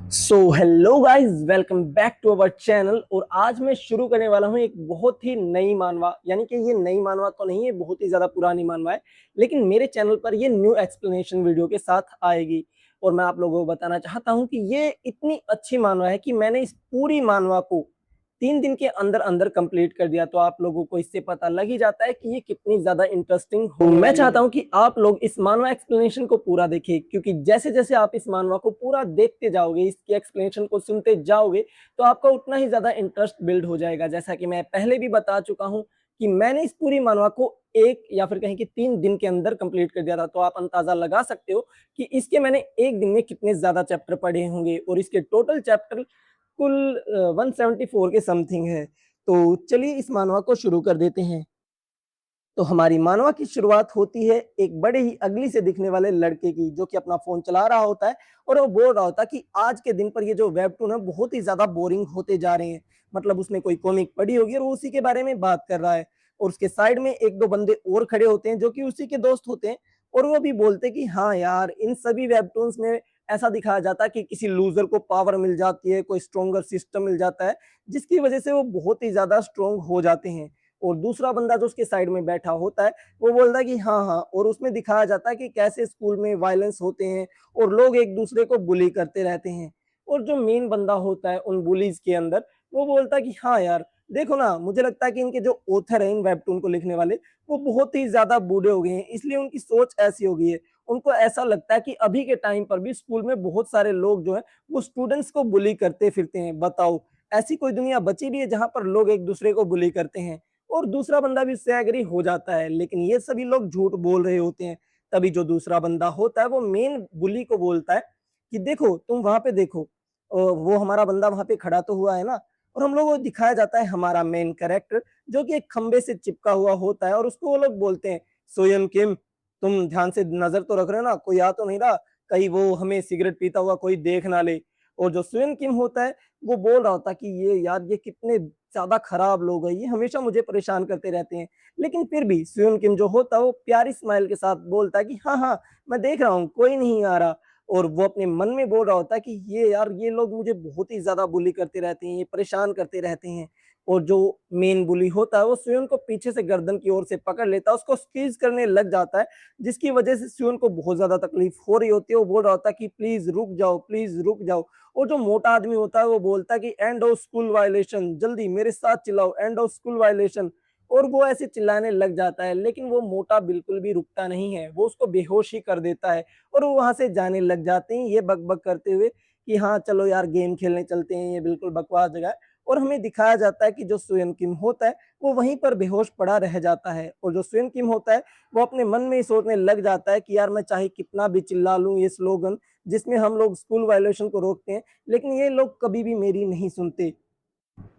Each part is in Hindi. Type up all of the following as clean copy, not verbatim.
So hello guys, welcome back to our channel. और आज मैं शुरू करने वाला हूँ एक बहुत ही नई मानवा, यानी कि ये नई मानवा तो नहीं है, बहुत ही ज्यादा पुरानी मानवा है, लेकिन मेरे चैनल पर ये न्यू एक्सप्लेनेशन वीडियो के साथ आएगी। और मैं आप लोगों को बताना चाहता हूँ कि ये इतनी अच्छी मानवा है कि मैंने इस पूरी मानवा को 3 दिन के अंदर अंदर कंप्लीट कर दिया। तो आप लोगों को इससे पता लग ही जाता है कि ये कितनी ज्यादा इंटरेस्टिंग हो। मैं चाहता हूँ कि आप लोग इस मानवा एक्सप्लेनेशन को पूरा देखें, क्योंकि जैसे जैसे आप इस मानवा को पूरा देखते जाओगे, इसकी एक्सप्लेनेशन को सुनते जाओगे, तो आपका उतना ही ज्यादा इंटरेस्ट बिल्ड हो जाएगा। जैसा कि मैं पहले भी बता चुका हूँ कि मैंने इस पूरी मानवा को एक या फिर कहीं कि 3 दिन के अंदर कंप्लीट कर दिया था। तो आप अंदाजा लगा सकते हो कि इसके मैंने एक दिन में कितने ज्यादा चैप्टर पढ़े होंगे। और इसके टोटल चैप्टर कुल 174 के समथिंग है। तो चलिए इस मानवा को शुरू कर देते हैं। तो हमारी मानवा की शुरुआत होती है एक बड़े ही अगली से दिखने वाले लड़के की, जो कि अपना फोन चला रहा होता है और वो बोल रहा होता है कि आज के दिन पर ये जो वेबटून है बहुत ही ज्यादा बोरिंग होते जा रहे हैं। मतलब उसने कोई कॉमिक पढ़ी होगी और वो उसी के बारे में बात कर रहा है। और उसके साइड में एक दो बंदे और खड़े होते हैं जो कि उसी के दोस्त होते हैं। और वो भी बोलते हैं कि हाँ यार, इन सभी वेबटून्स में ऐसा दिखाया जाता है कि किसी लूजर को पावर मिल जाती है, कोई स्ट्रोंगर सिस्टम मिल जाता है, जिसकी वजह से वो बहुत ही ज्यादा स्ट्रोंग हो जाते हैं। और दूसरा बंदा जो उसके साइड में बैठा होता है वो बोलता है कि हाँ हाँ, और उसमें दिखाया जाता है कि कैसे स्कूल में वायलेंस होते हैं और लोग एक दूसरे को बुली करते रहते हैं। और जो मेन बंदा होता है उन बुलीज के अंदर, वो बोलता है कि हाँ यार, देखो ना, मुझे लगता है कि इनके जो ऑथर है इन वेबटून को लिखने वाले, वो बहुत ही ज्यादा बूढ़े हो गए हैं, इसलिए उनकी सोच ऐसी हो गई है। उनको ऐसा लगता है कि अभी के टाइम पर भी स्कूल में बहुत सारे लोग जो है वो स्टूडेंट्स को बुली करते फिरते हैं। बताओ, ऐसी कोई दुनिया बची भी है जहां पर लोग एक दूसरे को बुली करते हैं? और दूसरा बंदा भी उससे एग्री हो जाता है, लेकिन ये सभी लोग झूठ बोल रहे होते हैं। तभी जो दूसरा बंदा होता है वो मेन बुली को बोलता है कि देखो, तुम वहां पे देखो, वो हमारा बंदा वहां पे खड़ा तो हुआ है ना। और हम लोग को दिखाया जाता है हमारा मेन कैरेक्टर, जो कि एक खंबे से चिपका हुआ होता है, और उसको वो लोग बोलते हैं, सोयम किम, तुम ध्यान से नजर तो रख रहे हो ना, कोई आ तो नहीं रहा, कहीं वो हमें सिगरेट पीता हुआ कोई देख ना ले। और जो सोयम किम होता है वो बोल रहा होता कि ये यार, ये कितने ज्यादा खराब लोग हैं, ये हमेशा मुझे परेशान करते रहते हैं। लेकिन फिर भी सुयन किम जो होता है वो प्यारी स्माइल के साथ बोलता है कि हाँ हाँ, मैं देख रहा हूँ, कोई नहीं आ रहा। और वो अपने मन में बोल रहा होता है कि ये यार, ये लोग मुझे बहुत ही ज्यादा बुली करते रहते हैं, ये परेशान करते रहते हैं। और जो मेन बुली होता है वो सुयन को पीछे से गर्दन की ओर से पकड़ लेता है, उसको स्क्वीज करने लग जाता है, जिसकी वजह से सुयन को बहुत ज्यादा तकलीफ हो रही होती है। वो बोल रहा होता है कि प्लीज रुक जाओ, प्लीज रुक जाओ। और जो मोटा आदमी होता है वो बोलता है कि एंड ऑफ स्कूल वायलेशन, जल्दी मेरे साथ चिल्लाओ, एंड ऑफ स्कूल वायलेशन। और वो ऐसे चिल्लाने लग जाता है, लेकिन वो मोटा बिल्कुल भी रुकता नहीं है, वो उसको बेहोश ही कर देता है। और वो वहां से जाने लग जाते हैं ये बक बक करते हुए कि हाँ चलो यार, गेम खेलने चलते हैं, ये बिल्कुल बकवास जगह है। और हमें दिखाया जाता है कि जो सुयन किम होता है वो वहीं पर बेहोश पड़ा रह जाता है। और जो सुयन किम होता है वो अपने मन में ही सोचने लग जाता है कि यार, मैं चाहे कितना भी चिल्ला लूं ये स्लोगन जिसमें हम लोग स्कूल वायलेशन को रोकते हैं, लेकिन ये लोग कभी भी मेरी नहीं सुनते।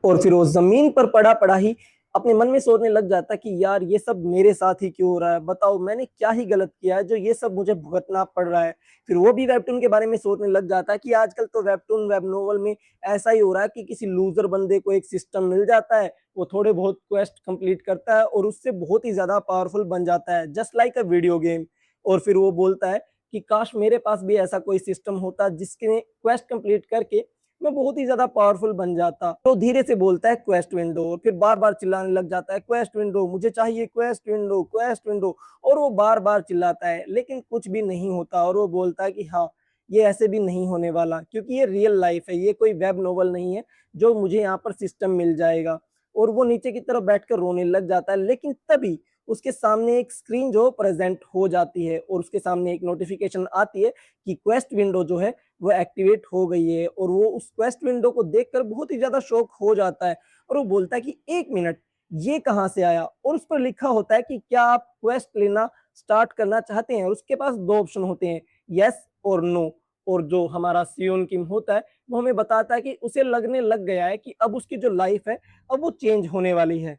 और फिर वो जमीन पर पड़ा पड़ा ही अपने मन में सोचने लग जाता कि यार, ये सब मेरे साथ ही क्यों हो रहा है, बताओ मैंने क्या ही गलत किया है जो ये सब मुझे भुगतना पड़ रहा है। फिर वो भी वेबटून के बारे में सोचने लग जाता है कि आजकल तो वेबटून वेब नोवेल में ऐसा ही हो रहा है कि किसी लूजर बंदे को एक सिस्टम मिल जाता है, वो थोड़े बहुत क्वेस्ट कंप्लीट करता है और उससे बहुत ही ज्यादा पावरफुल बन जाता है, just like a video game. और फिर वो बोलता है कि काश मेरे पास भी ऐसा कोई सिस्टम होता जिसके क्वेस्ट कंप्लीट करके मैं बहुत ही ज्यादा पावरफुल बन जाता। तो धीरे से बोलता है क्वेस्ट विंडो, फिर बार बार चिल्लाने लग जाता है, क्वेस्ट विंडो मुझे चाहिए, क्वेस्ट विंडो, क्वेस्ट विंडो। और वो बार बार चिल्लाता है, लेकिन कुछ भी नहीं होता। और वो बोलता है कि हाँ, ये ऐसे भी नहीं होने वाला, क्योंकि ये रियल लाइफ है, ये कोई वेब नोवेल नहीं है जो मुझे यहाँ पर सिस्टम मिल जाएगा। और वो नीचे की तरफ बैठकर रोने लग जाता है। लेकिन तभी उसके सामने एक स्क्रीन जो प्रेजेंट हो जाती है, और उसके सामने एक नोटिफिकेशन आती है कि क्वेस्ट विंडो जो है वो एक्टिवेट हो गई है। और वो उस क्वेस्ट विंडो को देखकर बहुत ही ज्यादा शॉक हो जाता है। और वो बोलता है कि एक मिनट, ये कहां से आया? और उस पर लिखा होता है कि क्या आप क्वेस्ट लेना स्टार्ट करना चाहते हैं? और उसके पास दो ऑप्शन होते हैं, यस और नो। और जो हमारा सियोन किम होता है वो हमें बताता है कि उसे लगने लग गया है कि अब उसकी जो लाइफ है अब वो चेंज होने वाली है।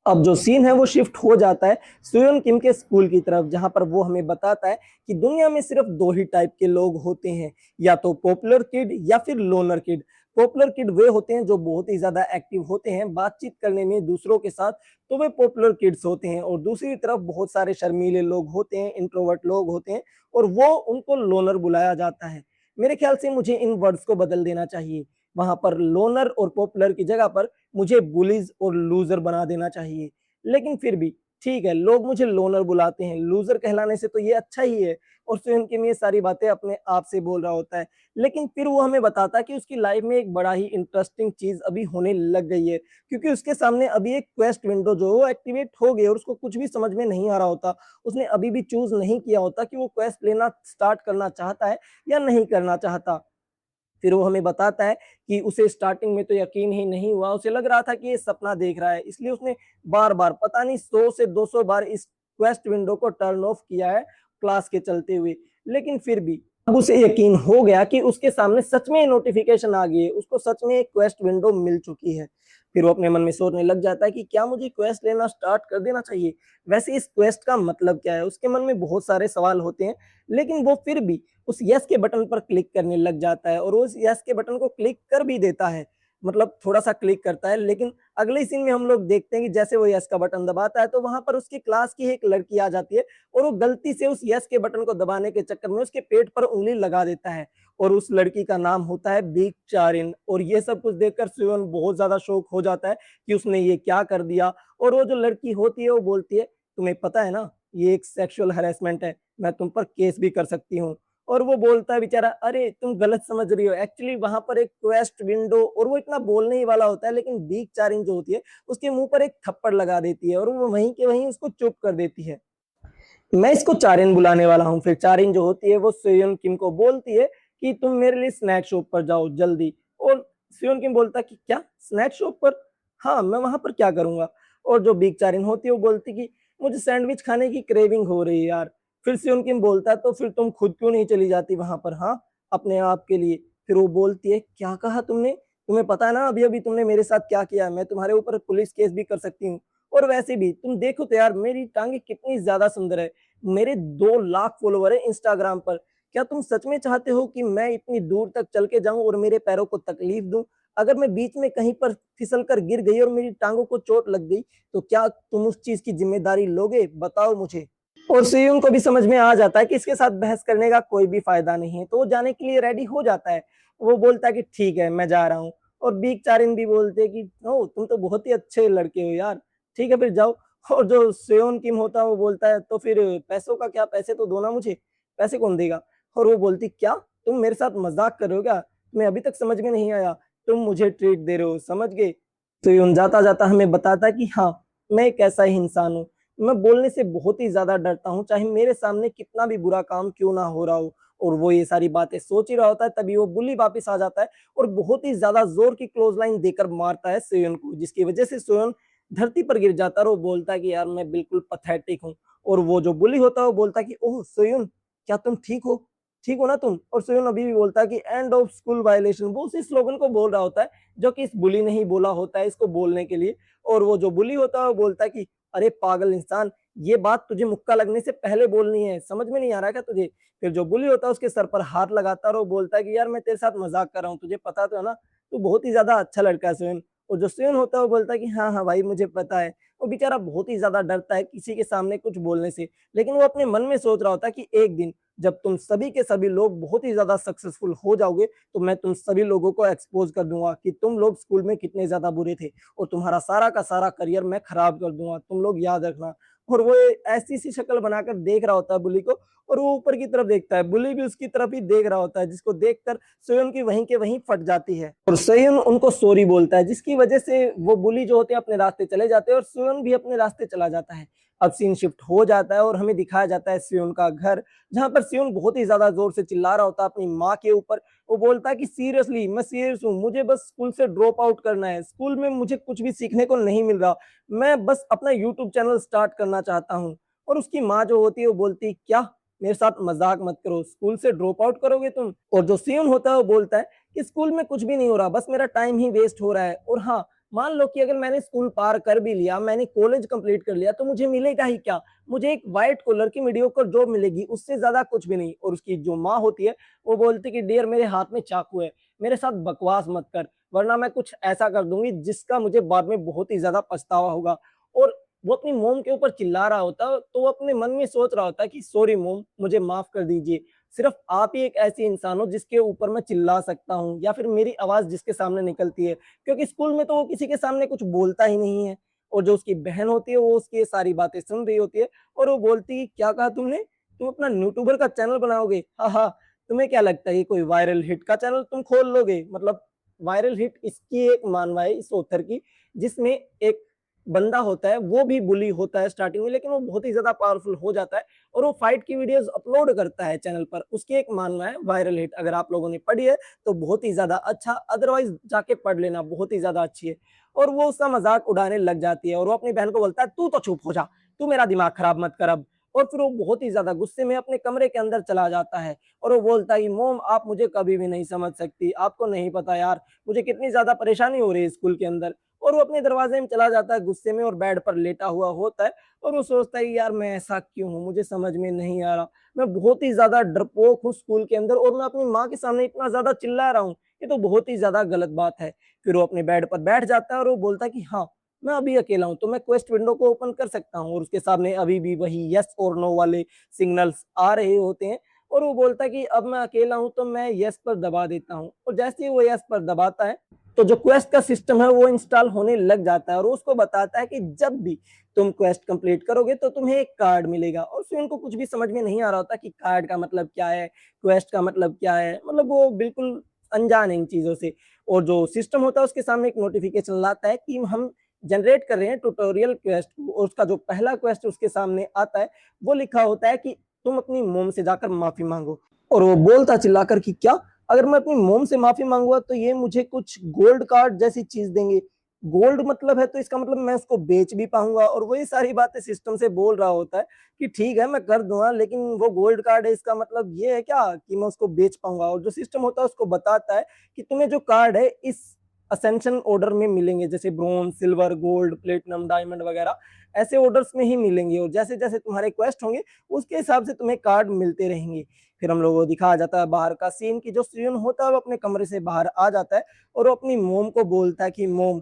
अब जो सीन है वो शिफ्ट हो जाता है सुयोन किम के स्कूल की तरफ, जहां पर वो हमें बताता है कि दुनिया में सिर्फ दो ही टाइप के लोग होते हैं, या तो पॉपुलर किड या फिर लोनर किड। पॉपुलर किड वे होते हैं जो बहुत ही ज्यादा एक्टिव होते हैं बातचीत करने में दूसरों के साथ, तो वे पॉपुलर किड्स होते हैं। और दूसरी तरफ बहुत सारे शर्मीले लोग होते हैं, इंट्रोवर्ट लोग होते हैं, और वो उनको लोनर बुलाया जाता है। मेरे ख्याल से मुझे इन वर्ड्स को बदल देना चाहिए। वहां पर लोनर और पॉपुलर की जगह पर मुझे बुलीज और लूजर बना देना चाहिए। लेकिन फिर भी ठीक है, लोग मुझे लोनर बुलाते हैं, लूजर कहलाने से तो ये अच्छा ही है। और स्वयं की ये सारी बातें अपने आप से बोल रहा होता है। लेकिन फिर वो हमें बताता है कि उसकी लाइफ में एक बड़ा ही इंटरेस्टिंग चीज अभी होने लग गई है, क्योंकि उसके सामने अभी एक क्वेस्ट विंडो जो है वो एक्टिवेट हो गई और उसको कुछ भी समझ में नहीं आ रहा होता। उसने अभी भी चूज नहीं किया होता कि वो क्वेस्ट लेना स्टार्ट करना चाहता है या नहीं करना चाहता। फिर वो हमें बताता है कि उसे स्टार्टिंग में तो यकीन ही नहीं हुआ, उसे लग रहा था कि ये सपना देख रहा है, इसलिए उसने बार बार पता नहीं 100 से 200 बार इस क्वेस्ट विंडो को टर्न ऑफ किया है क्लास के चलते हुए। लेकिन फिर भी अब उसे यकीन हो गया कि उसके सामने सच में नोटिफिकेशन आ गई है, उसको सच में एक क्वेस्ट विंडो मिल चुकी है। फिर वो अपने मन में सोचने लग जाता है कि क्या मुझे क्वेस्ट लेना स्टार्ट कर देना चाहिए, वैसे इस क्वेस्ट का मतलब क्या है। उसके मन में बहुत सारे सवाल होते हैं, लेकिन वो फिर भी उस यस के बटन पर क्लिक करने लग जाता है और उस यस के बटन को क्लिक कर भी देता है। मतलब थोड़ा सा क्लिक करता है, लेकिन अगले सीन में हम लोग देखते हैं कि जैसे वो यस का बटन दबाता है तो वहां पर उसकी क्लास की एक लड़की आ जाती है और वो गलती से उस यस के बटन को दबाने के चक्कर में उसके पेट पर उंगली लगा देता है। और उस लड़की का नाम होता है बिग चारिन। और ये सब कुछ देखकर शिवन बहुत ज्यादा शौक हो जाता है कि उसने ये क्या कर दिया। और वो जो लड़की होती है वो बोलती है, तुम्हें पता है ना ये एक सेक्सुअल हैरेसमेंट है, मैं तुम पर केस भी कर सकती हूँ। और वो बोलता है बेचारा, अरे तुम गलत समझ रही हो, एक्चुअली वहां पर एक क्वेस्ट विंडो, और वो इतना बोलने ही वाला होता है लेकिन बीक चारिन जो होती है उसके मुंह पर एक थप्पड़ लगा देती है और वो वहीं के वहीं उसको चुप कर देती है। मैं इसको चारिन बुलाने वाला हूँ। फिर चारिन जो होती है वो सोयन किम को बोलती है कि तुम मेरे लिए स्नैक शॉप पर जाओ जल्दी। और सोयन किम बोलता है कि क्या स्नैक शॉप पर, हाँ मैं वहां पर क्या करूंगा। और जो बिग चारिन होती है वो बोलती कि मुझे सैंडविच खाने की क्रेविंग हो रही है यार। फिर सोयन किम बोलता है तो फिर तुम खुद क्यों नहीं चली जाती वहां पर, हाँ अपने आप के लिए। फिर वो बोलती है क्या कहा तुमने, तुम्हें पता है ना अभी अभी तुमने मेरे साथ क्या किया, मैं तुम्हारे ऊपर पुलिस केस भी कर सकती हूँ। और वैसे भी तुम देखो तो यार मेरी टांगे कितनी ज्यादा सुंदर है, मेरे 2 लाख फॉलोवर है इंस्टाग्राम पर। क्या तुम सच में चाहते हो कि मैं इतनी दूर तक चल के जाऊं और मेरे पैरों को तकलीफ दूं। अगर मैं बीच में कहीं पर फिसल कर गिर गई और मेरी टांगों को चोट लग गई तो क्या तुम उस चीज की जिम्मेदारी लोगे, बताओ मुझे। और सेयुन को भी समझ में आ जाता है कि इसके साथ बहस करने का कोई भी फायदा नहीं है, तो वो जाने के लिए रेडी हो जाता है। वो बोलता है कि ठीक है मैं जा रहा हूँ। और बीक चारिन भी बोलते हैं कि ओ तुम तो बहुत ही अच्छे लड़के हो यार, ठीक है फिर जाओ। और जो सेयोन किम होता है वो बोलता है तो फिर पैसों का क्या, पैसे तो दो ना मुझे, पैसे कौन देगा। और वो बोलती क्या तुम मेरे साथ मजाक कर रहे हो क्या, तुम्हें अभी तक समझ में नहीं आया, तुम मुझे ट्रीट दे रहे हो, समझ गए। सेयोन जाता जाता हमें बताता है कि हाँ मैं एक ऐसा ही इंसान हूँ, मैं बोलने से बहुत ही ज्यादा डरता हूँ, चाहे मेरे सामने कितना भी बुरा काम क्यों ना हो रहा हो। और वो ये सारी बातें सोच ही रहा होता है तभी वो बुली वापस आ जाता है और बहुत ही ज्यादा जोर की क्लोज लाइन देकर मारता है सोयन को, जिसकी वजह से सोयन धरती पर गिर जाता है और वो बोलता है कि यार मैं बिल्कुल पथेटिक हूँ। और वो जो बुली होता है वो बोलता है कि ओह सोयन क्या तुम ठीक हो ना तुम। और सोयन अभी भी बोलता है कि एंड ऑफ स्कूल वायलेशन, वो उसी स्लोगन को बोल रहा होता है जो कि इस बुली ने ही बोला होता है इसको बोलने के लिए। और वो जो बुली होता है वो बोलता है कि अरे पागल इंसान, ये बात तुझे मुक्का लगने से पहले बोलनी है, समझ में नहीं आ रहा क्या तुझे। फिर जो बुली होता है उसके सर पर हाथ लगाता है और वो बोलता है कि यार मैं तेरे साथ मजाक कर रहा हूँ, तुझे पता तो है ना तू बहुत ही ज्यादा अच्छा लड़का है सोयन। और जो सोयन होता है वो बोलता है कि हाँ हाँ भाई मुझे पता है। वो बेचारा बहुत ही ज्यादा डरता है किसी के सामने कुछ बोलने से, लेकिन वो अपने मन में सोच रहा होता है कि एक दिन जब तुम सभी के सभी लोग बहुत ही ज्यादा सक्सेसफुल हो जाओगे तो मैं तुम सभी लोगों को एक्सपोज कर दूंगा कि तुम लोग स्कूल में कितने ज्यादा बुरे थे और तुम्हारा सारा का सारा करियर मैं खराब कर दूंगा, तुम लोग याद रखना। और वो ऐसी सी शक्ल बनाकर देख रहा होता है बुली को और वो ऊपर की तरफ देखता है, बुली भी उसकी तरफ ही देख रहा होता है, जिसको देखकर सोयन की वहीं के वहीं फट जाती है और सोयन उनको सॉरी बोलता है, जिसकी वजह से वो बुली जो होते हैं अपने रास्ते चले जाते हैं और सोयन भी अपने रास्ते चला जाता है। अब सीन शिफ्ट हो जाता है और हमें दिखाया जाता है सियोन का घर, जहां पर सियोन बहुत ही ज्यादा जोर से चिल्ला रहा होता है अपनी माँ के ऊपर। वो बोलता है कि सीरियसली मैं सीरियस हूँ, मुझे बस स्कूल से ड्रॉप आउट करना है, स्कूल में मुझे कुछ भी सीखने को नहीं मिल रहा, मैं बस अपना यूट्यूब चैनल स्टार्ट करना चाहता हूँ। और उसकी माँ जो होती है वो बोलती क्या मेरे साथ मजाक मत करो, स्कूल से ड्रॉप आउट करोगे तुम। और जो सियोन होता है वो बोलता है कि स्कूल में कुछ भी नहीं हो रहा, बस मेरा टाइम ही वेस्ट हो रहा है। और हाँ मान लो कि अगर मैंने स्कूल पार कर भी लिया, मैंने कॉलेज कंप्लीट कर लिया, तो मुझे मिलेगा ही क्या, मुझे एक व्हाइट कॉलर की मीडियोकर जॉब मिलेगी, उससे ज्यादा कुछ भी नहीं। और उसकी जो माँ होती है वो बोलती कि डियर मेरे हाथ में चाकू है, मेरे साथ बकवास मत कर, वरना मैं कुछ ऐसा कर दूंगी जिसका मुझे बाद में बहुत ही ज्यादा पछतावा होगा। और वो अपनी मोम के ऊपर चिल्ला रहा होता है तो वो अपने मन में सोच रहा होता है कि सॉरी मोम, मुझे माफ कर दीजिए, सिर्फ आप ही एक ऐसी इंसान हो जिसके ऊपर मैं चिल्ला सकता हूँ या फिर मेरी आवाज़ जिसके सामने निकलती है। क्योंकि स्कूल में तो वो किसी के सामने कुछ बोलता ही नहीं है और जो उसकी बहन होती है वो उसकी ये सारी बातें सुन रही होती है और वो बोलती है, "क्या कहा तुमने? तुम अपना यूट्यूबर का चैनल बनाओगे? हा, हा। तुम्हें क्या लगता है ये कोई वायरल हिट का चैनल तुम खोल लोगे?" मतलब वायरल हिट इसकी एक मानवा है इस ऑथर की, जिसमें एक बंदा होता है वो भी बुली होता है स्टार्टिंग में, लेकिन वो बहुत ही ज़्यादा पावरफुल हो जाता है और वो फाइट की वीडियोज़ अपलोड करता है चैनल पर। उसकी एक मानना है वायरल हिट, अगर आप लोगों ने पढ़ी है तो बहुत ही ज़्यादा अच्छा, अदरवाइज़ जाके पढ़ लेना, बहुत ही ज़्यादा अच्छी है। और वो उसका मज़ाक उड़ाने लग जाती है और वो अपनी बहन को बोलता है, "तू तो चुप हो जा, तू मेरा दिमाग खराब मत कर अब।" और फिर वो बहुत ही ज़्यादा गुस्से में अपने कमरे के अंदर चला जाता है और वो बोलता है कि, "मॉम आप मुझे कभी भी नहीं समझ सकती, आपको नहीं पता यार, मुझे कितनी ज़्यादा परेशानी हो रही है स्कूल के अंदर।" और वो अपने दरवाज़े में चला जाता है गुस्से में और बेड पर लेटा हुआ होता है और वो सोचता है कि यार मैं ऐसा क्यों हूँ? मुझे समझ में नहीं आ रहा। मैं बहुत ही ज़्यादा डरपोक हूँ स्कूल के अंदर और मैं अपनी माँ के सामने इतना ज़्यादा चिल्ला रहा हूँ, ये तो बहुत ही ज़्यादा गलत बात है। फिर वो अपने बेड पर बैठ जाता है और वो बोलता है कि हाँ, मैं अभी अकेला हूँ, तो मैं क्वेस्ट विंडो को ओपन कर सकता हूँ और उसके सामने अभी भी वही येस और नो वाले सिग्नल्स आ रहे होते हैं और वो बोलता है कि अब मैं अकेला हूँ, तो मैं येस पर दबा देता हूँ और जैसे ही वो येस पर दबाता है, तो जो क्वेस्ट का सिस्टम है वो इंस्टॉल होने लग जाता है और वो उसको बताता है कि जब भी तुम क्वेस्ट कंप्लीट करोगे तो तुम्हें एक कार्ड मिलेगा और फिर उनको कुछ भी समझ में नहीं आ रहा होता कि कार्ड का मतलब क्या है, क्वेस्ट का मतलब क्या है, मतलब वो बिल्कुल अनजान है इन चीज़ों से। और जो सिस्टम होता है उसके सामने एक नोटिफ़िकेशन लाता है कि हम जनरेट कर रहे हैं ट्यूटोरियल क्वेस्ट और उसका जो पहला क्वेस्ट उसके सामने आता है, वो लिखा होता है कि तुम अपनी मॉम से जाकर माफ़ी माँगो। और वो बोलता चिल्लाकर कि क्या? अगर मैं अपनी मॉम से माफ़ी माँगूँगा तो ये मुझे कुछ गोल्ड कार्ड जैसी चीज़ देंगे। गोल्ड मतलब है तो इसका मतलब मैं उसको बेच भी पाऊँगा और वही सारी बातें सिस्टम से बोल रहा होता है कि ठीक है मैं कर दूँगा, लेकिन वो गोल्ड कार्ड है इसका मतलब ये है क्या कि मैं उसको बेच पाऊँगा? और जो सिस्टम होता है उसको बताता है कि तुम्हें जो कार्ड है इस असेंशन ऑर्डर में मिलेंगे, जैसे bronze, silver, gold, platinum, diamond वगैरह ऐसे ऑर्डर्स में ही मिलेंगे और जैसे-जैसे तुम्हारे क्वेस्ट होंगे उसके हिसाब से तुम्हें कार्ड मिलते रहेंगे। फिर हम लोगों को दिखाया जाता है बाहर का सीन कि जो सियोन होता है वो अपने कमरे से बाहर आ जाता है और वो अपनी मॉम को बोलता है कि मॉम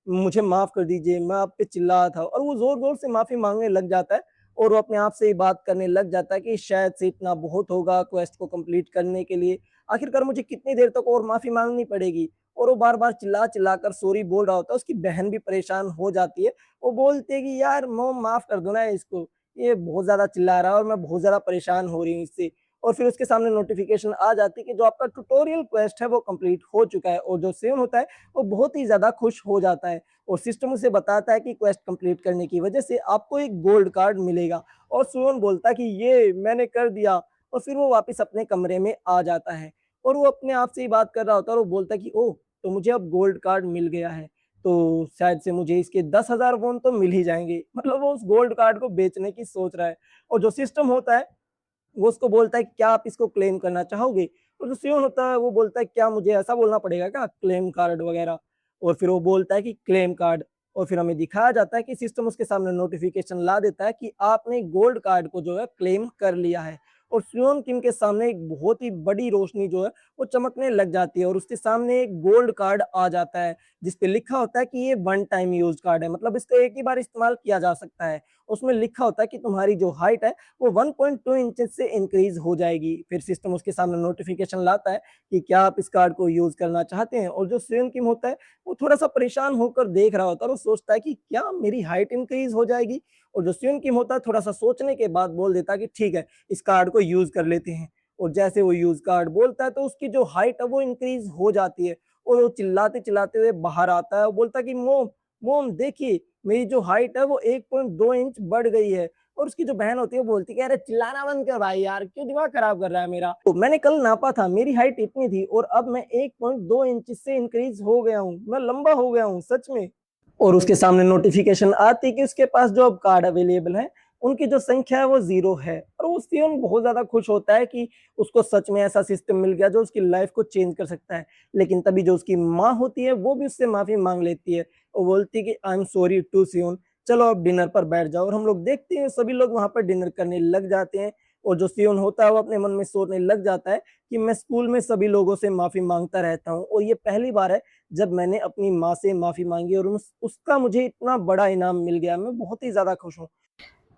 मुझे माफ़ कर दीजिए, मैं आप पे चिल्ला रहा था और वो ज़ोर-ज़ोर से माफ़ी माँगने लग जाता है और वो अपने आप से ही बात करने लग जाता है कि शायद से इतना बहुत होगा क्वेस्ट को कंप्लीट करने के लिए। आखिरकार मुझे कितनी देर तक और माफ़ी माँगनी पड़ेगी? और वो बार-बार चिल्ला-चिल्ला कर सॉरी बोल रहा होता है, उसकी बहन भी परेशान हो जाती है। वो बोलती है कि यार मॉम माफ़ कर दो ना इसको, ये बहुत ज़्यादा चिल्ला रहा है और मैं बहुत ज़्यादा परेशान हो रही हूँ इससे। और फिर उसके सामने नोटिफ़िकेशन आ जाती है कि जो आपका ट्यूटोरियल क्वेस्ट है वो कंप्लीट हो चुका है और जो सेवन होता है वो बहुत ही ज़्यादा खुश हो जाता है और सिस्टम उसे बताता है कि क्वेस्ट कंप्लीट करने की वजह से आपको एक गोल्ड कार्ड मिलेगा और सुयन बोलता है कि ये मैंने कर दिया और फिर वो वापस अपने कमरे में आ जाता है और वो अपने आप से ही बात कर रहा होता है और वो बोलता है कि ओह! तो मुझे अब गोल्ड कार्ड मिल गया है, तो शायद से मुझे इसके 10,000 वॉन तो मिल ही जाएँगे। मतलब वो उस गोल्ड कार्ड को बेचने की सोच रहा है और जो सिस्टम होता है वो उसको बोलता है कि क्या आप इसको क्लेम करना चाहोगे? और जो सियोन होता है वो बोलता है क्या मुझे ऐसा बोलना पड़ेगा क्या क्लेम कार्ड वगैरह? और फिर वो बोलता है कि क्लेम कार्ड और फिर हमें दिखाया जाता है कि सिस्टम उसके सामने नोटिफ़िकेशन ला देता है कि आपने गोल्ड कार्ड को जो है क्लेम कर लिया है। और सियोन किम के सामने एक बहुत ही बड़ी रोशनी जो है वो चमकने लग जाती है और उसके सामने एक गोल्ड कार्ड आ जाता है, जिस पे लिखा होता है कि ये वन टाइम यूज़ कार्ड है, मतलब इसको एक ही बार इस्तेमाल किया जा सकता है। उसमें लिखा होता है कि तुम्हारी जो हाइट है वो 1.2 इंचेस से इंक्रीज हो जाएगी। फिर सिस्टम उसके सामने नोटिफिकेशन लाता है कि क्या आप इस कार्ड को यूज़ करना चाहते हैं? और जो सेवन किम होता है, वो थोड़ा-सा परेशान होकर देख रहा होता है और वो सोचता है कि क्या मेरी हाइट इंक्रीज हो जाएगी? और जो सेवन किम होता है, थोड़ा-सा सोचने के बाद बोल देता है कि ठीक है, इस कार्ड को यूज़ कर लेते हैं। और जैसे वो यूज़ कार्ड बोलता है, तो उसकी जो हाइट है, वो इंक्रीज हो जाती है और वो चिल्लाते-चिल्लाते हुए बाहर आता है और बोलता है कि मॉम, मॉम देखिए, मेरी जो हाइट है, वो 1.2 इंच बढ़ गई है। और उसकी जो बहन होती है वो बोलती है कि अरे चिल्लाना बंद कर भाई यार, क्यों दिमाग खराब कर रहा है मेरा। तो मैंने कल नापा था, मेरी हाइट इतनी थी और अब मैं 1.2 इंच से इंक्रीज हो गया हूँ, मैं लंबा हो गया हूँ सच में। और उसके सामने नोटिफिकेशन आती है कि उसके पास जो अब कार्ड अवेलेबल है उनकी जो संख्या है वो 0 है और वो सियोन बहुत ज़्यादा खुश होता है कि उसको सच में ऐसा सिस्टम मिल गया जो उसकी लाइफ को चेंज कर सकता है। लेकिन तभी जो उसकी माँ होती है वो भी उससे माफ़ी माँग लेती है और बोलती है कि आई एम सॉरी टू सियोन, चलो अब डिनर पर बैठ जाओ। और हम लोग देखते हैं सभी लोग वहाँ पर डिनर करने लग जाते हैं और जो सियोन होता है वो अपने मन में सोचने लग जाता है कि मैं स्कूल में सभी लोगों से माफ़ी माँगता रहता हूँ और ये पहली बार है जब मैंने अपनी माँ से माफ़ी माँगी और उसका मुझे इतना बड़ा इनाम मिल गया। मैं बहुत ही ज़्यादा खुश हूँ।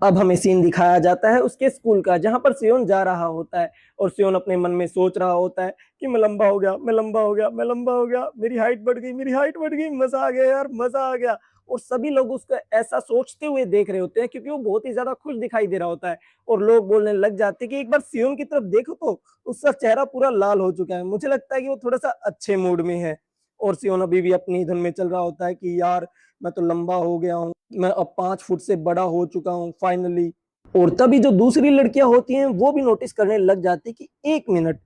अब हमें सीन दिखाया जाता है उसके स्कूल का, जहाँ पर सियोन जा रहा होता है और सियोन अपने मन में सोच रहा होता है कि मैं लंबा हो गया, मैं लंबा हो गया, मैं लंबा हो गया, मेरी हाइट बढ़ गई, मेरी हाइट बढ़ गई, मजा आ गया यार, मजा आ गया। और सभी लोग उसको ऐसा सोचते हुए देख रहे होते हैं क्योंकि वो बहुत ही ज्यादा खुश दिखाई दे रहा होता है। और लोग बोलने लग जाते हैं कि एक बार सियोन की तरफ देखो तो उसका चेहरा पूरा लाल हो चुका है, मुझे लगता है कि वो थोड़ा सा अच्छे मूड में है। और सियोन अभी भी अपनी धुन में चल रहा होता है कि यार मैं तो लंबा हो गया हूँ, मैं अब 5 फुट से बड़ा हो चुका हूँ फाइनली। और तभी जो दूसरी लड़कियां होती हैं वो भी नोटिस करने लग जाती है कि एक मिनट,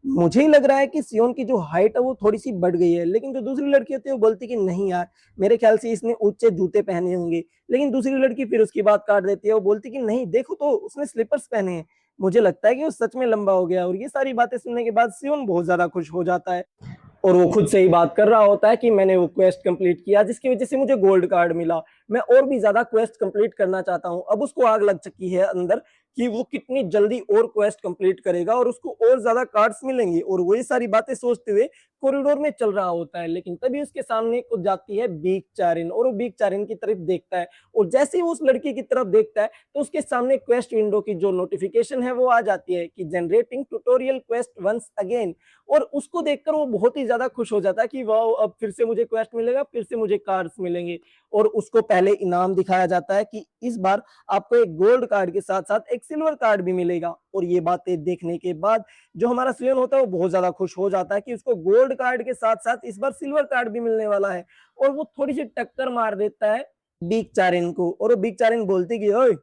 मुझे ही लग रहा है कि सियोन की जो हाइट है वो थोड़ी सी बढ़ गई है। लेकिन जो दूसरी लड़की होती है वो बोलती कि नहीं यार, मेरे ख्याल से इसने ऊंचे जूते पहने होंगे। लेकिन दूसरी लड़की फिर उसकी बात काट देती है, वो बोलती कि नहीं देखो तो उसने स्लीपर्स पहने हैं, मुझे लगता है कि वो सच में लंबा हो गया। और ये सारी बातें सुनने के बाद सियोन बहुत ज्यादा खुश हो जाता है और वो खुद से ही बात कर रहा होता है कि मैंने वो क्वेस्ट कंप्लीट किया जिसकी वजह से मुझे गोल्ड कार्ड मिला, मैं और भी ज्यादा क्वेस्ट कंप्लीट करना चाहता हूँ। अब उसको आग लग चुकी है अंदर कि वो कितनी जल्दी और क्वेस्ट कंप्लीट करेगा और उसको और ज्यादा कार्ड्स मिलेंगे। और वही सारी बातें सोचते हुए कॉरिडोर में चल रहा होता है। लेकिन तभी उसके सामने कुछ जाती है बीक चारिन और वो बीक चारिन की तरफ देखता है। और जैसे ही वो उस लड़की की तरफ देखता है तो उसके सामने क्वेस्ट विंडो की जो नोटिफिकेशन है वो आ जाती है कि generating tutorial quest once again. और उसको देखकर वो बहुत ही ज्यादा खुश हो जाता है कि वाह, अब फिर से मुझे क्वेस्ट मिलेगा, फिर से मुझे कार्ड्स मिलेंगे। और उसको पहले इनाम दिखाया जाता है कि इस बार आपको एक गोल्ड कार्ड के साथ साथ एक सिल्वर कार्ड भी मिलेगा। और ये बातें देखने के बाद जो हमारा सियोन होता है वो बहुत ज्यादा खुश हो जाता है कि उसको गोल्ड कार्ड के साथ साथ इस बार सिल्वर कार्ड भी मिलने वाला है। और वो थोड़ी सी टक्कर मार देता है बीक चारिन को। और वो बीक चारिन बोलती कि ओए,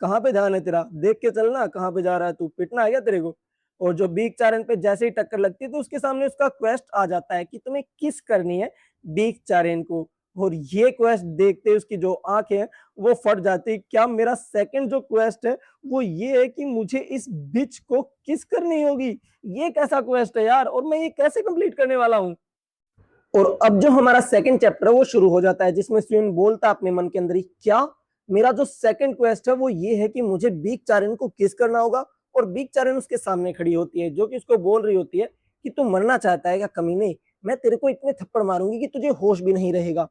कहाँ पे ध्यान है तेरा, देख के चलना कहाँ पे जा रहा है तू, पिटना है क्या तेरे को। और जो बीक चारन पे जैसे ही टक्कर लगती है तो उसके सामने उसका क्वेस्ट आ जाता है कि तुम्हें किस करनी है बीक चारेन को। और ये क्वेस्ट देखते उसकी जो आंखें हैं वो फट जाती है। क्या मेरा सेकंड जो क्वेस्ट है वो ये है कि मुझे इस बिच को किस करनी होगी, ये कैसा क्वेस्ट है यार, और मैं ये कैसे कंप्लीट करने वाला हूँ। और अब जो हमारा सेकंड चैप्टर है वो शुरू हो जाता है जिसमें स्विन बोलता है अपने मन के अंदर ही, क्या मेरा जो सेकंड क्वेस्ट है वो ये है कि मुझे बीक चारिन को किस करना होगा। और बीक चारिन उसके सामने खड़ी होती है जो कि उसको बोल रही होती है कि तू मरना चाहता है क्या कमीने, मैं तेरे को इतने थप्पड़ मारूंगी कि तुझे होश भी नहीं रहेगा।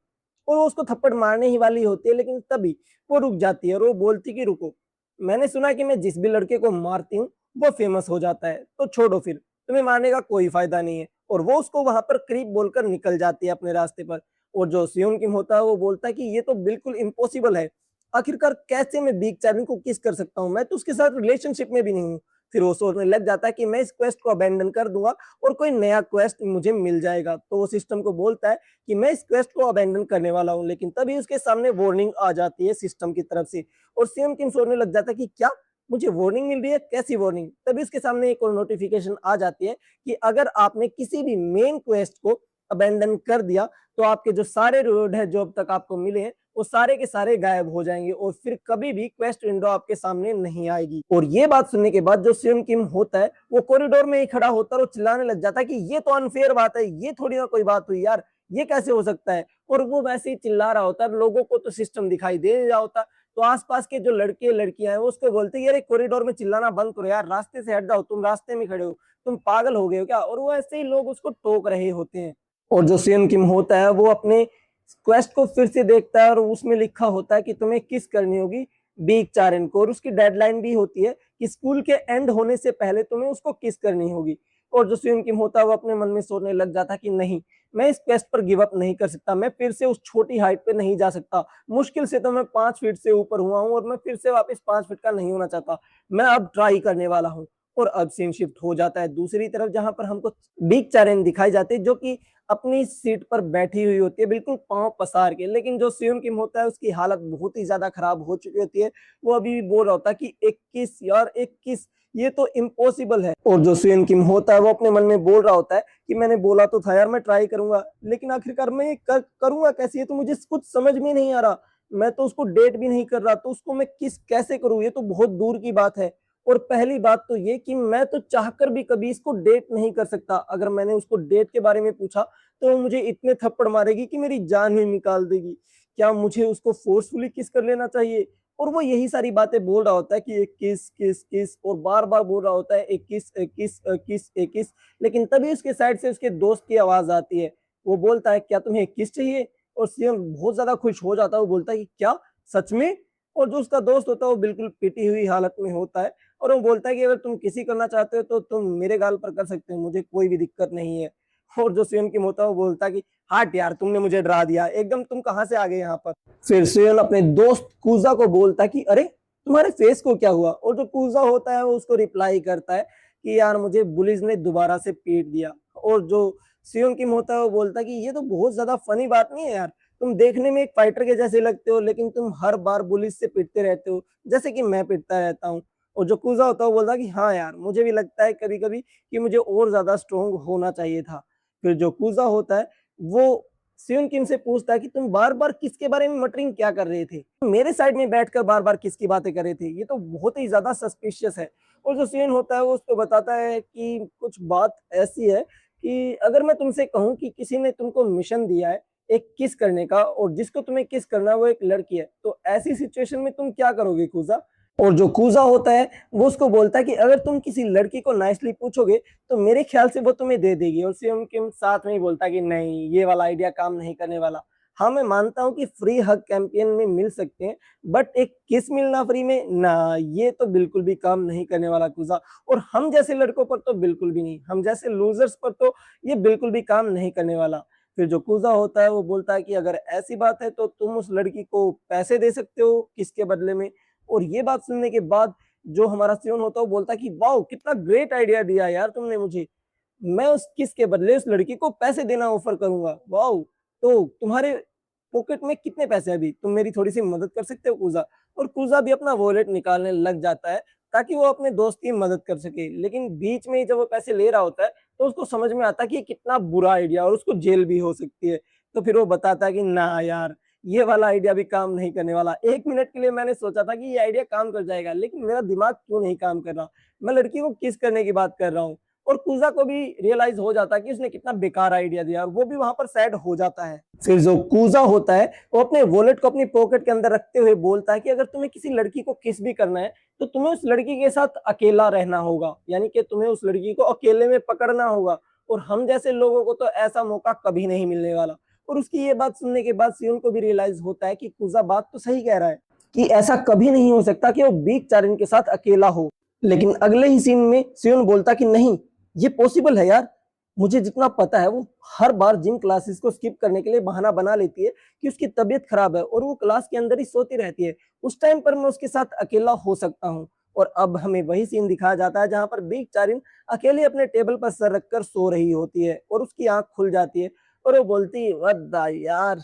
और वो उसको थप्पड़ मारने ही वाली होती है लेकिन तभी वो रुक जाती है और वो बोलती कि रुको, मैंने सुना कि मैं जिस भी लड़के को मारती हूँ वो फेमस हो जाता है, तो छोड़ो फिर, तुम्हें मारने का कोई फायदा नहीं है। और वो उसको वहां पर क्रीप बोलकर निकल जाती है अपने रास्ते पर। और जो सियोन किम होता है वो बोलता है कि ये तो बिल्कुल इम्पॉसिबल है, आखिरकार कैसे मैं बीक चार्लिंग को किस कर सकता हूँ, मैं तो उसके साथ रिलेशनशिप में भी नहीं हूँ। फिर वो सोचने लग जाता है कि मैं इस क्वेस्ट को अबेंडन कर दूंगा और कोई नया क्वेस्ट मुझे मिल जाएगा। तो वो सिस्टम को बोलता है कि मैं इस क्वेस्ट को अबेंडन करने वाला हूँ। लेकिन तभी उसके सामने वार्निंग आ जाती है सिस्टम की तरफ से और सीएम किम सोचने लग जाता है कि क्या मुझे वार्निंग मिल रही है, कैसी वार्निंग। तभी उसके सामने एक और नोटिफिकेशन आ जाती है कि अगर आपने किसी भी मेन क्वेस्ट को अबेंडन कर दिया तो आपके जो सारे रिवॉर्ड है जो अब तक आपको मिले हैं वो सारे के सारे गायब हो जाएंगे और फिर कभी भी क्वेस्ट विंडो आपके सामने नहीं आएगी। और ये बात सुनने के बाद जो सियोन किम होता है वो कॉरिडोर में ही खड़ा होता है और चिल्लाने लग जाता है कि ये तो अनफेयर बात है, ये थोड़ी ना कोई बात हुई यार, ये कैसे हो सकता है। और वो वैसे ही चिल्ला रहा होता है, लोगों को तो सिस्टम दिखाई दे रहा होता है। तो आसपास के जो लड़के लड़कियां हैं वो उसको बोलते हैं यार कॉरिडोर में चिल्लाना बंद करो यार, रास्ते से हट जाओ, तुम रास्ते में खड़े हो, तुम पागल हो गए हो क्या। और वो ऐसे ही लोग उसको टोक रहे होते हैं। और जो सियन किम होता है वो अपने क्वेस्ट को फिर से देखता है और उसमें लिखा होता है कि तुम्हें किस करनी होगी बीक चारन को। और उसकी डेडलाइन भी होती है कि स्कूल के एंड होने से पहले तुम्हें उसको किस करनी होगी। और जो सियन किम होता है वो अपने मन में सोचने लग जाता है कि नहीं, मैं इस क्वेस्ट पर गिव अप नहीं कर सकता, मैं फिर से उस छोटी हाइट पे नहीं जा सकता, मुश्किल से तो मैं 5 फीट से ऊपर हुआ हूँ और मैं फिर से वापस 5 फीट का नहीं होना चाहता, मैं अब ट्राई करने वाला हूँ। और अब सीन शिफ्ट हो जाता है दूसरी तरफ जहां पर हमको बिग चारेन दिखाई जाते हैं जो कि अपनी सीट पर बैठी हुई होती है बिल्कुल पांव पसार के। लेकिन जो सियोन किम होता है उसकी हालत बहुत ही ज्यादा खराब हो चुकी होती है, वो अभी भी बोल रहा होता है कि 21 यार 21, ये तो इम्पॉसिबल है। और जो सियोन किम होता है वो अपने मन में बोल रहा होता है कि मैंने बोला तो था यार मैं ट्राई करूंगा, लेकिन आखिरकार मैं ये करूंगा कैसे, ये तो मुझे कुछ समझ में नहीं आ रहा, मैं तो उसको डेट भी नहीं कर रहा, तो उसको मैं किस कैसे करूं, ये तो बहुत दूर की बात है। और पहली बात तो ये कि मैं तो चाहकर भी कभी इसको डेट नहीं कर सकता, अगर मैंने उसको डेट के बारे में पूछा तो वो मुझे इतने थप्पड़ मारेगी कि मेरी जान ही निकाल देगी। क्या मुझे उसको फोर्सफुली किस कर लेना चाहिए। और वो यही सारी बातें बोल रहा होता है कि एक किस किस किस और बार बार बोल रहा होता है एक किस एक किस एक किस एक किस। लेकिन तभी उसके साइड से उसके दोस्त की आवाज आती है, वो बोलता है क्या तुम्हें एक किस चाहिए। और सीएम बहुत ज्यादा खुश हो जाता है, वो बोलता है कि क्या सच में। और जो उसका दोस्त होता है वो बिल्कुल पिटी हुई हालत में होता है और वो बोलता है कि अगर तुम किसी करना चाहते हो तो तुम मेरे गाल पर कर सकते हो, मुझे कोई भी दिक्कत नहीं है। और जो सेयोन किम होता है वो बोलता है कि हट यार, तुमने मुझे डरा दिया एकदम, तुम कहाँ से आ गए यहाँ पर। फिर सेयोन अपने दोस्त कूजा को बोलता है कि अरे तुम्हारे फेस को क्या हुआ, और जो कूजा होता है वो उसको रिप्लाई करता है कि यार मुझे बुलिस ने दोबारा से पीट दिया। और जो सेयोन किम होता है वो बोलता है कि ये तो बहुत ज्यादा फनी बात नहीं है यार, तुम देखने में एक फाइटर के जैसे लगते हो लेकिन तुम हर बार पुलिस से पिटते रहते हो जैसे कि मैं पिटता रहता हूँ। और जो कूजा होता है वो बोलता है कि हाँ यार, मुझे भी लगता है कभी कभी कि मुझे और ज्यादा स्ट्रोंग होना चाहिए था। फिर जो कूजा होता है वो सियोन किम से पूछता है कि तुम बार बार किसके बारे में मटरिंग क्या कर रहे थे, मेरे साइड में बैठकर बार बार किसकी बातें कर रहे थे, ये तो बहुत ही ज्यादा सस्पिशियस है। और जो सियोन होता है वो उसको बताता है कि कुछ बात ऐसी है कि अगर मैं तुमसे कहूं कि किसी ने तुमको मिशन दिया है एक किस करने का, और जिसको तुम्हें किस करना है वो एक लड़की है, तो ऐसी सिचुएशन में तुम क्या करोगे कूजा। और जो कूजा होता है वो उसको बोलता है कि अगर तुम किसी लड़की को नाइसली पूछोगे तो मेरे ख्याल से वो तुम्हें दे देगी। और सियोन किम साथ में ही बोलता है कि नहीं, ये वाला आइडिया काम नहीं करने वाला। हाँ मैं मानता हूँ कि फ्री हग कैंपेन में मिल सकते हैं, बट एक किस मिलना फ्री में ना, ये तो बिल्कुल भी काम नहीं करने वाला कूजा। और हम जैसे लड़कों पर तो बिल्कुल भी नहीं, हम जैसे लूजर्स पर तो ये बिल्कुल भी काम नहीं करने वाला। फिर जो कूजा होता है वो बोलता है कि अगर ऐसी बात है तो तुम उस लड़की को पैसे दे सकते हो किसके बदले में। और ये बात सुनने के बाद जो हमारा सियोन होता है वो बोलता है कि वाओ कितना ग्रेट आइडिया दिया यार तुमने मुझे, मैं उस किस के बदले उस लड़की को पैसे देना ऑफर करूंगा। वाओ, तो तुम्हारे पॉकेट में कितने पैसे हैं अभी, तुम मेरी थोड़ी सी मदद कर सकते हो कूजा। और कूजा भी अपना वॉलेट निकालने लग जाता है ताकि वो अपने दोस्त की मदद कर सके, लेकिन बीच में ही जब वो पैसे ले रहा होता है तो उसको समझ में आता है कि ये कितना बुरा आइडिया और उसको जेल भी हो सकती है। तो फिर वो बताता है कि ना यार, ये वाला आइडिया भी काम नहीं करने वाला, 1 मिनट के लिए मैंने सोचा था कि ये आइडिया काम कर जाएगा लेकिन मेरा दिमाग क्यों नहीं काम कर रहा, मैं लड़की को किस करने की बात कर रहा हूँ। और कूजा को भी रियलाइज हो जाता है कि उसने कितना बेकार आइडिया दिया और वो भी वहां पर सैड हो जाता है। फिर जो कूजा होता है वो अपने वॉलेट को अपनी पॉकेट के अंदर रखते हुए बोलता है कि अगर तुम्हें किसी लड़की को किस भी करना है तो तुम्हें उस लड़की के साथ अकेला रहना होगा, यानी कि तुम्हें उस लड़की को अकेले में पकड़ना होगा, और हम जैसे लोगों को तो ऐसा मौका कभी नहीं मिलने वाला। और उसकी ये बात सुनने के बाद सियोन को भी रियलाइज होता है कि कूजा बात तो सही कह रहा है कि ऐसा कभी नहीं हो सकता कि वो बीक चारिन के साथ अकेला हो। लेकिन अगले ही सीन में सियोन बोलता कि नहीं, ये पॉसिबल है यार, मुझे जितना पता है वो हर बार जिम क्लासेस को स्किप करने के लिए बहाना बना लेती है कि उसकी तबीयत खराब है और वो क्लास के अंदर ही सोती रहती है, उस टाइम पर मैं उसके साथ अकेला हो सकता हूँ। और अब हमें वही सीन दिखाया जाता है जहां पर बीक चारिन अकेले अपने टेबल पर सर रखकर सो रही होती है और उसकी आंख खुल जाती है और वो बोलती है वद्दा यार,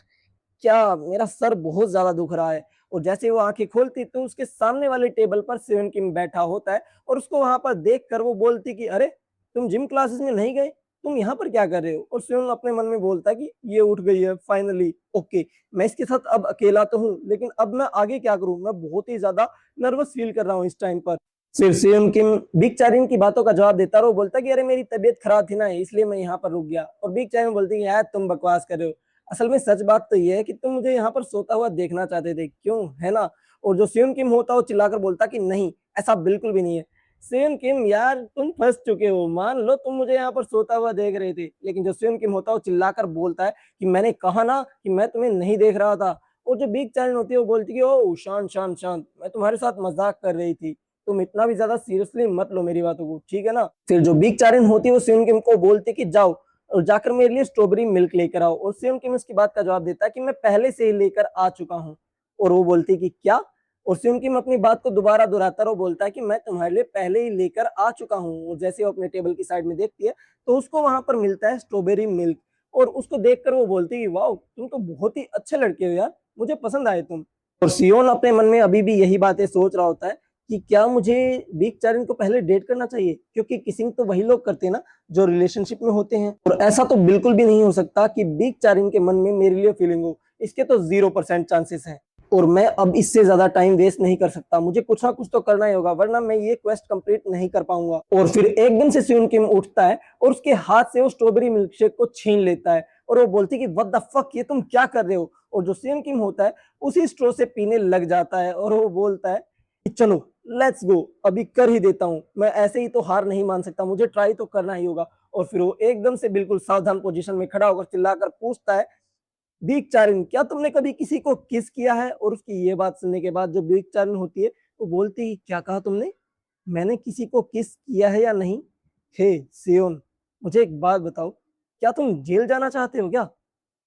क्या मेरा सर बहुत ज्यादा दुख रहा है। और जैसे वो आंखें खोलती तो उसके सामने वाले टेबल पर सेवन किम बैठा होता है और उसको वहां पर देख कर वो बोलती कि अरे तुम जिम क्लासेस में नहीं गए, तुम यहाँ पर क्या कर रहे हो। और सेवन अपने मन में बोलता है कि ये उठ गई है फाइनली, ओके मैं इसके साथ अब अकेला तो हूँ लेकिन अब मैं आगे क्या करूँ, मैं बहुत ही ज्यादा नर्वस फील कर रहा हूँ इस टाइम पर। फिर सेवन किम बिग चारिन की बातों का जवाब देता रहो, बोलता कि अरे मेरी तबीयत खराब थी ना इसलिए मैं यहाँ पर रुक गया। और बिग चारिन बोलती है यार तुम बकवास कर रहे हो, असल में सच बात तो ये है कि तुम मुझे यहाँ पर सोता हुआ देखना चाहते थे, क्यों है ना। और जो सेवन किम होता है वो चिल्लाकर बोलता कि नहीं, ऐसा बिल्कुल भी नहीं है। सेवन किम यार तुम फंस चुके हो, मान लो तुम मुझे यहाँ पर सोता हुआ देख रहे थे, लेकिन जो सेवन किम होता है वो चिल्लाकर बोलता है कि मैंने कहा ना कि मैं तुम्हें नहीं देख रहा था। और जो बिग चारिन होती है वो बोलती है ओ शांत शांत शांत, मैं तुम्हारे साथ मजाक कर रही थी, तुम इतना भी ज्यादा सीरियसली मत लो मेरी बातों को, ठीक है ना। फिर जो बिग चारिन होती है वो सेवन किम को बोलती कि जाओ और जाकर मेरे लिए स्ट्रॉबेरी मिल्क लेकर आओ। और सेवन किम उसकी बात का जवाब देता है कि मैं पहले से ही लेकर आ चुका हूँ। और वो बोलती कि क्या। और सेवन किम अपनी बात को दोबारा दोहराता और बोलता है कि मैं तुम्हारे लिए पहले ही लेकर आ चुका हूँ। और जैसे वो अपने टेबल की साइड में देखती है तो उसको वहां पर मिलता है स्ट्रॉबेरी मिल्क, और उसको देखकर वो बोलती है वाओ तुम तो बहुत ही अच्छे लड़के हो यार, मुझे पसंद आए तुम। और सियोन अपने मन में अभी भी यही बातें सोच रहा होता है कि क्या मुझे बिग चारिन को पहले डेट करना चाहिए, क्योंकि किसिंग तो वही लोग करते हैं ना जो रिलेशनशिप में होते हैं, और ऐसा तो बिल्कुल भी नहीं हो सकता कि बिग चारिन के मन में मेरे लिए फीलिंग हो, इसके तो 0% चांसेस हैं। और मैं अब इससे ज्यादा टाइम वेस्ट नहीं कर सकता, मुझे कुछ ना कुछ तो करना ही होगा वरना मैं ये क्वेस्ट कंप्लीट नहीं कर पाऊंगा। और फिर एकदम से सियोन किम उठता है और उसके हाथ से वो स्ट्रॉबेरी मिल्क शेक को छीन लेता है और वो बोलती कि व्हाट द फक, ये तुम क्या कर रहे हो। और जो सियोन किम होता है उसी स्ट्रॉ से पीने लग जाता है और वो बोलता है कि चलो लेट्स गो, अभी कर ही देता हूँ, मैं ऐसे ही तो हार नहीं मान सकता, मुझे ट्राई तो करना ही होगा। और फिर वो एकदम से बिल्कुल सावधान पोजीशन में खड़ा होकर चिल्लाकर पूछता है बीक चारिन, क्या तुमने कभी किसी को किस किया है? और उसकी ये बात सुनने के बाद जो बीक चारिन होती है, वो बोलती है, क्या कहा तुमने? मैंने किसी को किस किया है या नहीं? हे सियोन, मुझे एक बात बताओ, क्या तुम जेल जाना चाहते हो क्या?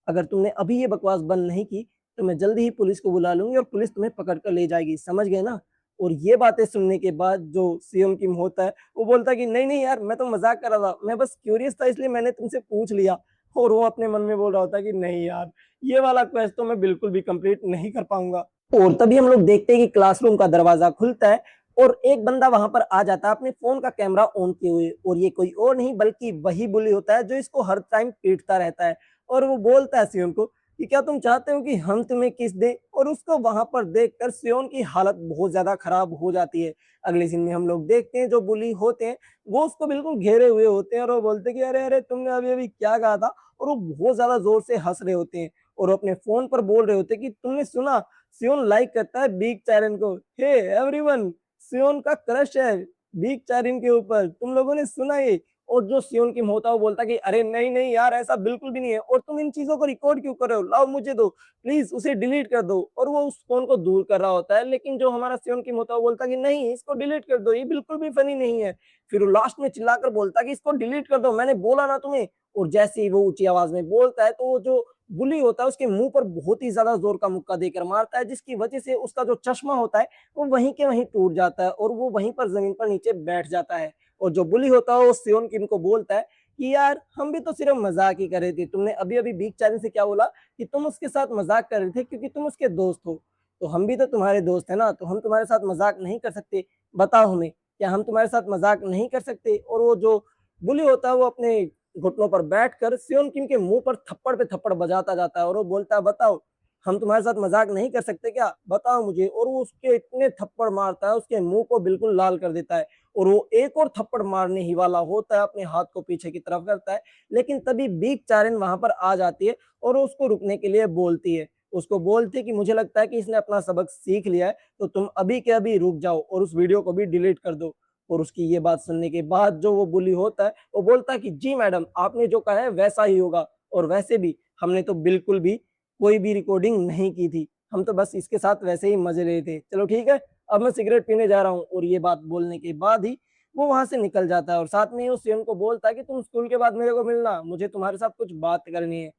अगर तुमने अभी ये बकवास बंद नहीं की तो मैं जल्दी ही पुलिस को बुला लूंगी और पुलिस तुम्हें पकड़ कर ले जाएगी, समझ गए ना? और ये बातें सुनने के बाद जो सीएम किम होता है वो बोलता है कि नहीं नहीं यार, मैं तो मजाक कर रहा था, मैं बस क्यूरियस था इसलिए मैंने तुमसे पूछ लिया। और वो अपने मन में बोल रहा होता है कि नहीं यार, ये वाला क्वेस्ट तो मैं बिल्कुल भी कंप्लीट नहीं कर पाऊंगा। और तभी हम लोग देखते हैं कि क्लासरूम का दरवाजा खुलता है और एक बंदा वहां पर आ जाता है अपने फोन का कैमरा ऑन किए हुए, और ये कोई और नहीं बल्कि वही बुली होता है जो इसको हर टाइम पीटता रहता है। और वो बोलता है सियोन को कि क्या तुम चाहते हो कि हम तुम्हें किस दें? और उसको वहां पर देखकर सियोन की हालत बहुत ज्यादा खराब हो जाती है। अगले सीन में हम लोग देखते हैं जो बुली होते हैं वो उसको बिल्कुल घेरे हुए होते हैं और वो बोलते हैं कि अरे अरे तुमने अभी अभी क्या कहा था? और वो बहुत ज्यादा जोर से हंस रहे होते हैं और अपने फोन पर बोल रहे होते हैं कि तुमने सुना, सियोन लाइक करता है बिग चैरन को। हे एवरीवन, सियोन का क्रश है बिग चैरन के ऊपर, तुम लोगों ने सुना ये? और जो सियोन किम होता है वो बोलता है कि अरे नहीं नहीं यार, ऐसा बिल्कुल भी नहीं है, और तुम इन चीजों को रिकॉर्ड क्यों कर रहे हो? लाओ मुझे दो, प्लीज उसे डिलीट कर दो। और वो उस फोन को दूर कर रहा होता है, लेकिन जो हमारा सियोन किम होता है वो बोलता है कि नहीं, इसको डिलीट कर दो, ये बिल्कुल भी फनी नहीं है। फिर वो लास्ट में चिल्लाकर बोलता है कि इसको डिलीट कर दो, मैंने बोला ना तुम्हें। और जैसे ही वो ऊंची आवाज में बोलता है तो वो जो बुली होता है उसके मुंह पर बहुत ही ज्यादा जोर का मुक्का देकर मारता है, जिसकी वजह से उसका जो चश्मा होता है वो वहीं के वहीं टूट जाता है और वो वहीं पर जमीन पर नीचे बैठ जाता है। और जो बुली होता है वो सियोन किम को बोलता है कि यार हम भी तो सिर्फ मजाक ही कर रहे थे, तुमने अभी अभी बीक चारी से क्या बोला कि तुम उसके साथ मजाक कर रहे थे क्योंकि तुम उसके दोस्त हो, तो हम भी तो तुम्हारे दोस्त है ना, तो हम तुम्हारे साथ मजाक नहीं कर सकते? बताओ हमें, क्या हम तुम्हारे साथ मजाक नहीं कर सकते? और वो जो बुली होता है वो अपने घुटनों पर बैठकर सियोन किम के मुंह पर थप्पड़ पे थप्पड़ बजाता जाता है और वो बोलता है बताओ, हम तुम्हारे साथ मजाक नहीं कर सकते क्या? बताओ मुझे। और वो उसके इतने थप्पड़ मारता है उसके मुंह को बिल्कुल लाल कर देता है और वो एक और थप्पड़ मारने ही वाला होता है, अपने हाथ को पीछे की तरफ करता है, लेकिन तभी बीक चारिन वहां पर आ जाती है और उसको रुकने के लिए बोलती है। उसको बोलती है कि मुझे लगता है कि इसने अपना सबक सीख लिया है, तो तुम अभी के अभी रुक जाओ और उस वीडियो को भी डिलीट कर दो। और उसकी ये बात सुनने के बाद जो वो बुली होता है वो बोलता है कि जी मैडम, आपने जो कहा है वैसा ही होगा, और वैसे भी हमने तो बिल्कुल भी कोई भी रिकॉर्डिंग नहीं की थी, हम तो बस इसके साथ वैसे ही मजे रहे थे, चलो ठीक है, अब मैं सिगरेट पीने जा रहा हूँ। और ये बात बोलने के बाद ही वो वहां से निकल जाता है और साथ में उस स्वयं को बोलता है कि तुम स्कूल के बाद मेरे को मिलना, मुझे तुम्हारे साथ कुछ बात करनी है।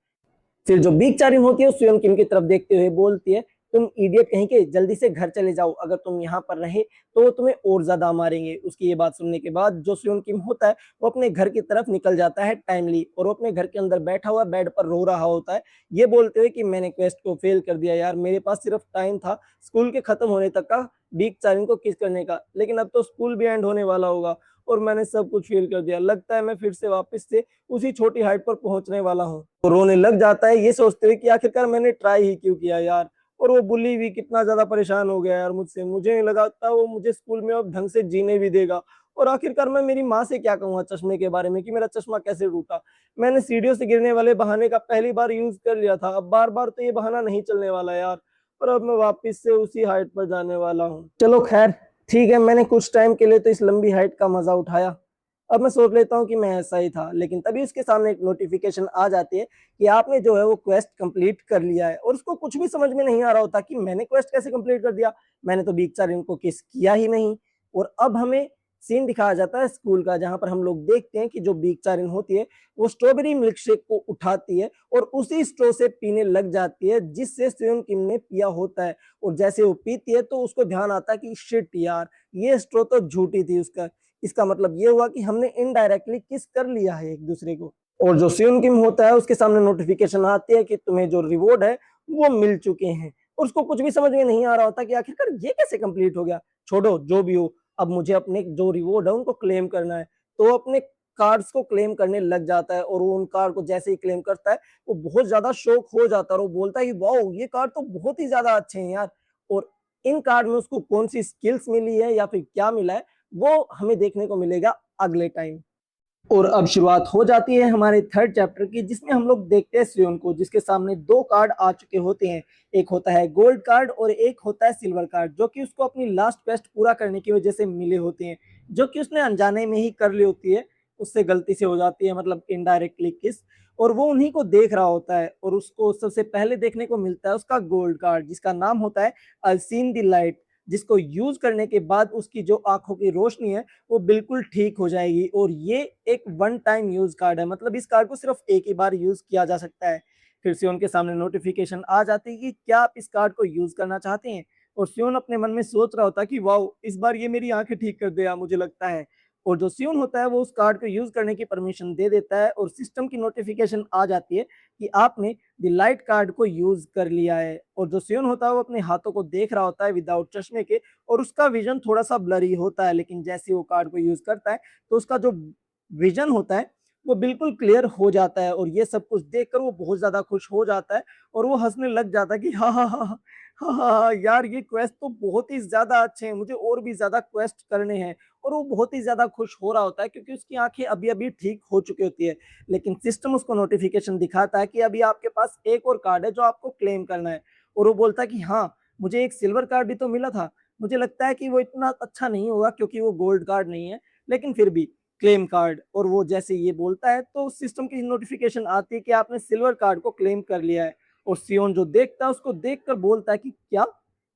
फिर जो बीक चारिन होती है स्वयं किम की तरफ देखते हुए बोलती है, तुम इडियट कहीं के, जल्दी से घर चले जाओ, अगर तुम यहाँ पर रहे तो तुम्हें और ज्यादा मारेंगे। उसकी ये बात सुनने के बाद जो स्वयं किम होता है वो अपने घर की तरफ निकल जाता है टाइमली, और वो अपने घर के अंदर बैठा हुआ बेड पर रो रहा होता है, ये बोलते हुए कि मैंने क्वेस्ट को फेल कर दिया यार, मेरे पास सिर्फ टाइम था स्कूल के खत्म होने तक का बीक चारिन को किस करने का, लेकिन अब तो स्कूल भी एंड होने वाला होगा और मैंने सब कुछ फेल कर दिया, लगता है मैं फिर से वापस से उसी छोटी हाइट पर पहुंचने वाला हूँ। तो रोने लग जाता है ये सोचते हुए कि आखिरकार मैंने ट्राई ही क्यों किया यार। और वो बुली भी कितना ज्यादा परेशान हो गया यार मुझसे, मुझे नहीं लगा था वो मुझे स्कूल में अब ढंग से जीने भी देगा। और आखिरकार मैं मेरी माँ से क्या कहूंगा चश्मे के बारे में कि मेरा चश्मा कैसे टूटा? मैंने सीढ़ियों से गिरने वाले बहाने का पहली बार यूज कर लिया था, अब बार बार तो ये बहाना नहीं चलने वाला यार, और अब मैं वापस से उसी हाइट पर जाने वाला हूँ। चलो खैर ठीक है, मैंने कुछ टाइम के लिए तो इस लंबी हाइट का मजा उठाया, अब मैं सोच लेता हूँ कि मैं ऐसा ही था। लेकिन तभी उसके सामने एक नोटिफिकेशन आ जाती है कि आपने जो है वो क्वेस्ट कंप्लीट कर लिया है, और उसको कुछ भी समझ में नहीं आ रहा होता कि मैंने क्वेस्ट कैसे कंप्लीट कर दिया, मैंने तो बीक चार इनको किस किया ही नहीं। और अब हमें सीन दिखाया जाता है स्कूल का, जहां पर हम लोग देखते हैं कि जो बीक चारिन होती है वो स्ट्रॉबेरी मिल्क शेक को उठाती है और उसी स्ट्रॉ से पीने लग जाती है जिससे स्वयं किम ने पिया होता है। और जैसे वो पीती है तो उसको ध्यान आता है कि शिट यार, ये स्ट्रॉ तो झूठी थी उसका, इसका मतलब ये हुआ कि हमने इनडायरेक्टली किस कर लिया है एक दूसरे को। और जो सियोन किम होता है उसके सामने नोटिफिकेशन आती है कि तुम्हें जो रिवॉर्ड है वो मिल चुके हैं, और उसको कुछ भी समझ में नहीं आ रहा होता कि आखिरकार ये कैसे कंप्लीट हो गया। छोड़ो जो भी हो, अब मुझे अपने जो रिवॉर्ड है उनको क्लेम करना है। तो वो अपने कार्ड्स को क्लेम करने लग जाता है, और वो उन कार्ड को जैसे ही क्लेम करता है वो बहुत ज्यादा शौक हो जाता है और वो बोलता है कि वाओ, ये कार्ड तो बहुत ही ज्यादा अच्छे हैं यार। और इन कार्ड में उसको कौन सी स्किल्स मिली है या फिर क्या मिला है वो हमें देखने को मिलेगा अगले टाइम। और अब शुरुआत हो जाती है हमारे थर्ड चैप्टर की, जिसमें हम लोग देखते हैं सियोन को, जिसके सामने दो कार्ड आ चुके होते हैं, एक होता है गोल्ड कार्ड और एक होता है सिल्वर कार्ड, जो कि उसको अपनी लास्ट क्वेस्ट पूरा करने की वजह से मिले होते हैं, जो कि उसने अनजाने में ही कर ली होती है। उससे गलती से हो जाती है, मतलब इनडायरेक्टली किस, और वो उन्हीं को देख रहा होता है और उसको सबसे पहले देखने को मिलता है उसका गोल्ड कार्ड, जिसका नाम होता है आई सीन द लाइट, जिसको यूज करने के बाद उसकी जो आंखों की रोशनी है वो बिल्कुल ठीक हो जाएगी। और ये एक वन टाइम यूज कार्ड है, मतलब इस कार्ड को सिर्फ एक ही बार यूज किया जा सकता है। फिर से उनके सामने नोटिफिकेशन आ जाती है कि क्या आप इस कार्ड को यूज करना चाहते हैं। और सियोन अपने मन में सोच रहा होता है कि वाओ, इस बार ये मेरी आंखें ठीक कर देगा मुझे लगता है। और जो सियोन होता है वो उस कार्ड को यूज करने की परमिशन दे देता है और सिस्टम की नोटिफिकेशन आ जाती है कि आपने द लाइट कार्ड को यूज कर लिया है। और जो सियोन होता है वो अपने हाथों को देख रहा होता है विदाउट चश्मे के, और उसका विजन थोड़ा सा ब्लरी होता है, लेकिन जैसे वो कार्ड को यूज करता है तो उसका जो विजन होता है वो बिल्कुल क्लियर हो जाता है। और ये सब कुछ देखकर वो बहुत ज्यादा खुश हो जाता है और वो हंसने लग जाता है कि हाँ हाँ हाँ हाँ हाँ हाँ हाँ, यार ये क्वेस्ट तो बहुत ही ज्यादा अच्छे हैं, मुझे और भी ज्यादा क्वेस्ट करने हैं। और वो बहुत ही ज्यादा खुश हो रहा होता है क्योंकि उसकी आंखें अभी अभी ठीक हो चुकी होती है। लेकिन सिस्टम उसको नोटिफिकेशन दिखाता है कि अभी आपके पास एक और कार्ड है जो आपको क्लेम करना है। और वो बोलता है कि हाँ, मुझे एक सिल्वर कार्ड भी तो मिला था, मुझे लगता है कि वो इतना अच्छा नहीं होगा क्योंकि वो गोल्ड कार्ड नहीं है, लेकिन फिर भी क्लेम कार्ड। और वो जैसे ये बोलता है तो सिस्टम की नोटिफिकेशन आती है कि आपने सिल्वर कार्ड को क्लेम कर लिया है। और सियोन जो देखता है उसको देखकर बोलता है कि क्या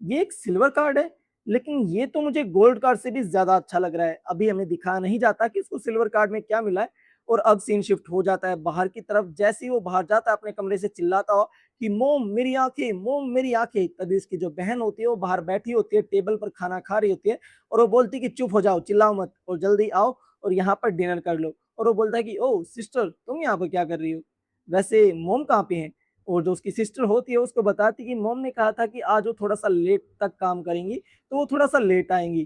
ये एक सिल्वर कार्ड है, लेकिन ये तो मुझे गोल्ड कार्ड से भी ज्यादा अच्छा लग रहा है। अभी हमें दिखा नहीं जाता कि इसको सिल्वर कार्ड में क्या मिला है। और अब सीन शिफ्ट हो जाता है बाहर की तरफ, जैसे ही वो बाहर जाता है अपने कमरे से चिल्लाता हो कि मोम मेरी आंखें, मोम मेरी आंखें। तभी इसकी जो बहन होती है वो बाहर बैठी होती है, टेबल पर खाना खा रही होती है, और वो बोलती है कि चुप हो जाओ, चिल्लाओ मत और जल्दी आओ और यहाँ पर डिनर कर लो। और वो बोलता है कि ओ सिस्टर, तुम यहाँ पर क्या कर रही हो, वैसे मोम कहाँ पे है। और जो उसकी सिस्टर होती है उसको बताती कि मोम ने कहा था कि आज वो थोड़ा सा लेट तक काम करेंगी तो वो थोड़ा सा लेट आएंगी।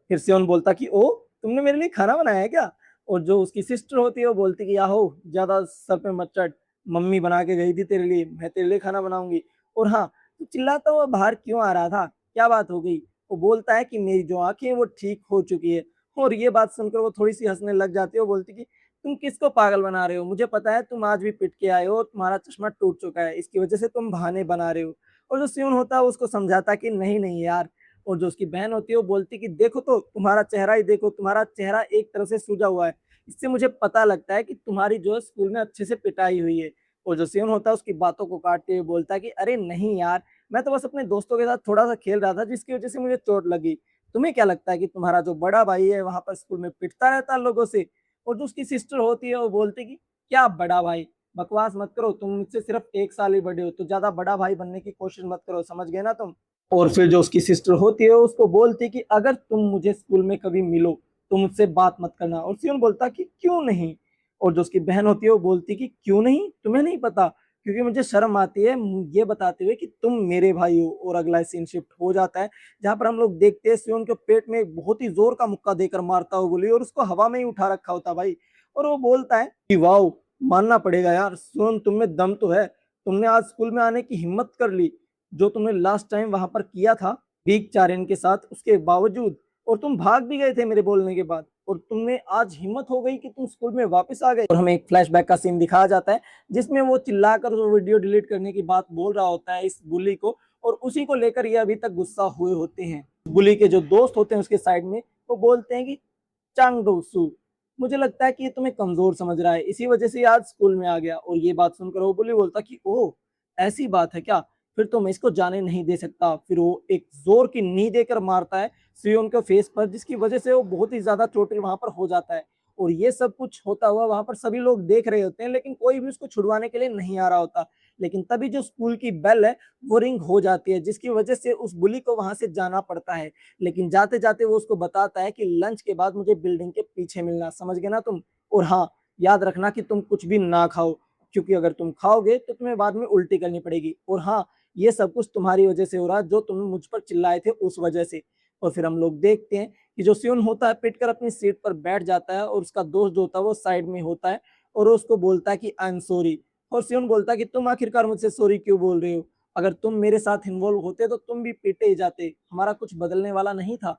फिर से उन बोलता कि ओ, तुमने मेरे लिए खाना बनाया है क्या। और जो उसकी सिस्टर होती है वो बोलती कि याहो, ज्यादा सर पे मत चढ़, मम्मी बना के गई थी तेरे लिए, मैं तेरे लिए खाना बनाऊंगी। और हाँ, तू चिल्लाता हुआ बाहर क्यों आ रहा था, क्या बात हो गई। वो बोलता है कि मेरी जो आंखें हैं वो ठीक हो चुकी है। और ये बात सुनकर वो थोड़ी सी हंसने लग जाती है। वो बोलती कि तुम किसको पागल बना रहे हो, मुझे पता है तुम आज भी पिट के आए हो और तुम्हारा चश्मा टूट चुका है, इसकी वजह से तुम बहाने बना रहे हो। और जो सियोन होता है उसको समझाता कि नहीं नहीं यार। और जो उसकी बहन होती है वो बोलती कि देखो तो तुम्हारा चेहरा ही देखो, तुम्हारा चेहरा एक तरह से सूजा हुआ है, इससे मुझे पता लगता है कि तुम्हारी जो है स्कूल में अच्छे से पिटाई हुई है। और जो सियोन होता है उसकी बातों को काटते हुए बोलता है कि अरे नहीं यार, मैं तो बस अपने दोस्तों के साथ थोड़ा सा खेल रहा था जिसकी वजह से मुझे चोट लगी। तुम्हें क्या लगता है कि तुम्हारा जो बड़ा भाई है वहां पर स्कूल में पिटता रहता है लोगों से। और जो उसकी सिस्टर होती है वो बोलती कि क्या बड़ा भाई, बकवास मत करो, तुम मुझसे सिर्फ एक साल ही बड़े हो, तो ज्यादा बड़ा भाई बनने की कोशिश मत करो, समझ गए ना तुम। और फिर जो उसकी सिस्टर होती है उसको बोलती है कि अगर तुम मुझे स्कूल में कभी मिलो तो मुझसे बात मत करना। और सियोन बोलता कि क्यों नहीं। और जो उसकी बहन होती है वो बोलती कि क्यों नहीं, तुम्हें नहीं पता, क्योंकि मुझे शर्म आती है ये बताते हुए कि तुम मेरे भाई हो। और अगला सीन शिफ्ट हो जाता है जहां पर हम लोग देखते हैं सियोन के पेट में एक बहुत ही जोर का मुक्का देकर मारता हुआ गोली, और उसको हवा में ही उठा रखा होता भाई। और वो बोलता है कि वाओ, मानना पड़ेगा यार सियोन, तुम में दम तो है, तुमने आज स्कूल में आने की हिम्मत कर ली, जो तुमने लास्ट टाइम वहां पर किया था बीक चारेन के साथ, उसके बावजूद, और तुम भाग भी गए थे मेरे बोलने के बाद, और तुमने आज हिम्मत हो गई कि तुम स्कूल में वापस आ गए। और हमें एक फ्लैशबैक का सीन दिखाया जाता है जिसमें वो चिल्लाकर वो वीडियो डिलीट करने की बात बोल रहा होता है इस बुली को, और उसी को लेकर ये अभी तक गुस्सा हुए होते हैं। बुली के जो दोस्त होते हैं उसके साइड में वो बोलते हैं कि चांग दो सू, मुझे लगता है कि ये तुम्हें कमजोर समझ रहा है, इसी वजह से ये आज स्कूल में आ गया। और ये बात सुनकर वो बुली बोलता कि ओह, ऐसी बात है क्या, फिर तो मैं इसको जाने नहीं दे सकता। फिर वो एक जोर की नी देकर मारता है सियोन के फेस पर, जिसकी वजह से वो बहुत ही ज्यादा चोटिल वहां पर हो जाता है। और ये सब कुछ होता हुआ वहां पर सभी लोग देख रहे होते हैं, लेकिन कोई भी उसको छुड़वाने के लिए नहीं आ रहा होता। लेकिन तभी जो स्कूल की बेल है वो रिंग हो जाती है, जिसकी वजह से उस बुली को वहां से जाना पड़ता है। लेकिन जाते जाते वो उसको बताता है कि लंच के बाद मुझे बिल्डिंग के पीछे मिलना, समझ गए ना तुम। और हाँ, याद रखना कि तुम कुछ भी ना खाओ, क्योंकि अगर तुम खाओगे तो तुम्हें बाद में उल्टी करनी पड़ेगी। और हाँ, ये सब कुछ तुम्हारी वजह से हो रहा है, जो तुम मुझ पर चिल्लाए थे उस वजह से। और फिर हम लोग देखते हैं कि जो सियोन होता है पिट कर अपनी सीट पर बैठ जाता है, और उसका दोस्त जो होता है वो साइड में होता है, और उसको बोलता है कि आई एम सॉरी। और सियोन बोलता है कि तुम आखिरकार मुझसे सॉरी क्यों बोल रहे हो, अगर तुम मेरे साथ इन्वॉल्व होते तो तुम भी पीटे ही जाते, हमारा कुछ बदलने वाला नहीं था।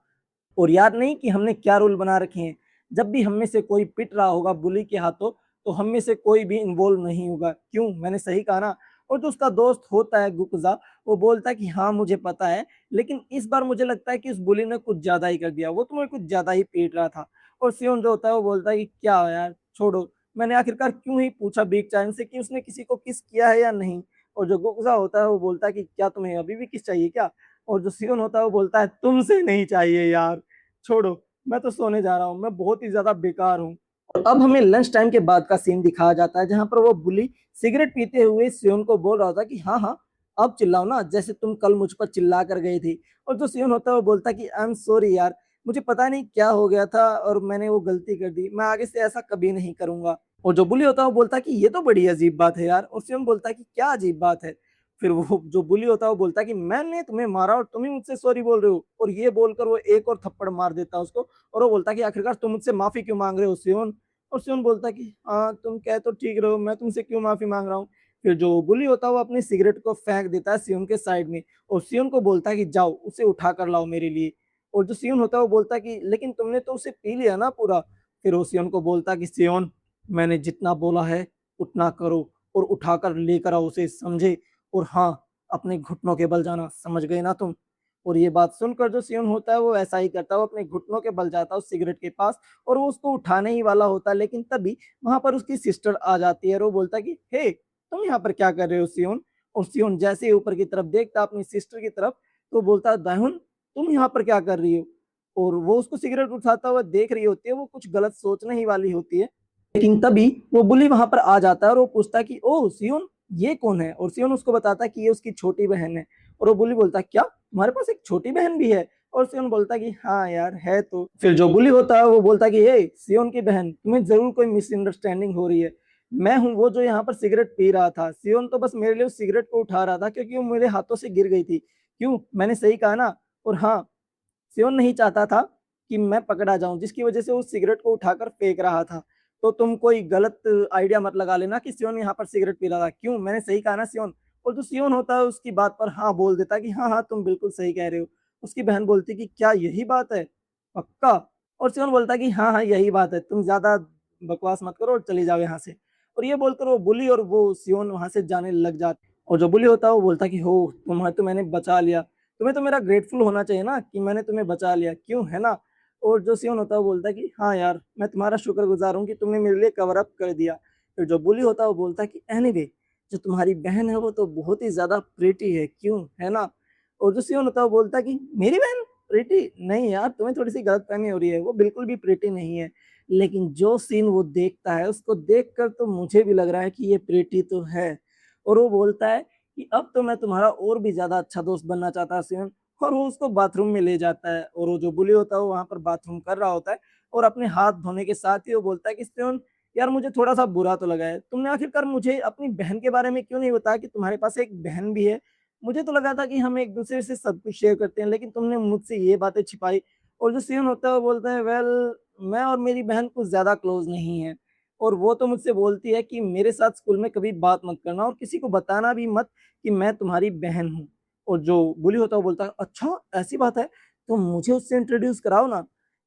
और याद नहीं कि हमने क्या रूल बना रखे हैं, जब भी हम में से कोई पिट रहा होगा बुली के हाथों तो हम में से कोई भी इन्वॉल्व नहीं होगा, क्यों, मैंने सही कहा ना। और जो उसका दोस्त होता है गुकजा, वो बोलता है कि हाँ मुझे पता है, लेकिन इस बार मुझे लगता है कि उस बुली ने कुछ ज्यादा ही कर दिया, वो तुम्हें कुछ ज्यादा ही पीट रहा था। और सियोन जो होता है वो बोलता है कि क्या यार छोड़ो, मैंने आखिरकार क्यों ही पूछा बीक चाइन से कि उसने किसी को किस किया है या नहीं। और जो गुकजा होता है वो बोलता है कि क्या तुम्हें अभी भी किस चाहिए क्या। और जो सियोन होता है वो बोलता है तुमसे नहीं चाहिए यार, छोड़ो, मैं तो सोने जा रहा हूँ, मैं बहुत ही ज्यादा बेकार हूँ। अब हमें लंच टाइम के बाद का सीन दिखाया जाता है जहां पर वो बुली सिगरेट पीते हुए सियोन को बोल रहा था कि हाँ हाँ अब चिल्लाओ ना, जैसे तुम कल मुझ पर चिल्ला कर गई थी। और जो सियोन होता है वो बोलता है कि आई एम सॉरी यार, मुझे पता नहीं क्या हो गया था और मैंने वो गलती कर दी, मैं आगे से ऐसा कभी नहीं करूंगा। और जो बुली होता है वो बोलता है कि ये तो बड़ी अजीब बात है यार। और सियोन बोलता है कि क्या अजीब बात है। फिर वो जो बुली होता है वो बोलता है कि मैंने तुम्हें मारा और तुम ही मुझसे सॉरी बोल रहे हो। और ये बोलकर वो एक और थप्पड़ मार देता है उसको। और वो बोलता है कि आखिरकार तुम मुझसे माफी क्यों मांग रहे हो सियोन। और सियोन बोलता है कि हाँ तुम कह तो ठीक रहो, मैं तुमसे क्यों माफी मांग रहा हूँ। फिर जो बुली होता है वो अपनी सिगरेट को फेंक देता है सियोन के साइड में। और सियोन को बोलता है कि जाओ उसे उठा कर लाओ मेरे लिए। और जो सियोन होता है वो बोलता है कि लेकिन तुमने तो उसे पी लिया ना पूरा। फिर वो सियोन को बोलता है कि सियोन, मैंने जितना बोला है उतना करो और उठाकर लेकर आओ उसे, समझे। और हाँ, अपने घुटनों के बल जाना, समझ गए ना तुम। और ये बात सुनकर जो सियोन होता है वो ऐसा ही करता है, वो अपने घुटनों के बल जाता है उस सिगरेट के पास। और वो उसको उठाने ही वाला होता है, लेकिन तभी वहां पर उसकी सिस्टर आ जाती है और वो बोलता है कि हे तुम यहाँ पर क्या कर रहे हो सियोन। और सियोन जैसे ही ऊपर की तरफ देखता अपनी सिस्टर की तरफ, तो बोलता है दाहुन तुम यहाँ पर क्या कर रही हो। और वो उसको सिगरेट उठाता हुआ देख रही होती है, वो कुछ गलत सोचने ही वाली होती है। लेकिन तभी वो बुली वहां पर आ जाता है और वो पूछता है कि ओ सियोन ये कौन है। और सियोन उसको बताता है कि ये उसकी छोटी बहन है। और वो बुली बोलता है क्या तुम्हारे पास एक छोटी बहन भी है। और सियोन बोलता है कि हाँ यार है तो। फिर जो बुली होता है वो बोलता है कि हे सियोन की बहन, तुम्हें जरूर कोई मिसअंडरस्टैंडिंग हो रही है, मैं हूँ वो जो यहाँ पर सिगरेट पी रहा था। सियोन तो बस मेरे लिए उस सिगरेट को उठा रहा था क्योंकि वो मेरे हाथों से गिर गई थी। क्यों, मैंने सही कहा ना। और हाँ, सियोन नहीं चाहता था कि मैं पकड़ा जाऊं, जिसकी वजह से वो सिगरेट को उठाकर फेंक रहा था। तो तुम कोई गलत आइडिया मत लगा लेना कि सियोन यहाँ पर सिगरेट पी रहा था। क्यों, मैंने सही कहा ना सियोन। और जो सियोन होता है उसकी बात पर हाँ बोल देता है कि हाँ हाँ तुम बिल्कुल सही कह रहे हो। उसकी बहन बोलती कि क्या यही बात है, पक्का। और सियोन बोलता है कि हाँ हाँ यही बात है, तुम ज्यादा बकवास मत करो और चली जाओ यहाँ से। और ये बोलकर वो बुली और वो सियोन वहां से जाने लग जाते। और जो बुली होता है वो बोलता है कि हो तुम्हें तो मैंने बचा लिया, तुम्हें तो मेरा ग्रेटफुल होना चाहिए ना कि मैंने तुम्हें बचा लिया, क्यों है ना। और जो सियोन होता है वो बोलता है कि हाँ यार मैं तुम्हारा शुक्रगुजार हूँ कि तुमने मेरे लिए कवर अप कर दिया। फिर जो बुली होता है वो बोलता है कि एनीवे जो तुम्हारी बहन है वो तो बहुत ही ज्यादा प्रीटी है, क्यों है ना। और जो सियोन होता है वो बोलता है कि मेरी बहन प्रीटी नहीं यार, तुम्हें थोड़ी सी गलतफहमी हो रही है, वो बिल्कुल भी प्रीटी नहीं है। लेकिन जो सीन वो देखता है उसको देखकर तो मुझे भी लग रहा है कि ये प्रीटी तो है। और वो बोलता है कि अब तो मैं तुम्हारा और भी ज्यादा अच्छा दोस्त बनना चाहता है सियोन। और वो उसको बाथरूम में ले जाता है और वो जो बुली होता है वो वहां पर बाथरूम कर रहा होता है। और अपने हाथ धोने के साथ ही वो बोलता है कि सियोन यार मुझे थोड़ा सा बुरा तो लगा है, तुमने आखिरकार मुझे अपनी बहन के बारे में क्यों नहीं बताया कि तुम्हारे पास एक बहन भी है। मुझे तो लगा था कि हम एक दूसरे से सब कुछ शेयर करते हैं, लेकिन तुमने मुझसे ये बातें छिपाई। और जो सियोन होता है वो बोलता है वेल मैं और मेरी बहन कुछ ज्यादा क्लोज नहीं है। और वो तो मुझसे बोलती है कि मेरे साथ स्कूल में कभी बात मत करना और किसी को बताना भी मत कि मैं तुम्हारी बहन हूँ। और जो बुली होता है वो बोलता है अच्छा ऐसी बात है, तो मुझे उससे इंट्रोड्यूस कराओ ना।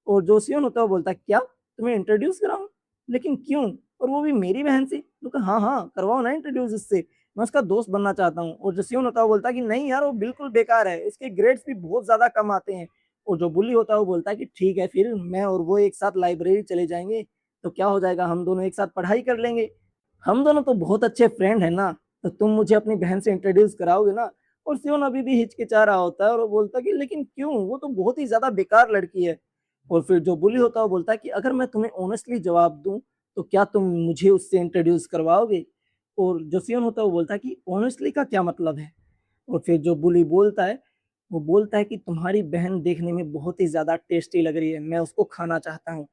और जो सियोन होता है वो बोलता है क्या तुम्हें इंट्रोड्यूस कराऊं, लेकिन क्यों, और वो भी मेरी बहन से। तो कहा हाँ हाँ करवाओ ना इंट्रोड्यूस उससे, मैं उसका दोस्त बनना चाहता हूँ। और जो सियोन होता है वो बोलता है कि नहीं यार वो बिल्कुल बेकार है, इसके ग्रेड्स भी बहुत ज्यादा कम आते हैं। और जो बुली होता है वो बोलता है कि ठीक है फिर मैं और वो एक साथ लाइब्रेरी चले जाएंगे, तो क्या हो जाएगा, हम दोनों एक साथ पढ़ाई कर लेंगे, हम दोनों तो बहुत अच्छे फ्रेंड है ना, तो तुम मुझे अपनी बहन से इंट्रोड्यूस कराओगे ना। और सियोन अभी भी हिचकिचा रहा होता है और वो बोलता है कि लेकिन क्यों, वो तो बहुत ही ज्यादा बेकार लड़की है। और फिर जो बुली होता है वो बोलता है कि अगर मैं तुम्हें ऑनेस्टली जवाब दूं तो क्या तुम मुझे उससे इंट्रोड्यूस करवाओगे। और जो सियोन होता है वो बोलता है कि ऑनेस्टली का क्या मतलब है। और फिर जो बुली बोलता है वो बोलता है कि तुम्हारी बहन देखने में बहुत ही ज्यादा टेस्टी लग रही है, मैं उसको खाना चाहता हूँ।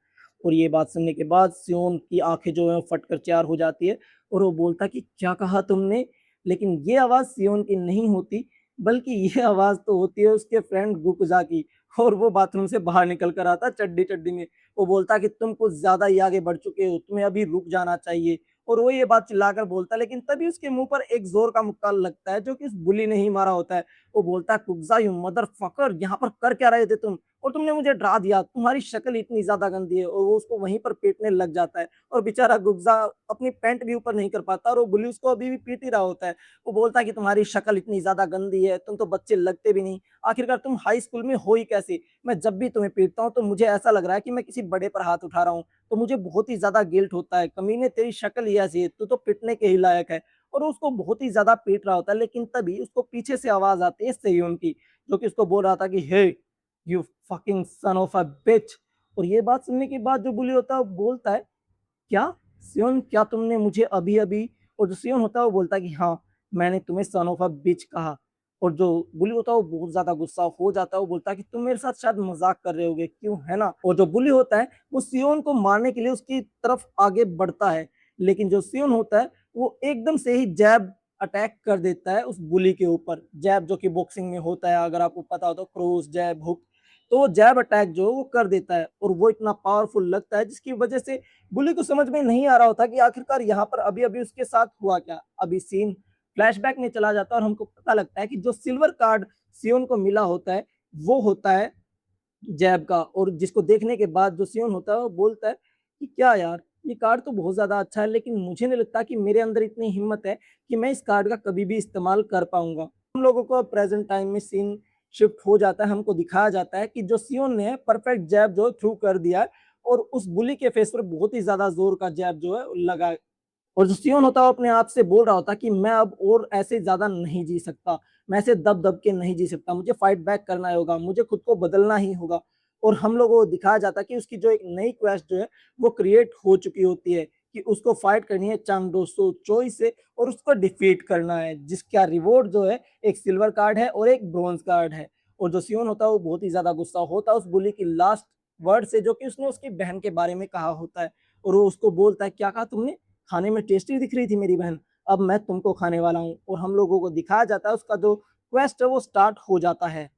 और ये बात सुनने के बाद सियोन की आंखें जो है फट कर चार हो जाती है। और वो बोलता है कि क्या कहा तुमने। लेकिन ये आवाज सियोन की नहीं होती, बल्कि ये आवाज तो होती है उसके फ्रेंड गुकुजा की। और वो बाथरूम से बाहर निकल कर आता चड्डी चड्डी में। वो बोलता है कि तुम कुछ ज्यादा ही आगे बढ़ चुके हो, तुम्हें अभी रुक जाना चाहिए। और वो ये बात चिल्लाकर बोलता है, लेकिन तभी उसके मुंह पर एक जोर का मुक्का लगता है जो कि उस बुली ने ही मारा होता है। वो बोलता है कुग्जा यू मदर फकर, यहाँ पर कर क्या रहे थे तुम। और तुमने मुझे डरा दिया, तुम्हारी शक्ल इतनी ज़्यादा गंदी है। और वो उसको वहीं पर पीटने लग जाता है और बेचारा गुकज़ा अपनी पैंट भी ऊपर नहीं कर पाता और वो बुली उसको अभी भी पीट ही रहा होता है। वो बोलता है कि तुम्हारी शक्ल इतनी ज़्यादा गंदी है, तुम तो बच्चे लगते भी नहीं, आखिरकार तुम हाई स्कूल में हो ही कैसे? मैं जब भी तुम्हें पीटता हूँ तो मुझे ऐसा लग रहा है कि मैं किसी बड़े पर हाथ उठा रहा हूँ, तो मुझे बहुत ही ज़्यादा गिल्ट होता है। कमीने तेरी शक्ल ही ऐसी है, तू तो पिटने के ही लायक है। और वो उसको बहुत ही ज़्यादा पीट रहा होता है, लेकिन तभी उसको पीछे से आवाज़ आती है सेयोन की, जो कि उसको बोल रहा था कि hey you fucking son of a bitch. और ये बात सुनने के बाद जो बुली होता है वो बोलता है, क्या सियोन, क्या तुमने मुझे अभी अभी। और जो सियोन होता है वो बोलता है कि हाँ, मैंने तुम्हें सन ऑफ अ बिच कहा। और जो बुली होता है वो बहुत ज्यादा गुस्सा हो जाता है, वो बोलता है कि तुम मेरे साथ शायद मजाक कर रहे होगे, क्यों, है ना। और जो बुली होता है वो सियोन को मारने के लिए उसकी तरफ आगे बढ़ता है, लेकिन जो सियोन होता है वो एकदम से ही जैब अटैक कर देता है उस बुली के ऊपर। जैब जो कि बॉक्सिंग में होता है, अगर आपको पता हो तो, क्रॉस जैब हुक। तो वो जैब अटैक जो वो कर देता है और वो इतना पावरफुल लगता है जिसकी वजह से बुली को समझ में नहीं आ रहा होता कि आखिरकार यहाँ पर अभी अभी उसके साथ हुआ क्या। अभी सीन फ्लैशबैक में चला जाता है और हमको पता लगता है कि जो सिल्वर कार्ड सियोन को मिला होता है वो होता है जैब का। और जिसको देखने के बाद जो सियोन होता है वो बोलता है कि क्या यार, ये कार्ड तो बहुत ज्यादा अच्छा है, लेकिन मुझे नहीं लगता कि मेरे अंदर इतनी हिम्मत है कि मैं इस कार्ड का कभी भी इस्तेमाल कर पाऊंगा। हम लोगों को प्रेजेंट टाइम में सीन शिफ्ट हो जाता है, हमको दिखाया जाता है कि जो सियोन ने परफेक्ट जैब जो थ्रू कर दिया है और उस बुली के फेस पर बहुत ही ज्यादा जोर का जैब जो है लगा। और जो सियोन होता है वो अपने आप से बोल रहा होता कि मैं अब और ऐसे ज्यादा नहीं जी सकता, मैं ऐसे दब दब के नहीं जी सकता, मुझे फाइट बैक करना होगा, मुझे खुद को बदलना ही होगा। और हम लोगों को दिखाया जाता है कि उसकी जो एक नई क्वेस्ट जो है वो क्रिएट हो चुकी होती है कि उसको फाइट करनी है चांग दोस्तों चोई से और उसको डिफीट करना है, जिसका रिवॉर्ड जो है एक सिल्वर कार्ड है और एक ब्रॉन्ज कार्ड है। और जो सियोन होता है वो बहुत ही ज्यादा गुस्सा होता है उस बुली की लास्ट वर्ड से, जो कि उसने उसकी बहन के बारे में कहा होता है। और वो उसको बोलता है, क्या कहा तुमने, खाने में टेस्टी दिख रही थी मेरी बहन, अब मैं तुमको खाने वाला हूँ। और हम लोगों को दिखाया जाता है उसका जो क्वेस्ट है वो स्टार्ट हो जाता है।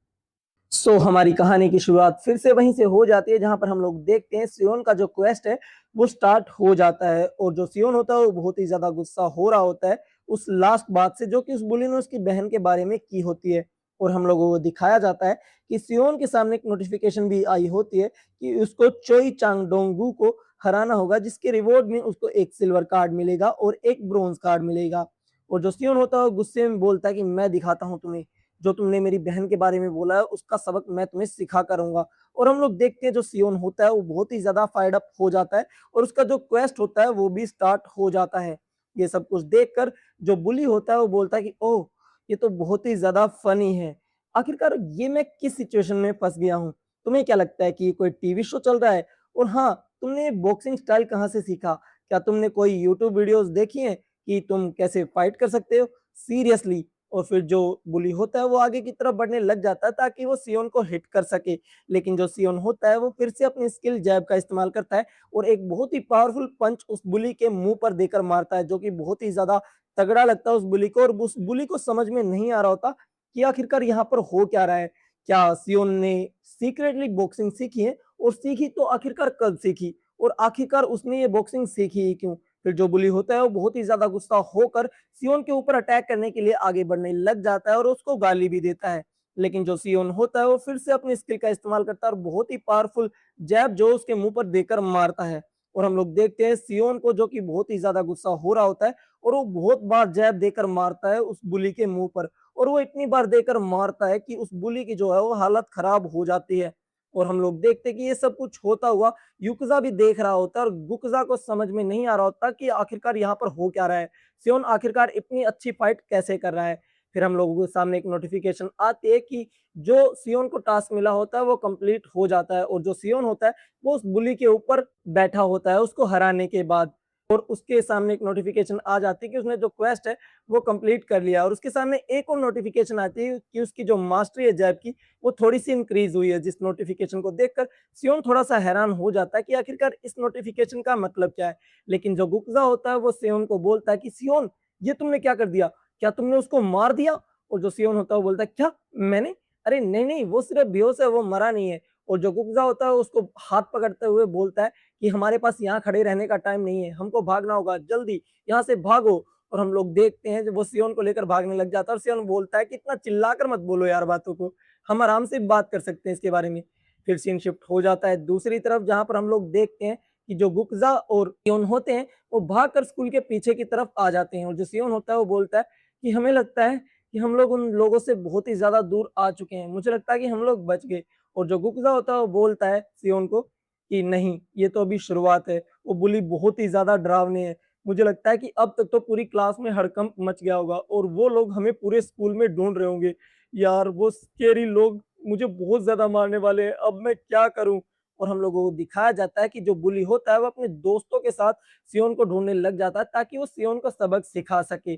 हमारी कहानी की शुरुआत फिर से वहीं से हो जाती है जहां पर हम लोग देखते हैं सियोन का जो क्वेस्ट है वो स्टार्ट हो जाता है। और जो सियोन होता है वो बहुत ही ज्यादा गुस्सा हो रहा होता है उस लास्ट बात से जो कि उस बुली ने उसकी बहन के बारे में की होती है। और हम लोगों को दिखाया जाता है कि सियोन के सामने एक नोटिफिकेशन भी आई होती है कि उसको चोई चांगडोंगू को हराना होगा, जिसके रिवॉर्ड में उसको एक सिल्वर कार्ड मिलेगा और एक ब्रोंज कार्ड मिलेगा। और जो सियोन होता है वो गुस्से में बोलता है कि मैं दिखाता हूँ तुम्हें, जो तुमने मेरी बहन के बारे में बोला है उसका सबक मैं तुम्हें सिखा करूंगा। और हम लोग देखते हैं जो सियोन होता है वो बहुत ही ज्यादा फायर्ड अप हो जाता है और उसका जो क्वेस्ट होता है वो भी स्टार्ट हो जाता है। ये सब कुछ देखकर जो बुली होता है वो बोलता है कि ओह, ये तो बहुत ही ज्यादा फनी है, आखिरकार ये मैं किस सिचुएशन में फंस गया हूँ। तुम्हें क्या लगता है कि ये कोई टीवी शो चल रहा है? और हाँ, तुमने बॉक्सिंग स्टाइल कहाँ से सीखा? क्या तुमने कोई यूट्यूब वीडियोस देखी हैं कि तुम कैसे फाइट कर सकते हो? सीरियसली। और फिर जो बुली होता है वो आगे की तरफ बढ़ने लग जाता है ताकि वो सियोन को हिट कर सके, लेकिन जो सियोन होता है वो फिर से अपनी स्किल जैब का इस्तेमाल करता है और एक बहुत ही पावरफुल पंच उस बुली के मुंह पर देकर मारता है, जो कि बहुत ही ज्यादा तगड़ा लगता है उस बुली को। और उस बुली को समझ में नहीं आ रहा होता कि आखिरकार यहाँ पर हो क्या रहा है। क्या सियोन ने सीक्रेटली बॉक्सिंग सीखी है? और सीखी तो आखिरकार कब सीखी? और आखिरकार उसने ये बॉक्सिंग सीखी ही क्यों? फिर जो बुली होता है वो बहुत ही ज्यादा गुस्सा होकर सियोन के ऊपर अटैक करने के लिए आगे बढ़ने लग जाता है और उसको गाली भी देता है। लेकिन जो सियोन होता है वो फिर से अपनी स्किल का इस्तेमाल करता है और बहुत ही पावरफुल जैब जो उसके मुंह पर देकर मारता है। और हम लोग देखते हैं सियोन को, जो कि बहुत ही ज्यादा गुस्सा हो रहा होता है और वो बहुत बार जैब देकर मारता है उस बुली के मुंह पर। और वो इतनी बार देकर मारता है कि उस बुली की जो है वो हालत खराब हो जाती है। और हम लोग देखते हैं कि ये सब कुछ होता हुआ युक्जा भी देख रहा होता है और गुकजा को समझ में नहीं आ रहा होता कि आखिरकार यहाँ पर हो क्या रहा है, सियोन आखिरकार इतनी अच्छी फाइट कैसे कर रहा है। फिर हम लोगों के सामने एक नोटिफिकेशन आती है कि जो सियोन को टास्क मिला होता है वो कंप्लीट हो जाता है और जो सियोन होता है वो उस बुली के ऊपर बैठा होता है उसको हराने के बाद। और उसके सामने एक नोटिफिकेशन आ जाती है कि उसने जो क्वेस्ट है वो कंप्लीट कर लिया। और उसके सामने एक और नोटिफिकेशन आती है कि उसकी जो मास्टरी है जैब की वो थोड़ी सी इंक्रीज हुई है, जिस नोटिफिकेशन को देखकर सियोन थोड़ा सा हैरान हो जाता है कि आखिरकार इस नोटिफिकेशन का मतलब क्या है। लेकिन जो गुकजा होता है वो सियोन को बोलता है कि सियोन, ये तुमने क्या कर दिया, क्या तुमने उसको मार दिया? और जो सियोन होता है वो बोलता है, क्या मैंने, अरे नहीं नहीं, वो सिर्फ बेहोश है, वो मरा नहीं है। और जो गुकजा होता है उसको हाथ पकड़ते हुए बोलता है कि हमारे पास यहाँ खड़े रहने का टाइम नहीं है, हमको भागना होगा, जल्दी यहाँ से भागो। और हम लोग देखते हैं जब वो सियोन को लेकर भागने लग जाता है और सियोन बोलता है कि इतना चिल्लाकर मत बोलो यार बातों को, हम आराम से बात कर सकते हैं इसके बारे में। फिर सीन शिफ्ट हो जाता है दूसरी तरफ, जहाँ पर हम लोग देखते हैं कि जो गुकजा और सियोन होते हैं वो भागकर स्कूल के पीछे की तरफ आ जाते हैं, और जो सियोन होता है वो बोलता है कि हमें लगता है कि हम लोग उन लोगों से बहुत ही ज्यादा दूर आ चुके हैं, मुझे लगता है कि हम लोग बच गए। और जो गुकजा होता है वो बोलता है सियोन को कि नहीं, ये तो अभी शुरुआत है, वो बुली बहुत ही ज्यादा डरावने है, मुझे लगता है कि अब तक तो पूरी क्लास में हड़कंप मच गया होगा और वो लोग हमें पूरे स्कूल में ढूंढ रहे होंगे। यार वो स्केरी लोग मुझे बहुत ज्यादा मारने वाले हैं, अब मैं क्या करूं। और हम लोगों को दिखाया जाता है कि जो बुली होता है वो अपने दोस्तों के साथ सियोन को ढूंढने लग जाता है ताकि वो सियोन को सबक सिखा सके।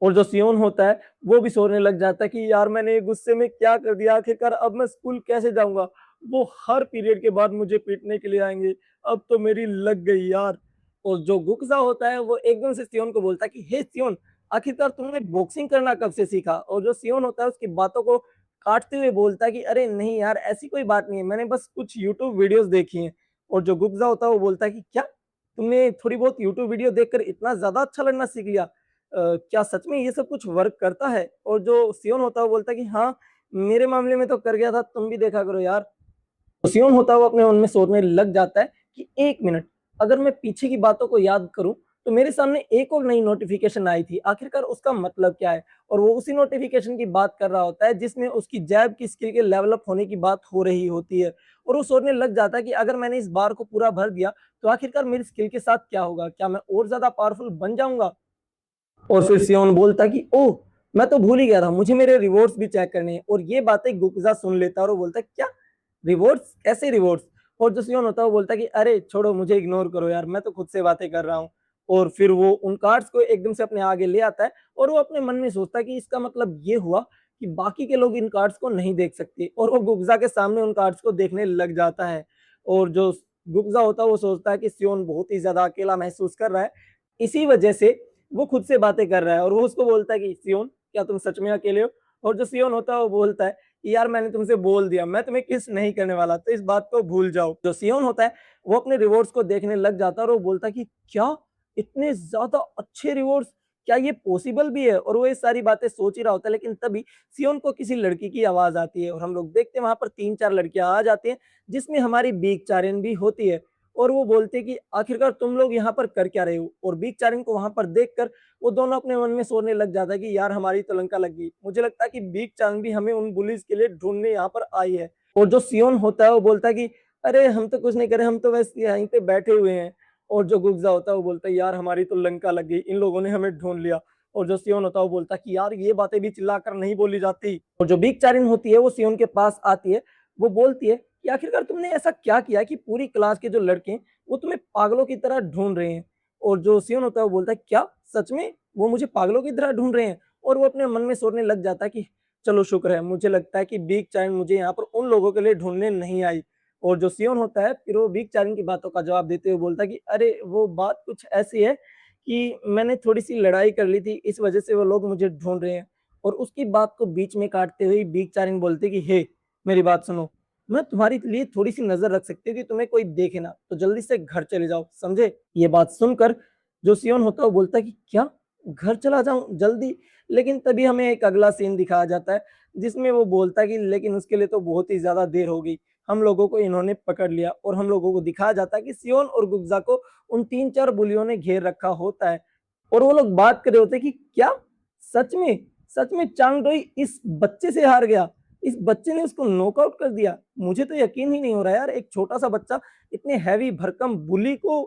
और जो सियोन होता है वो भी सोचने लग जाता है कि यार मैंने ये गुस्से में क्या कर दिया, आखिरकार अब मैं स्कूल कैसे जाऊंगा, वो हर पीरियड के बाद मुझे पीटने के लिए आएंगे, अब तो मेरी लग गई यार। और जो गुक्सा होता है वो एकदम से सियोन को बोलता है कि हे सियोन, आखिरकार तुमने बॉक्सिंग करना कब से सीखा। और जो सियोन होता है उसकी बातों को काटते हुए बोलता है कि अरे नहीं यार, ऐसी कोई बात नहीं है, मैंने बस कुछ यूट्यूब वीडियोस देखी हैं। और जो गुक्सा होता है वो बोलता है कि क्या, तुमने थोड़ी बहुत यूट्यूब वीडियो देखकर इतना ज्यादा अच्छा लड़ना सीख लिया, क्या सच में ये सब कुछ वर्क करता है। और जो सियोन होता है वो बोलता है कि हाँ, मेरे मामले में तो कर गया था, तुम भी देखा करो यार। तो सियोन होता है वो अपने मन में सोचने लग जाता है कि एक मिनट, अगर मैं पीछे की बातों को याद करूं तो मेरे सामने एक और नई नोटिफिकेशन आई थी, आखिरकार उसका मतलब क्या है। और वो उसी नोटिफिकेशन की बात कर रहा होता है जिसमें उसकी जैब की स्किल के लेवल अप होने की बात हो रही होती है। और वो सोचने लग जाता है कि अगर मैंने इस बार को पूरा भर दिया तो आखिरकार मेरी स्किल के साथ क्या होगा, क्या मैं और ज्यादा पावरफुल बन जाऊंगा। और फिर सियोन बोलता कि ओह, मैं तो भूल ही गया था, मुझे मेरे रिवॉर्ड्स भी चेक करने हैं। और ये बातें गुकजा सुन लेता है और वो बोलता है क्या, रिवॉर्ड्स, कैसे रिवॉर्ड्स। और जो सियोन होता है वो बोलता है कि अरे छोड़ो, मुझे इग्नोर करो यार, मैं तो खुद से बातें कर रहा हूँ। और फिर वो उन कार्ड्स को एकदम से अपने आगे ले आता है और वो अपने मन में सोचता है कि इसका मतलब ये हुआ कि बाकी के लोग इन कार्ड्स को नहीं देख सकते, और वो गुकजा के सामने उन कार्ड्स को देखने लग जाता है। और जो गुकजा होता है वो सोचता है कि सियोन बहुत ही ज्यादा अकेला महसूस कर रहा है, इसी वजह से वो खुद से बातें कर रहा है। और वो उसको बोलता है कि सियोन, क्या तुम सच में अकेले हो। और जो सियोन होता है वो बोलता है कि यार मैंने तुमसे बोल दिया, मैं तुम्हें किस नहीं करने वाला, तो इस बात को भूल जाओ। जो सियोन होता है वो अपने रिवॉर्ड्स को देखने लग जाता है और वो बोलता है कि क्या, इतने ज्यादा अच्छे रिवॉर्ड्स, क्या ये पॉसिबल भी है। और वो ये सारी बातें सोच ही रहा होता है, लेकिन तभी सियोन को किसी लड़की की आवाज आती है और हम लोग देखते हैं वहां पर तीन चार लड़कियां आ जाती हैं, जिसमें हमारी बीक चारिन भी होती है। और वो बोलते हैं कि आखिरकार तुम लोग यहाँ पर कर क्या रहे हो। और बीक चारिन को वहां पर देखकर वो दोनों अपने मन में सोचने लग जाता है कि यार हमारी तो लंका लग गई, मुझे लगता है कि बीक चांद भी हमें उन बुलिस के लिए ढूंढने यहाँ पर आई है। और जो सियोन होता है वो बोलता है कि अरे हम तो कुछ नहीं करे, हम तो बस यहीं पे बैठे हुए हैं। और जो गुग्जा होता है वो बोलता है यार हमारी तो लंका लग गई, इन लोगों ने हमें ढूंढ लिया। और जो सियोन होता है वो बोलता है कि यार ये बातें भी चिल्लाकर नहीं बोली जाती। और जो बीक चारिन होती है वो सियोन के पास आती है, वो बोलती है कि आखिरकार तुमने ऐसा क्या किया कि पूरी क्लास के जो लड़के हैं वो तुम्हें पागलों की तरह ढूंढ रहे हैं। और जो सियोन होता है वो बोलता है क्या, सच में वो मुझे पागलों की तरह ढूंढ रहे हैं। और वो अपने मन में सोचने लग जाता है कि चलो शुक्र है, मुझे लगता है कि बिग चाइन मुझे यहाँ पर उन लोगों के लिए ढूंढने नहीं आई। और जो सियोन होता है फिर वो बिग चाइन की बातों का जवाब देते हुए बोलता है कि अरे वो बात कुछ ऐसी है कि मैंने थोड़ी सी लड़ाई कर ली थी, इस वजह से वो लोग मुझे ढूंढ रहे हैं। और उसकी बात को बीच में काटते हुए बिग चाइन बोलते कि हे, मेरी बात सुनो, मैं तुम्हारे लिए थोड़ी सी नजर रख सकती हूँ कि तुम्हें कोई देखे ना, तो जल्दी से घर चले जाओ, समझे। ये बात सुनकर जो सियोन होता है वो बोलता है कि क्या, घर चला जाऊं जल्दी। लेकिन तभी हमें एक अगला सीन दिखाया जाता है जिसमें वो बोलता है कि लेकिन उसके लिए तो बहुत ही ज्यादा देर हो गई, हम लोगों को इन्होंने पकड़ लिया। और हम लोगों को दिखाया जाता है कि सियोन और गुग्जा को उन तीन चार बुलियों ने घेर रखा होता है। और वो लोग बात कर रहे होते हैं कि क्या, सच में, सच में चांगडोई इस बच्चे से हार गया, इस बच्चे ने उसको नॉकआउट कर दिया। मुझे तो यकीन ही नहीं हो रहा यार, एक छोटा सा बच्चा इतने हैवी भरकम बुली को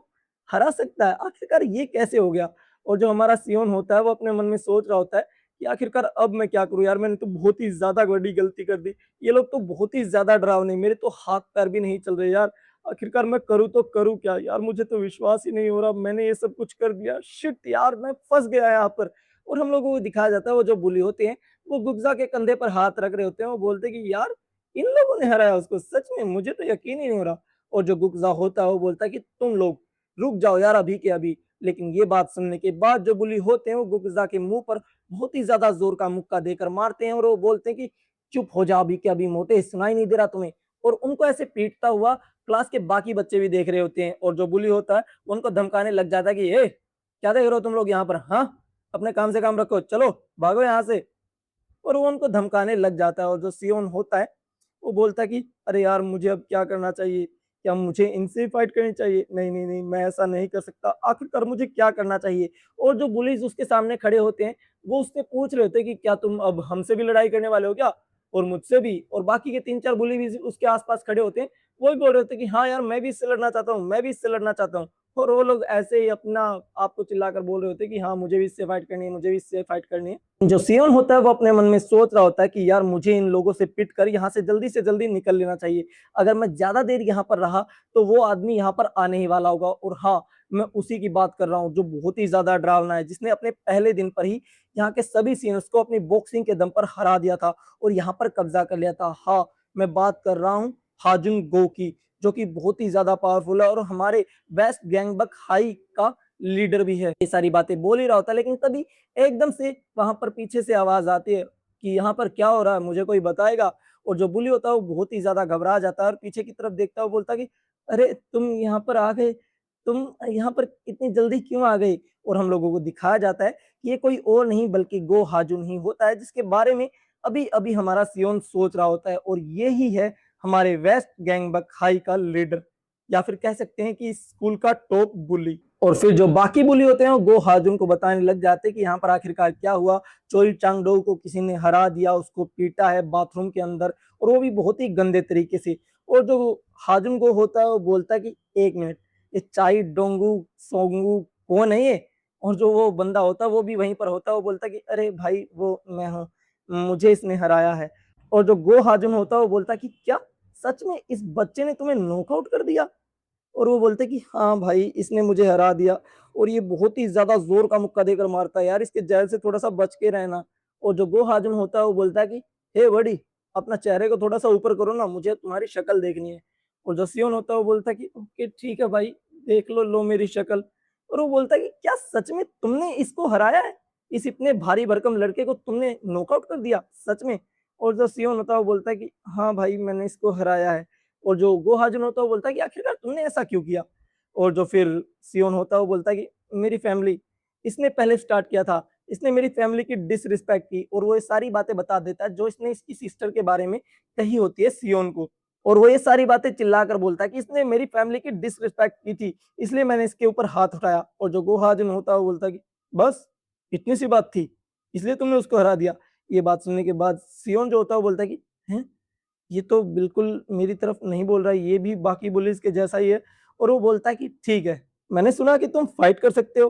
हरा सकता है, आखिरकार ये कैसे हो गया। और जो हमारा सियोन होता है वो अपने मन में सोच रहा होता है कि आखिरकार अब मैं क्या करूं यार, मैंने तो बहुत ही ज्यादा बड़ी गलती कर दी, ये लोग तो बहुत ही ज्यादा डरावने, मेरे तो हाथ पैर भी नहीं चल रहे यार, आखिरकार मैं करूँ तो करूँ क्या यार, मुझे तो विश्वास ही नहीं हो रहा मैंने ये सब कुछ कर दिया, शिट यार मैं फंस गया यहाँ पर। और हम लोगों को दिखाया जाता है वो जो बुली होते हैं वो गुग्जा के कंधे पर हाथ रख रहे होते हैं, वो बोलते हैं कि यार इन लोगों ने हराया उसको, सच में मुझे तो यकीन ही नहीं हो रहा। और जो गुग्जा होता है वो बोलता है कि तुम लोग रुक जाओ यार अभी के अभी। लेकिन ये बात सुनने के बाद जो बुली होते हैं वो गुग्जा के मुंह पर बहुत ही ज्यादा जोर का मुक्का देकर मारते हैं और वो बोलते हैं कि चुप हो जाओ अभी के अभी मोटे, सुनाई नहीं दे रहा तुम्हें। और उनको ऐसे पीटता हुआ क्लास के बाकी बच्चे भी देख रहे होते हैं और जो बुली होता है वो उनको धमकाने लग जाता है कि ए, क्या देख रहे हो तुम लोग यहाँ पर, हाँ, अपने काम से काम रखो, चलो भागो यहाँ से। और वो उनको धमकाने लग जाता है। और जो सियोन होता है वो बोलता कि अरे यार मुझे अब क्या करना चाहिए? क्या मुझे इनसे फाइट करनी चाहिए? नहीं, नहीं, नहीं, मैं ऐसा नहीं कर सकता। आखिरकार मुझे क्या करना चाहिए? और जो बुलीज़ उसके सामने खड़े होते हैं, वो उससे पूछ रहे होते हैं कि क्या तुम अब हमसे भी लड़ाई करने वाले हो क्या? और मुझसे भी। और बाकी के 3-4 बुली भी उसके आस-पास खड़े होते हैं, वो भी बोल रहे होते हैं कि हाँ यार, मैं भी इससे लड़ना चाहता हूँ, मैं भी इससे लड़ना चाहता हूँ। और वो लोग ऐसे ही अपना आपको चिल्लाकर बोल रहे होते हैं कि हाँ, मुझे भी इससे फाइट करनी है, मुझे भी इससे फाइट करनी है। जो सियोन होता है वो अपने मन में सोच रहा होता है कि यार मुझे इन लोगों से पिट कर यहाँ से जल्दी निकल लेना चाहिए। अगर मैं ज़्यादा देर यहाँ पर रहा तो वो आदमी यहाँ पर आने ही वाला होगा। और हाँ, मैं उसी की बात कर रहा हूँ जो बहुत ही ज़्यादा डरावना है, जिसने अपने पहले दिन पर ही यहाँ के सभी सीनियर्स को अपनी बॉक्सिंग के दम पर हरा दिया था और यहाँ पर कब्जा कर लिया था। हाँ, मैं बात कर रहा हूँ हाजुन गो की, जो कि बहुत ही ज़्यादा पावरफुल है और हमारे वेस्ट गैंगबक हाई का लीडर भी है। ये सारी बातें बोल ही रहा होता है, लेकिन तभी एकदम से वहां पर पीछे से आवाज आती है कि यहाँ पर क्या हो रहा है, मुझे कोई बताएगा? और जो बुली होता है वो बहुत ही ज्यादा घबरा जाता है और पीछे की तरफ देखता हुआ बोलता कि अरे तुम यहाँ पर आ गए, तुम यहाँ पर इतनी जल्दी क्यों आ गए? और हम लोगों को दिखाया जाता है कि ये कोई और नहीं बल्कि गो हाजुन ही होता है, जिसके बारे में अभी अभी हमारा सियोन सोच रहा होता है। और ये ही है हमारे वेस्ट गैंगबक हाई का लीडर, या फिर कह सकते हैं कि स्कूल का टॉप बुली। और फिर जो बाकी बुली होते हैं वो गो हाजुन को बताने लग जाते हैं कि यहाँ पर आखिरकार क्या हुआ। चोई चांगडो को किसी ने हरा दिया, उसको पीटा है बाथरूम के अंदर, और वो भी बहुत ही गंदे तरीके से। और जो हाजुन को होता है वो बोलता है कि एक मिनट, ये चाई डोंगू सोंगू कौन है ये? और जो वो बंदा होता है वो भी वहीं पर होता है, वो बोलता है कि अरे भाई वो मैं हूँ, मुझे इसने हराया है। और जो गो हाजुन होता है वो बोलता है कि क्या सच में इस बच्चे ने तुम्हें नॉकआउट कर दिया? और वो बोलते कि हाँ भाई, इसने मुझे हरा दिया और ये बहुत ही ज्यादा जोर का मुक्का देकर मारता है यार, इसके जैल से थोड़ा सा बच के रहना। और जो गो हाजुन होता है वो बोलता है कि हे बड़ी, अपना चेहरे को थोड़ा सा ऊपर करो ना, मुझे तुम्हारी शक्ल देखनी है। और जो सियोन होता है वो बोलता है कि ओके ठीक है भाई, देख लो, लो मेरी शक्ल। और वो बोलता है कि क्या सच में तुमने इसको हराया है? इस इतने भारी भरकम लड़के को तुमने नॉकआउट कर दिया सच में? और जो सियोन होता है वो बोलता है कि हाँ भाई, मैंने इसको हराया है। और जो गोहाजुन होता है वो बोलता है कि आखिरकार तुमने ऐसा क्यों किया? और जो फिर सियोन होता है वो बोलता है कि मेरी फैमिली, इसने पहले स्टार्ट किया था, इसने मेरी फैमिली की डिसरिस्पेक्ट की। और वो ये सारी बातें बता देता है जो इसने इसकी सिस्टर के बारे में कही होती है सियोन को। और वो ये सारी बातें चिल्लाकर बोलता है कि इसने मेरी फैमिली की डिसरिस्पेक्ट की थी, इसलिए मैंने इसके ऊपर हाथ उठाया। और जो गोहाजुन होता है वो बोलता है कि बस इतनी सी बात थी, इसलिए तुमने उसको हरा दिया? ये बात सुनने के बाद सियोन जो होता है वो बोलता है कि हैं, ये तो बिल्कुल मेरी तरफ नहीं बोल रहा है, ये भी बाकी बुलीज के जैसा ही है। और वो बोलता है कि ठीक है, मैंने सुना कि तुम फाइट कर सकते हो,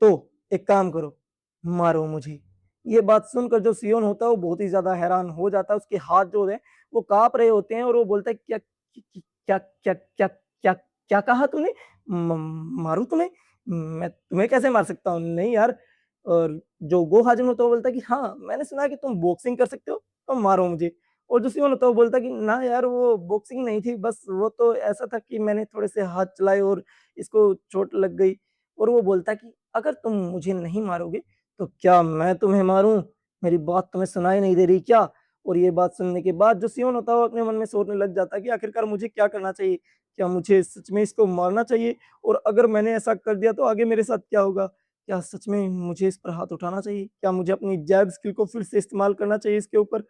तो एक काम करो, मारो मुझे। ये बात सुनकर जो सियोन होता है वो बहुत ही ज्यादा हैरान हो जाता है, उसके हाथ जो है वो कांप रहे होते हैं। और वो बोलता है क्या क्या क्या क्या क्या क्या कहा तूने? मारू तुम्हें? मैं तुम्हें कैसे मार सकता हूँ? नहीं यार। और जो गो हाजिम होता है वो बोलता है कि हाँ, मैंने सुना है कि तुम बॉक्सिंग कर सकते हो, तो मारो मुझे। और जो सियोन होता है वो बोलता है कि ना यार, वो बॉक्सिंग नहीं थी, बस वो तो ऐसा था कि मैंने थोड़े से हाथ चलाए और इसको चोट लग गई। और वो बोलता है कि अगर तुम मुझे नहीं मारोगे तो क्या मैं तुम्हें मारूं? मेरी बात तुम्हें सुनाई नहीं दे रही क्या? और ये बात सुनने के बाद जो सियोन होता है वो अपने मन में सोचने लग जाता है कि आखिरकार मुझे क्या करना चाहिए? क्या मुझे सच में इसको मारना चाहिए? और अगर मैंने ऐसा कर दिया तो आगे मेरे साथ क्या होगा? क्या सच में मुझे इस पर हाथ उठाना चाहिए? क्या मुझे अपनी जैब स्किल को फिर से इस्तेमाल करना चाहिए इसके ऊपर?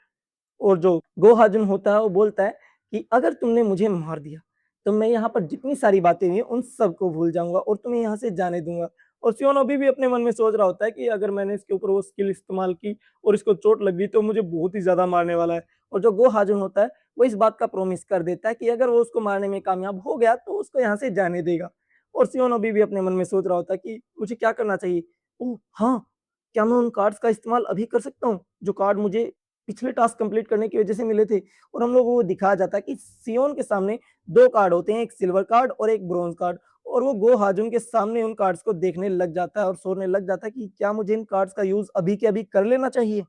और जो गोहाजुन होता है वो बोलता है कि अगर तुमने मुझे मार दिया तो मैं यहाँ पर जितनी सारी बातें हुई हैं उन सबको भूल जाऊंगा और तुम्हें यहाँ से जाने दूंगा। और सियोन अभी भी अपने मन में सोच रहा होता है कि अगर मैंने इसके ऊपर वो स्किल इस्तेमाल की और इसको चोट लग गई तो मुझे बहुत ही ज्यादा मारने वाला है। और जो गोहाजुन होता है वो इस बात का प्रोमिस कर देता है कि अगर वो उसको मारने में कामयाब हो गया तो उसको यहाँ से जाने देगा। और सियोन अभी भी अपने मन में सोच रहा होता है कि मुझे क्या करना चाहिए। ओह हाँ, क्या मैं उन कार्ड्स का इस्तेमाल अभी कर सकता हूँ जो कार्ड मुझे पिछले टास्क कंप्लीट करने की वजह से मिले थे? और हम लोगों को दिखाया जाता है कि सियोन के सामने दो कार्ड होते हैं, एक सिल्वर कार्ड और एक ब्रॉन्ज कार्ड। और वो गो हाजुन के सामने उन कार्ड्स को देखने लग जाता है और सोचने लग जाता है कि क्या मुझे इन कार्ड्स का यूज अभी के अभी कर लेना चाहिए।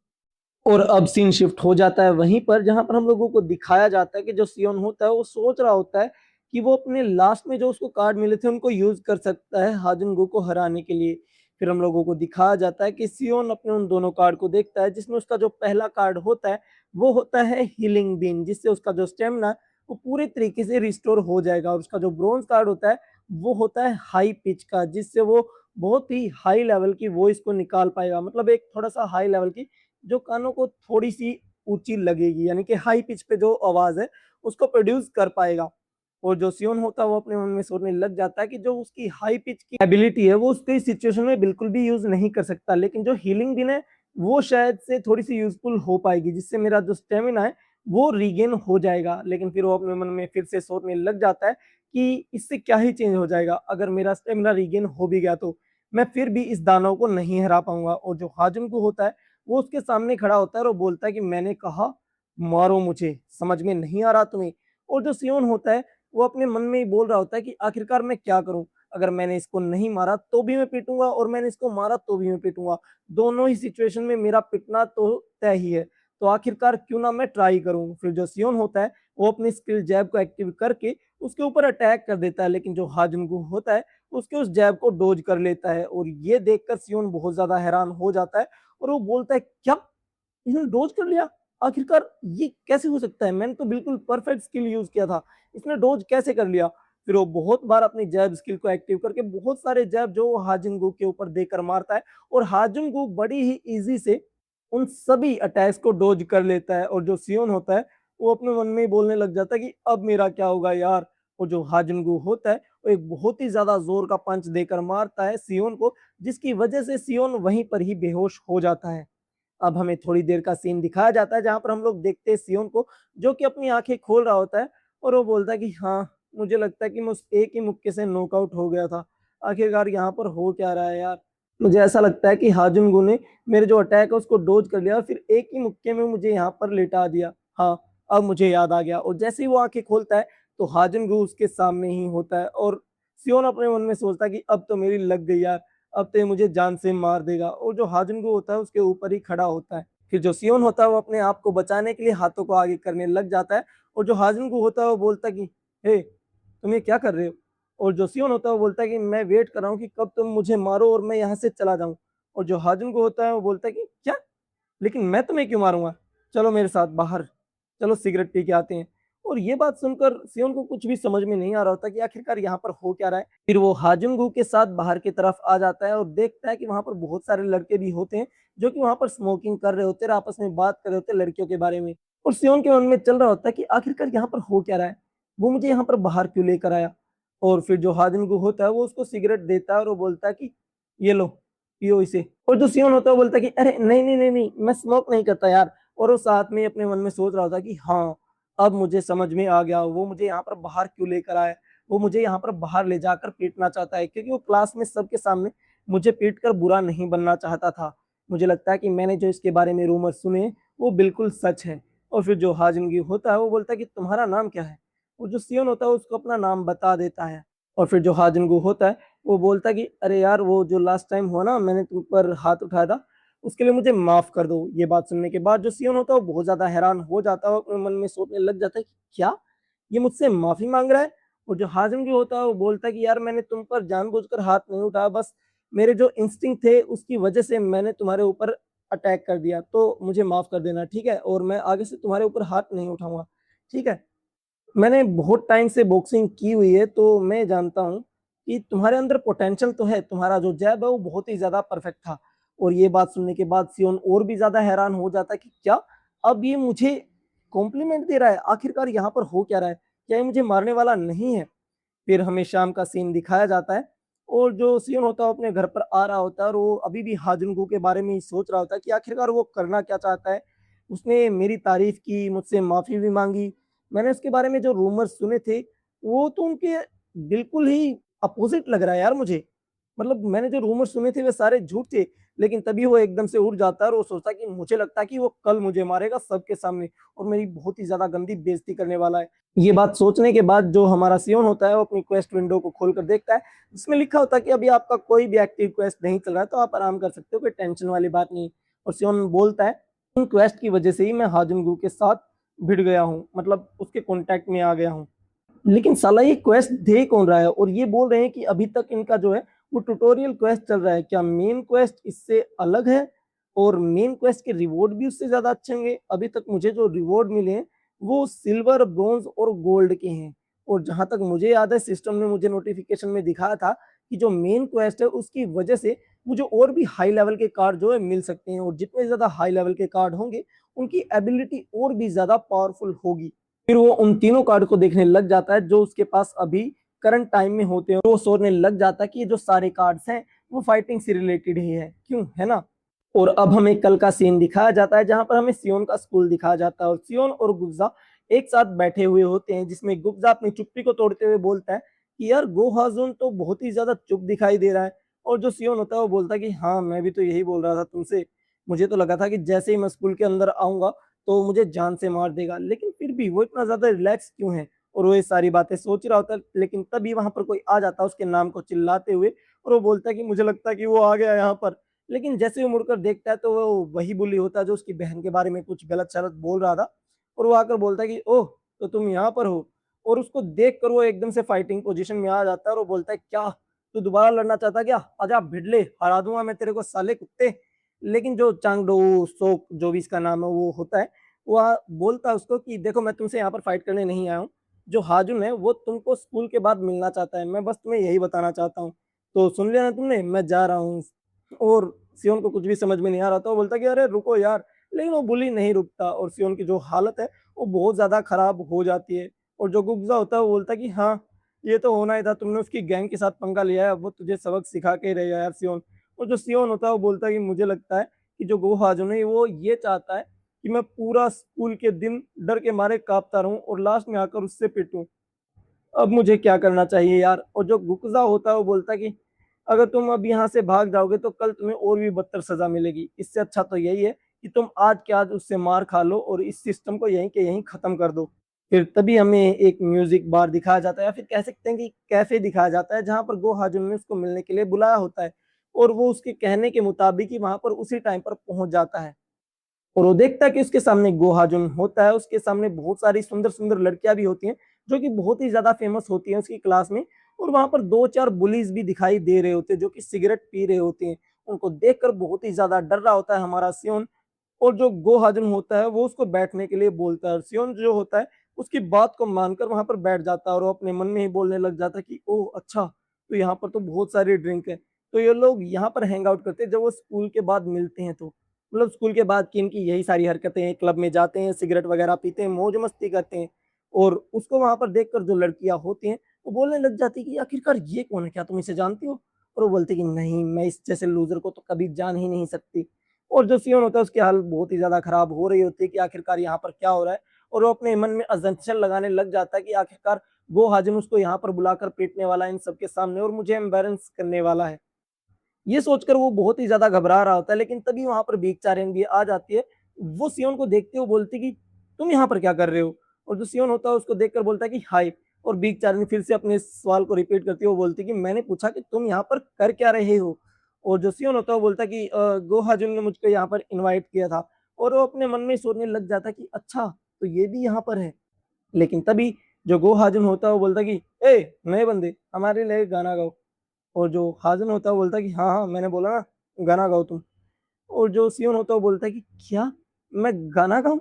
और अब सीन शिफ्ट हो जाता है वहीं पर जहां पर हम लोगों को दिखाया जाता है कि जो सियोन होता है वो सोच रहा होता है कि वो अपने लास्ट में जो उसको कार्ड मिले थे उनको यूज कर सकता है हाजुन गो को हराने के लिए। फिर हम लोगों को दिखाया जाता है कि सियोन अपने उन दोनों कार्ड को देखता है, जिसमें उसका जो पहला कार्ड होता है वो होता है हीलिंग बीन, जिससे उसका जो स्टेमिना वो पूरे तरीके से रिस्टोर हो जाएगा। और उसका जो ब्रोंज कार्ड होता है वो होता है हाई पिच का, जिससे वो बहुत ही हाई लेवल की वॉइस को निकाल पाएगा, मतलब एक थोड़ा सा हाई लेवल की, जो कानों को थोड़ी सी ऊँची लगेगी, यानी कि हाई पिच पे जो आवाज़ है उसको प्रोड्यूस कर पाएगा। और जो सियोन होता है वो अपने मन में सोचने लग जाता है कि जो उसकी हाई पिच की एबिलिटी है वो उसके सिचुएशन में बिल्कुल भी यूज़ नहीं कर सकता, लेकिन जो हीलिंग बिन है वो शायद से थोड़ी-सी यूज़फुल हो पाएगी, जिससे मेरा जो स्टैमिना है वो रीगेन हो जाएगा। लेकिन फिर वो अपने मन में फिर से सोचने लग जाता है कि इससे क्या ही चेंज हो जाएगा, अगर मेरा स्टैमिना रीगेन हो भी गया तो मैं फिर भी इस दानव को नहीं हरा पाऊँगा। और जो हाजुनगु होता है वो उसके सामने खड़ा होता है और वो बोलता है कि मैंने कहा मारो मुझे, समझ में नहीं आ रहा तुम्हें? और जो सियोन होता है वो अपने मन में ही बोल रहा होता है कि आखिरकार मैं क्या करूं, अगर मैंने इसको नहीं मारा तो भी मैं पीटूंगा और मैंने इसको मारा तो भी मैं पीटूंगा, दोनों ही सिचुएशन में मेरा पिटना तो तय ही है, तो आखिरकार क्यों ना मैं ट्राई करूं। फिर जो सियोन होता है वो अपनी स्किल जैब को एक्टिव करके उसके ऊपर अटैक कर देता है, लेकिन जो हाजुनगु होता है उसके उस जैब को डोज कर लेता है। और ये देखकर सियोन बहुत ज्यादा हैरान हो जाता है और वो बोलता है क्या इसने डोज कर लिया, आखिरकार ये कैसे हो सकता है, मैंने तो बिल्कुल परफेक्ट स्किल यूज किया था, इसने डोज कैसे कर लिया। फिर वो बहुत बार अपनी जैब स्किल को एक्टिव करके बहुत सारे जैब जो हाजिंगू के ऊपर देकर मारता है और हाजिंगू बड़ी ही इजी से उन सभी अटैक्स को डोज कर लेता है। और जो सियोन होता है वो अपने मन में ही बोलने लग जाता है कि अब मेरा क्या होगा यार। और जो हाजिंगू होता है वो एक बहुत ही ज्यादा जोर का पंच देकर मारता है सियोन को, जिसकी वजह से सियोन वहीं पर ही बेहोश हो जाता है। अब हमें थोड़ी देर का सीन दिखाया जाता है जहाँ पर हम लोग देखते हैं सियोन को जो कि अपनी आंखें खोल रहा होता है और वो बोलता है कि हाँ, मुझे लगता है कि मैं उस एक ही मुक्के से नॉकआउट हो गया था। आखिरकार यहाँ पर हो क्या रहा है यार? मुझे ऐसा लगता है कि हाजुनगु ने मेरे जो अटैक है उसको डोज कर लिया और फिर एक ही मुक्के में मुझे यहाँ पर लेटा दिया। हाँ, अब मुझे याद आ गया। और जैसे ही वो आंखें खोलता है तो हाजुनगु उसके सामने ही होता है और सियोन अपने मन में सोचता है कि अब तो मेरी लग गई यार, अब तो ये मुझे जान से मार देगा। और जो हाजुनगु होता है उसके ऊपर ही खड़ा होता है। फिर जो सियोन होता है वो अपने आप को बचाने के लिए हाथों को आगे करने लग जाता है और जो हाजुनगु होता है वो बोलता है कि हे, तुम ये क्या कर रहे हो? और जो सियोन होता है वो बोलता है कि मैं वेट कर रहा हूँ कि कब तुम मुझे मारो और मैं यहाँ से चला जाऊँ। और जो हाजुनगु होता है वो बोलता है कि क्या, लेकिन मैं तुम्हें क्यों मारूंगा, चलो मेरे साथ बाहर, चलो सिगरेट पी के आते हैं। और ये बात सुनकर सियोन को कुछ भी समझ में नहीं आ रहा होता कि आखिरकार यहाँ पर हो क्या रहा है। फिर वो हाजुंगू के साथ बाहर की तरफ आ जाता है और देखता है कि वहां पर बहुत सारे लड़के भी होते हैं जो कि वहां पर स्मोकिंग कर रहे होते हैं, आपस में बात कर रहे होते हैं लड़कियों के बारे में। और सियोन के मन में चल रहा होता है कि आखिरकार यहाँ पर हो क्या रहा है, वो मुझे यहाँ पर बाहर क्यों लेकर आया। और फिर जो हाजुंगू होता है वो उसको सिगरेट देता है और वो बोलता है कि ये लो, पियो इसे। और जो सियोन होता है वो बोलता है कि अरे नहीं नहीं नहीं नहीं, मैं स्मोक नहीं करता यार। और वो साथ में अपने मन में सोच रहा था कि हाँ, अब मुझे समझ में आ गया वो मुझे यहाँ पर बाहर क्यों लेकर आया। वो मुझे यहाँ पर बाहर ले जाकर पीटना चाहता है क्योंकि वो क्लास में सबके सामने मुझे पीट कर बुरा नहीं बनना चाहता था। मुझे लगता है कि मैंने जो इसके बारे में रूमर सुने वो बिल्कुल सच है। और फिर जो हाजिमगी होता है वो बोलता है कि तुम्हारा नाम क्या है। और जो सियोन होता है उसको अपना नाम बता देता है। और फिर जो हाजिमगू होता है वो बोलता है कि अरे यार, वो जो लास्ट टाइम हुआ ना, मैंने तुम पर हाथ उठाया था, उसके लिए मुझे माफ कर दो। ये बात सुनने के बाद जो सियोन होता है वो बहुत ज्यादा हैरान हो जाता है और अपने मन में सोचने लग जाता है कि क्या ये मुझसे माफी मांग रहा है। और जो हाजिम भी होता है वो बोलता है कि यार, मैंने तुम पर जानबूझकर हाथ नहीं उठाया, बस मेरे जो इंस्टिंक्ट थे उसकी वजह से मैंने तुम्हारे ऊपर अटैक कर दिया, तो मुझे माफ कर देना, ठीक है, और मैं आगे से तुम्हारे ऊपर हाथ नहीं उठाऊंगा, ठीक है। मैंने बहुत टाइम से बॉक्सिंग की हुई है तो मैं जानता हूँ कि तुम्हारे अंदर पोटेंशियल तो है, तुम्हारा जो जैब है वो बहुत ही ज्यादा परफेक्ट था। और ये बात सुनने के बाद सियोन और भी ज्यादा हैरान हो जाता है कि क्या अब ये मुझे कॉम्प्लीमेंट दे रहा है, आखिरकार यहाँ पर हो क्या रहा है, क्या ये मुझे मारने वाला नहीं है। फिर हमें शाम का सीन दिखाया जाता है और जो सियोन होता है वो अपने घर पर आ रहा होता है और वो अभी भी हाजुनगू के बारे में ही सोच रहा होता है कि आखिरकार वो करना क्या चाहता है। उसने मेरी तारीफ की, मुझसे माफी भी मांगी, मैंने उसके बारे में जो रूमर्स सुने थे वो तो उनके बिल्कुल ही अपोजिट लग रहा है यार मुझे। मतलब मैंने जो रूमर सुने थे वे सारे झूठ थे। लेकिन तभी वो एकदम से उठ जाता है और वो सोचता है कि मुझे लगता है कि वो कल मुझे मारेगा सबके सामने और मेरी बहुत ही ज्यादा गंदी बेइज्जती करने वाला है। ये बात सोचने के बाद जो हमारा सियोन होता है वो अपनी क्वेस्ट विंडो को खोलकर देखता है, जिसमें लिखा होता है कि अभी आपका कोई भी एक्टिव क्वेस्ट नहीं चल रहा है, तो आप आराम कर सकते हो, कोई टेंशन वाली बात नहीं। और सियोन बोलता है इन क्वेस्ट की वजह से ही मैं हाजुनगू के साथ भिड़ गया हूँ, मतलब उसके कांटेक्ट में आ गया हूँ। लेकिन साला ये क्वेस्ट दे कौन रहा है, और ये बोल रहे हैं कि अभी तक इनका जो है वो ट्यूटोरियल क्वेस्ट चल रहा है, क्या मेन क्वेस्ट इससे अलग है और मेन क्वेस्ट के रिवॉर्ड भी उससे ज्यादा अच्छे होंगे। अभी तक मुझे जो रिवॉर्ड मिले हैं वो सिल्वर, ब्रॉन्ज और गोल्ड के हैं। और जहां तक मुझे याद है सिस्टम ने मुझे नोटिफिकेशन में दिखाया था कि जो मेन क्वेस्ट है उसकी वजह से मुझे और भी हाई लेवल के कार्ड जो है मिल सकते हैं, और जितने ज़्यादा हाई लेवल के कार्ड होंगे, उनकी एबिलिटी और भी ज़्यादा पावरफुल होगी। फिर वो उन तीनों कार्ड को देखने लग जाता है जो उसके पास अभी करंट टाइम में होते हैं, वो सोचने लग जाता है कि ये जो सारे कार्ड्स हैं वो फाइटिंग से रिलेटेड ही है, क्यों, है ना? और अब हमें कल का सीन दिखाया जाता है जहाँ पर हमें सियोन का स्कूल दिखाया जाता है, और सियोन और गुब्जा एक साथ बैठे हुए होते हैं, जिसमें गुब्जा अपनी चुप्पी को तोड़ते हुए बोलता है कि यार गो हाजुन तो बहुत ही ज्यादा चुप दिखाई दे रहा है। और जो सियोन होता है वो बोलता है कि हाँ, मैं भी तो यही बोल रहा था तुमसे, मुझे तो लगा था कि जैसे ही मैं स्कूल के अंदर आऊंगा तो मुझे जान से मार देगा, लेकिन फिर भी वो इतना ज्यादा रिलैक्स क्यों है? और वो ये सारी बातें सोच रहा होता है, लेकिन तभी वहां पर कोई आ जाता है उसके नाम को चिल्लाते हुए, और वो बोलता है कि मुझे लगता है कि वो आ गया यहाँ पर। लेकिन जैसे वो मुड़कर देखता है तो वो वही बुली होता है जो उसकी बहन के बारे में कुछ गलत शलत बोल रहा था, और वो आकर बोलता है कि ओह, तो तुम यहाँ पर हो। और उसको देख कर वो एकदम से फाइटिंग पोजीशन में आ जाता है, और वो बोलता है क्या तू दोबारा लड़ना चाहता है क्या? आजा भिड़ले, हरा दूंगा मैं तेरे को साले कुत्ते। लेकिन जो चांगडो सोक जो भी इसका नाम है वो होता है, वह बोलता है उसको कि देखो, मैं तुमसे यहाँ पर फाइट करने नहीं आया हूँ, जो हाजुन है वो तुमको स्कूल के बाद मिलना चाहता है, मैं बस तुम्हें यही बताना चाहता हूँ। तो सुन लिया ना तुमने, मैं जा रहा हूँ। और सियोन को कुछ भी समझ में नहीं आ रहा था, वो बोलता कि अरे रुको यार। लेकिन वो बुली नहीं रुकता, और सियोन की जो हालत है वो बहुत ज्यादा खराब हो जाती है। और जो गुब्जा होता है वो बोलता कि हाँ, ये तो होना ही था, तुमने उसकी गैंग के साथ पंगा लिया है, वो तुझे सबक सिखा के रहेगा यार सियोन। और जो सियोन होता है वो बोलता है कि मुझे लगता है कि जो गो हाजुन है वो ये चाहता है कि मैं पूरा स्कूल के दिन डर के मारे कांपता रहूं और लास्ट में आकर उससे पिटूं। अब मुझे क्या करना चाहिए यार? और जो गुकजा होता है वो बोलता है कि अगर तुम अब यहाँ से भाग जाओगे तो कल तुम्हें और भी बदतर सजा मिलेगी, इससे अच्छा तो यही है कि तुम आज के आज उससे मार खा लो और इस सिस्टम को यहीं के यहीं खत्म कर दो। फिर तभी हमें एक म्यूजिक बार दिखाया जाता है, या फिर कह सकते हैं कि कैफे दिखाया जाता है, जहाँ पर गो हाजुन ने उसको मिलने के लिए बुलाया होता है, और वो उसके कहने के मुताबिक ही वहां पर उसी टाइम पर पहुंच जाता है। और वो देखता है कि उसके सामने गोहाजुन होता है, उसके सामने बहुत सारी सुंदर सुंदर लड़कियां भी होती हैं जो कि बहुत ही ज्यादा फेमस होती हैं उसकी क्लास में। और वहां पर दो चार बुलीज भी दिखाई दे रहे होते हैं जो कि सिगरेट पी रहे होते हैं। उनको देखकर बहुत ही ज्यादा डर रहा होता है हमारा सियोन। और जो गोहाजुन होता है वो उसको बैठने के लिए बोलता है, सियोन जो होता है उसकी बात को मानकर वहां पर बैठ जाता है, और वो अपने मन में ही बोलने लग जाता है कि ओह अच्छा, तो यहाँ पर तो बहुत सारी ड्रिंक है, तो ये लोग यहाँ पर हैंग आउट करते हैं जब वो स्कूल के बाद मिलते हैं, तो मतलब स्कूल के बाद की इनकी यही सारी हरकतें हैं, क्लब में जाते हैं, सिगरेट वगैरह पीते हैं, मौज मस्ती करते हैं। और उसको वहां पर देखकर जो लड़कियां होती हैं वो बोलने लग जाती है कि आखिरकार ये कौन है, क्या तुम इसे जानती हो? और वो बोलती कि नहीं, मैं इस जैसे लूजर को तो कभी जान ही नहीं सकती। और जो सियोन होता है उसकी हालत बहुत ही ज्यादा खराब हो रही होती है कि आखिरकार यहाँ पर क्या हो रहा है। और वो अपने मन में अजम्पशन लगाने लग जाता है कि आखिरकार गो हाजिम उसको यहाँ पर बुलाकर पीटने वाला है इन सबके सामने, और मुझे एम्बेरेंस करने वाला है। ये सोचकर वो बहुत ही ज्यादा घबरा रहा होता है, लेकिन तभी वहां पर बेगचारेन भी आ जाती है। वो सियोन को देखते हुए बोलती कि तुम यहाँ पर क्या कर रहे हो? और जो सियोन होता है उसको देखकर बोलता है कि हाय। और बेगचारेन फिर से अपने सवाल को रिपीट करती है, वो बोलती कि मैंने पूछा कि तुम यहाँ पर कर क्या रहे हो? और जो सियोन होता है वो बोलता कि गोहाजुन ने मुझको यहाँ पर इन्वाइट किया था। और वो अपने मन में सोचने लग जाता है कि अच्छा, तो ये भी यहाँ पर है। लेकिन तभी जो गोहाजुन होता है वो बोलता कि ए नए बंदे, हमारे लिए गाना गाओ। और जो हाज़िम होता है वो बोलता है कि हाँ, हाँ, मैंने बोला ना, गाना गाओ तुम। और जो सियोन होता है वो बोलता है कि क्या मैं गाना गाऊँ?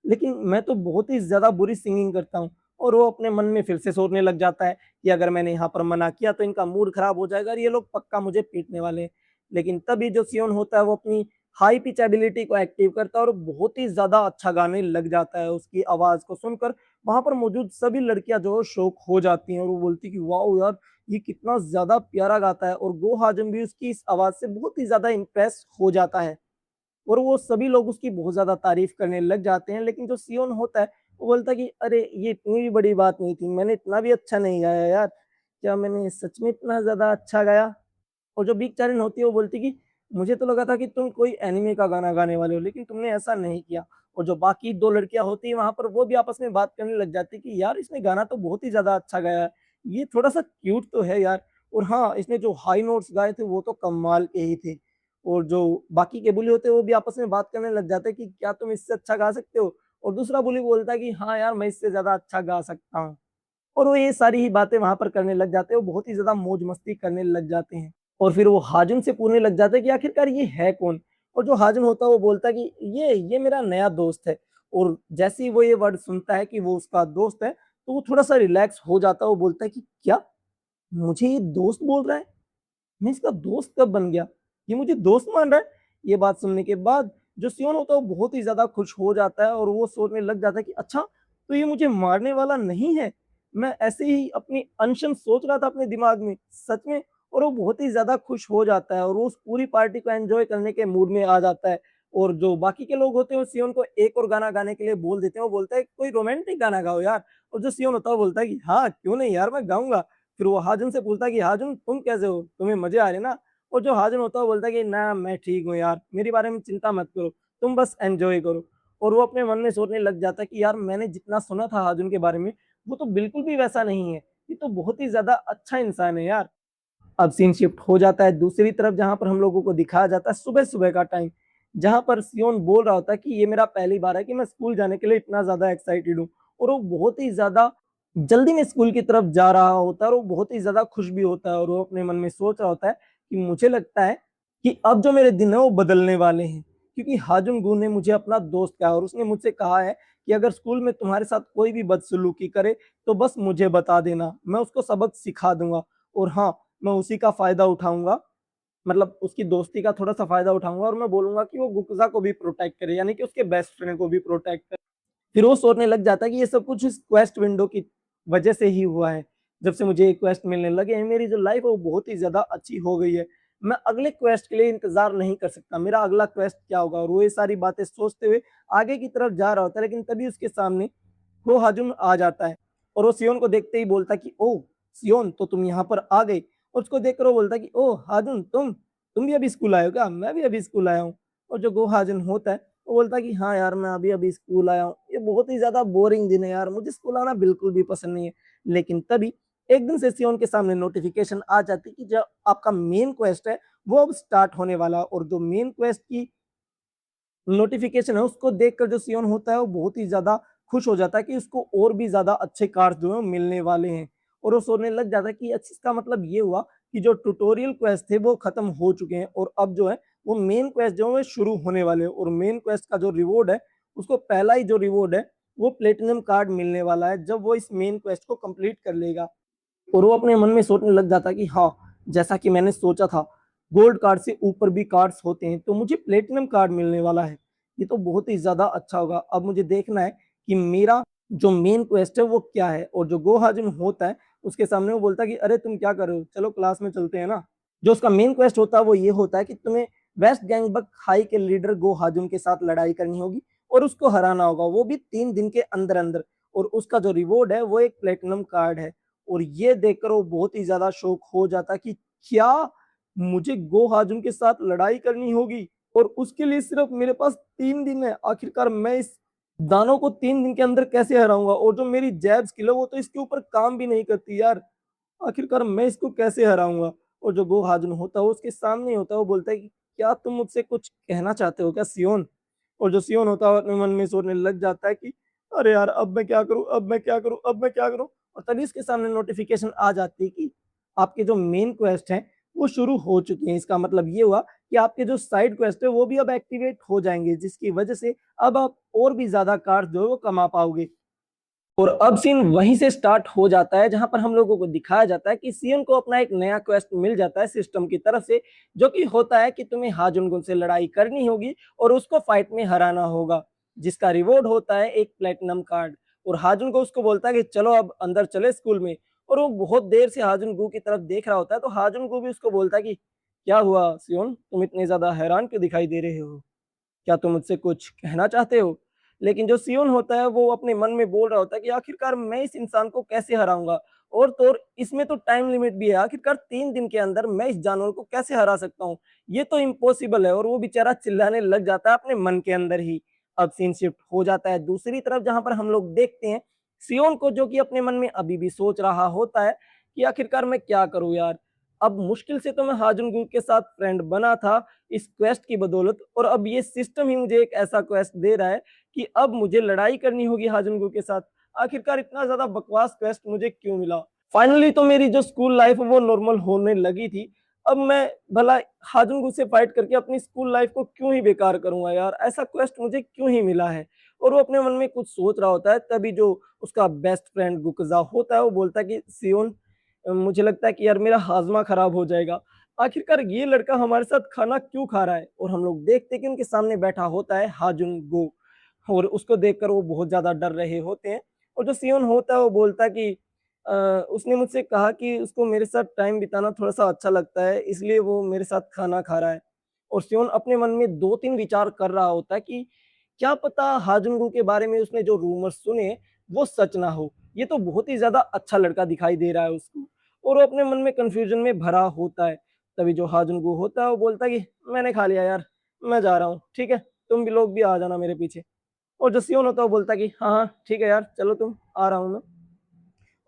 लेकिन मैं तो बहुत ही ज़्यादा बुरी सिंगिंग करता हूँ। और वो अपने मन में फिर से सोचने लग जाता है कि अगर मैंने यहाँ पर मना किया तो इनका मूड खराब हो जाएगा और ये लोग पक्का मुझे पीटने वाले हैं। लेकिन तभी जो सियोन होता है वो अपनी हाई पिच एबिलिटी को एक्टिव करता है और बहुत ही ज़्यादा अच्छा गाने लग जाता है। उसकी आवाज़ को सुनकर वहाँ पर मौजूद सभी लड़कियाँ जो है शॉक हो जाती हैं, और वो बोलती कि वाओ यार, ये कितना ज़्यादा प्यारा गाता है। और गो हाजम भी उसकी इस आवाज़ से बहुत ही ज़्यादा इम्प्रेस हो जाता है, और वो सभी लोग उसकी बहुत ज़्यादा तारीफ़ करने लग जाते हैं। लेकिन जो सियोन होता है, वो बोलता है कि अरे! ये इतनी भी बड़ी बात नहीं थी, मैंने इतना भी अच्छा नहीं गाया यार। क्या मैंने सच में इतना ज़्यादा अच्छा गाया? और जो बिग चारन होती है वो बोलती कि मुझे तो लगा था कि तुम कोई एनिमे का गाना गाने वाले हो, लेकिन तुमने ऐसा नहीं किया। और जो बाकी 2 लड़कियाँ होती हैं वहाँ पर, वो भी आपस में बात करने लग जाती है कि यार, इसने गाना तो बहुत ही ज़्यादा अच्छा गाया है। ये थोड़ा-सा क्यूट तो है यार। और हाँ, इसने जो हाई नोट्स गाए थे वो तो कमाल के ही थे। और जो बाकी के बुली होते हैं वो भी आपस में बात करने लग जाते हैं कि क्या तुम इससे अच्छा गा सकते हो? और दूसरा बुली बोलता है कि हाँ यार, मैं इससे ज़्यादा अच्छा गा सकता हूँ। और वो ये सारी ही बातें वहाँ पर करने लग जाते हैं, वो बहुत ही ज़्यादा मौज-मस्ती करने लग जाते हैं। और फिर वो हाजिम से पूछने लग जाता है कि आखिरकार ये है कौन? और जो हाजिम होता है वो बोलता है कि ये मेरा नया दोस्त है। और जैसे ही वो ये वर्ड सुनता है कि वो उसका दोस्त है, तो वो थोड़ा-सा रिलैक्स हो जाता है। वो बोलता है कि क्या? मुझे ये दोस्त बोल रहा है? मैं इसका दोस्त कब बन गया? ये मुझे दोस्त मान रहा है। ये बात सुनने के बाद जो सियोन होता है वो बहुत ही ज़्यादा खुश हो जाता है और वो सोचने लग जाता है कि अच्छा, तो ये मुझे मारने वाला नहीं है। मैं ऐसे ही अपनी अनशन सोच रहा था अपने दिमाग में, सच में। और वो बहुत ही ज़्यादा खुश हो जाता है और वो उस पूरी पार्टी को एन्जॉय करने के मूड में आ जाता है। और जो बाकी के लोग होते हैं वो सियोन को एक और गाना गाने के लिए बोल देते हैं। वो बोलता है कोई रोमांटिक गाना गाओ यार। और जो सियोन होता है वो बोलता है कि हाँ, क्यों नहीं यार, मैं गाऊँगा। फिर वो हाजुन से पूछता है कि हाजुन तुम कैसे हो? तुम्हें मज़े आ रहे हैं ना? और जो हाजिर होता है वो बोलता है कि ना, मैं ठीक हूँ यार, मेरे बारे में चिंता मत करो, तुम बस एन्जॉय करो। और वो अपने मन में सोचने लग जाता है कि यार मैंने जितना सुना था हाजुन के बारे में, वो तो बिल्कुल भी वैसा नहीं है। ये तो बहुत ही ज़्यादा अच्छा इंसान है यार। अब सीन शिफ्ट हो जाता है दूसरी तरफ, जहाँ पर हम लोगों को दिखाया जाता है सुबह-सुबह का टाइम, जहाँ पर सियोन बोल रहा होता है कि ये मेरा पहली बार है कि मैं स्कूल जाने के लिए इतना ज़्यादा एक्साइटेड हूँ। और वो बहुत ही ज़्यादा जल्दी में स्कूल की तरफ जा रहा होता है और वो बहुत ही ज़्यादा खुश भी होता है और वो अपने मन में सोच रहा होता है कि मुझे लगता है कि अब जो मेरे दिन हैं वो बदलने वाले हैं। क्योंकि हाजुन गू ने मुझे अपना दोस्त कहा और उसने मुझसे कहा है कि अगर स्कूल में तुम्हारे साथ कोई भी बदसलूकी करे, तो बस मुझे बता देना, मैं उसको सबक सिखा दूँगा। और हाँ, मैं उसी का फ़ायदा उठाऊँगा, मतलब उसकी दोस्ती का थोड़ा-सा फ़ायदा उठाऊँगा और मैं बोलूँगा कि वो गुकज़ा को भी प्रोटेक्ट करे, यानी कि उसके बेस्ट फ्रेंड को भी प्रोटेक्ट करे। फिर वो सोचने लग जाता है कि ये सब कुछ इस क्वेस्ट विंडो की वजह से ही हुआ है। जब से मुझे ये क्वेस्ट मिलने लगे हैं, मेरी जो लाइफ़ है वो बहुत ही ज़्यादा अच्छी हो गई है। मैं अगले क्वेस्ट के लिए इंतज़ार नहीं कर सकता, मेरा अगला क्वेस्ट क्या होगा? और वो ये सारी बातें सोचते हुए आगे की तरफ जा रहा होता है, लेकिन तभी उसके सामने वो हाजुन आ जाता है और वो सियोन को देखते ही बोलता है कि ओह! सियोन, तो तुम यहाँ पर आ गई। और उसको देखकर वो बोलता है कि ओह! हाजुन, तुम भी अभी स्कूल आए हो क्या? मैं भी अभी स्कूल आया हूँ। और जो गो हाजुन होता है, वो बोलता है कि हाँ यार, मैं अभी-अभी स्कूल आया हूँ। ये बहुत ही ज़्यादा बोरिंग दिन है यार, मुझे स्कूल आना बिल्कुल भी पसंद नहीं है। लेकिन तभी एक दिन से सियोन के सामने नोटिफ़िकेशन आ जाती है कि जो आपका मेन क्वेस्ट है, वो अब स्टार्ट होने वाला है। और जो मेन क्वेस्ट की नोटिफ़िकेशन है, उसको देखकर जो सियोन होता है वो बहुत ही ज़्यादा खुश हो जाता है कि उसको और भी ज़्यादा अच्छे कार्ड्स जो हैं वो मिलने वाले हैं। और वो सोचने लग जाता है कि अच्छा, इसका मतलब ये हुआ कि जो ट्यूटोरियल क्वेस्ट थे वो खत्म हो चुके हैं और अब जो है वो मेन क्वेस्ट जो है शुरू होने वाले हैं। और मेन क्वेस्ट का जो रिवॉर्ड है, उसको पहला ही जो रिवॉर्ड है, वो प्लेटिनम कार्ड मिलने वाला है जब वो इस मेन क्वेस्ट को कंप्लीट कर लेगा। और वो अपने मन में सोचने लग जाता है कि हाँ, जैसा कि मैंने सोचा था, गोल्ड कार्ड से ऊपर भी कार्ड्स होते हैं, तो मुझे प्लेटिनम कार्ड मिलने वाला है। ये तो बहुत ही ज़्यादा अच्छा होगा। अब मुझे देखना है कि मेरा जो मेन क्वेस्ट है वो क्या है? और जो गो हाजिन होता है, उसके सामने वो बोलता है कि अरे तुम क्या कर रहे हो? चलो क्लास में चलते हैं ना। जो उसका मेन क्वेस्ट होता है वो ये होता है कि तुम्हें वेस्ट गैंगबक हाई के लीडर गो हाजुन के साथ लड़ाई करनी होगी और उसको हराना होगा, वो भी 3 दिन के अंदर-अंदर। और उसका जो रिवॉर्ड है वो एक प्लेटिनम कार्ड है। और ये देखकर वो बहुत ही ज़्यादा शॉक हो जाता है कि क्या मुझे गो हाजुन के साथ लड़ाई करनी होगी और उसके लिए सिर्फ मेरे पास 3 दिन है। आखिरकार मैं इस दानव को 3 दिन के अंदर कैसे हराऊँगा? और जो मेरी जैब स्किल है वो तो इसके ऊपर काम भी नहीं करती यार। आखिरकार मैं इसको कैसे हराऊँगा? और जो गो हाजुन होता है वो उसके सामने ही होता है, वो बोलता है कि क्या तुम मुझसे कुछ कहना चाहते हो क्या सियोन? और जो सियोन होता है वो अपने मन में सोचने लग जाता है कि अरे यार, अब मैं क्या करूँ? अब मैं क्या करूँ? अब मैं क्या करूँ? और तभी उसके सामने नोटिफ़िकेशन आ जाती है कि आपके जो मेन क्वेस्ट हैं, वो शुरू हो चुके हैं। इसका मतलब ये हुआ कि आपके जो साइड क्वेस्ट है, वो भी अब एक्टिवेट हो जाएँगे, जिसकी वजह से अब आप और भी ज़्यादा कार्ड्स जो है वो कमा पाओगे। और अब सीन वहीं से स्टार्ट हो जाता है, जहाँ पर हम लोगों को दिखाया जाता है कि सियोन को अपना एक नया क्वेस्ट मिल जाता है सिस्टम की तरफ से, जो कि होता है कि तुम्हें हाजुनगुन से लड़ाई करनी होगी और उसको फाइट में हराना होगा, जिसका रिवॉर्ड होता है एक प्लेटिनम कार्ड। और हाजुन उसको बोलता है कि चलो अब अंदर चले स्कूल में। और वो बहुत देर से हाजुन की तरफ देख रहा होता है, तो हाजुन भी उसको बोलता है कि क्या हुआ सियोन, तुम इतने ज़्यादा हैरान क्यों दिखाई दे रहे हो? क्या तुम मुझसे कुछ कहना चाहते हो? लेकिन जो सियोन होता है वो अपने मन में बोल रहा होता है कि आखिरकार मैं इस इंसान को कैसे हराऊँगा? और इसमें तो टाइम लिमिट भी है, आखिरकार 3 दिन के अंदर मैं इस जानवर को कैसे हरा सकता हूँ? ये तो इम्पॉसिबल है। और वो बेचारा चिल्लाने लग जाता है अपने मन के अंदर ही। अब सीन शिफ्ट हो जाता है दूसरी तरफ, जहाँ पर हम लोग देखते हैं सियोन को, जो कि अपने मन में अभी भी सोच रहा होता है कि आखिरकार मैं क्या करूँ यार? अब मुश्किल से तो मैं हाजुन के साथ फ्रेंड बना था इस क्वेस्ट की बदौलत, और अब ये सिस्टम ही मुझे एक ऐसा क्वेस्ट दे रहा है कि अब मुझे लड़ाई करनी होगी हाजुन के साथ। आखिरकार इतना ज़्यादा बकवास क्वेस्ट मुझे क्यों मिला? फाइनली तो मेरी जो स्कूल लाइफ है वो नॉर्मल होने लगी थी। अब मैं भला हाजुन से फाइट करके अपनी स्कूल लाइफ को क्यों ही बेकार करूँगा यार? ऐसा क्वेस्ट मुझे क्यों ही मिला है? और वो अपने मन में कुछ सोच रहा होता है, तभी जो उसका बेस्ट फ्रेंड गुकज़ा होता है वो बोलता है कि सियोन, मुझे लगता है कि यार मेरा हाज़मा खराब हो जाएगा। आखिरकार ये लड़का हमारे साथ खाना क्यों खा रहा है? और हम लोग देखते हैं कि उनके सामने बैठा होता है हाजुन गो और उसको देखकर वो बहुत ज़्यादा डर रहे होते हैं। और जो सियोन होता है वो बोलता है कि उसने मुझसे कहा कि उसको मेरे साथ टाइम बिताना थोड़ा-सा अच्छा लगता है, इसलिए वो मेरे साथ खाना खा रहा है। और सियोन अपने मन में 2-3 विचार कर रहा होता है कि क्या पता हाजुनगू के बारे में उसने जो रूमर्स सुने वो सच ना हो। ये तो बहुत ही ज़्यादा अच्छा लड़का दिखाई दे रहा है उसको और वो अपने मन में कन्फ्यूज़न में भरा होता है। तभी जो हाजुनगू होता है वो बोलता है कि मैंने खा लिया यार, मैं जा रहा हूँ, ठीक है? तुम भी लोग भी आ जाना मेरे पीछे। और जो सियोन होता है वो बोलता है कि हाँ, हाँ, ठीक है यार, चलो तुम, आ रहा हूँ मैं।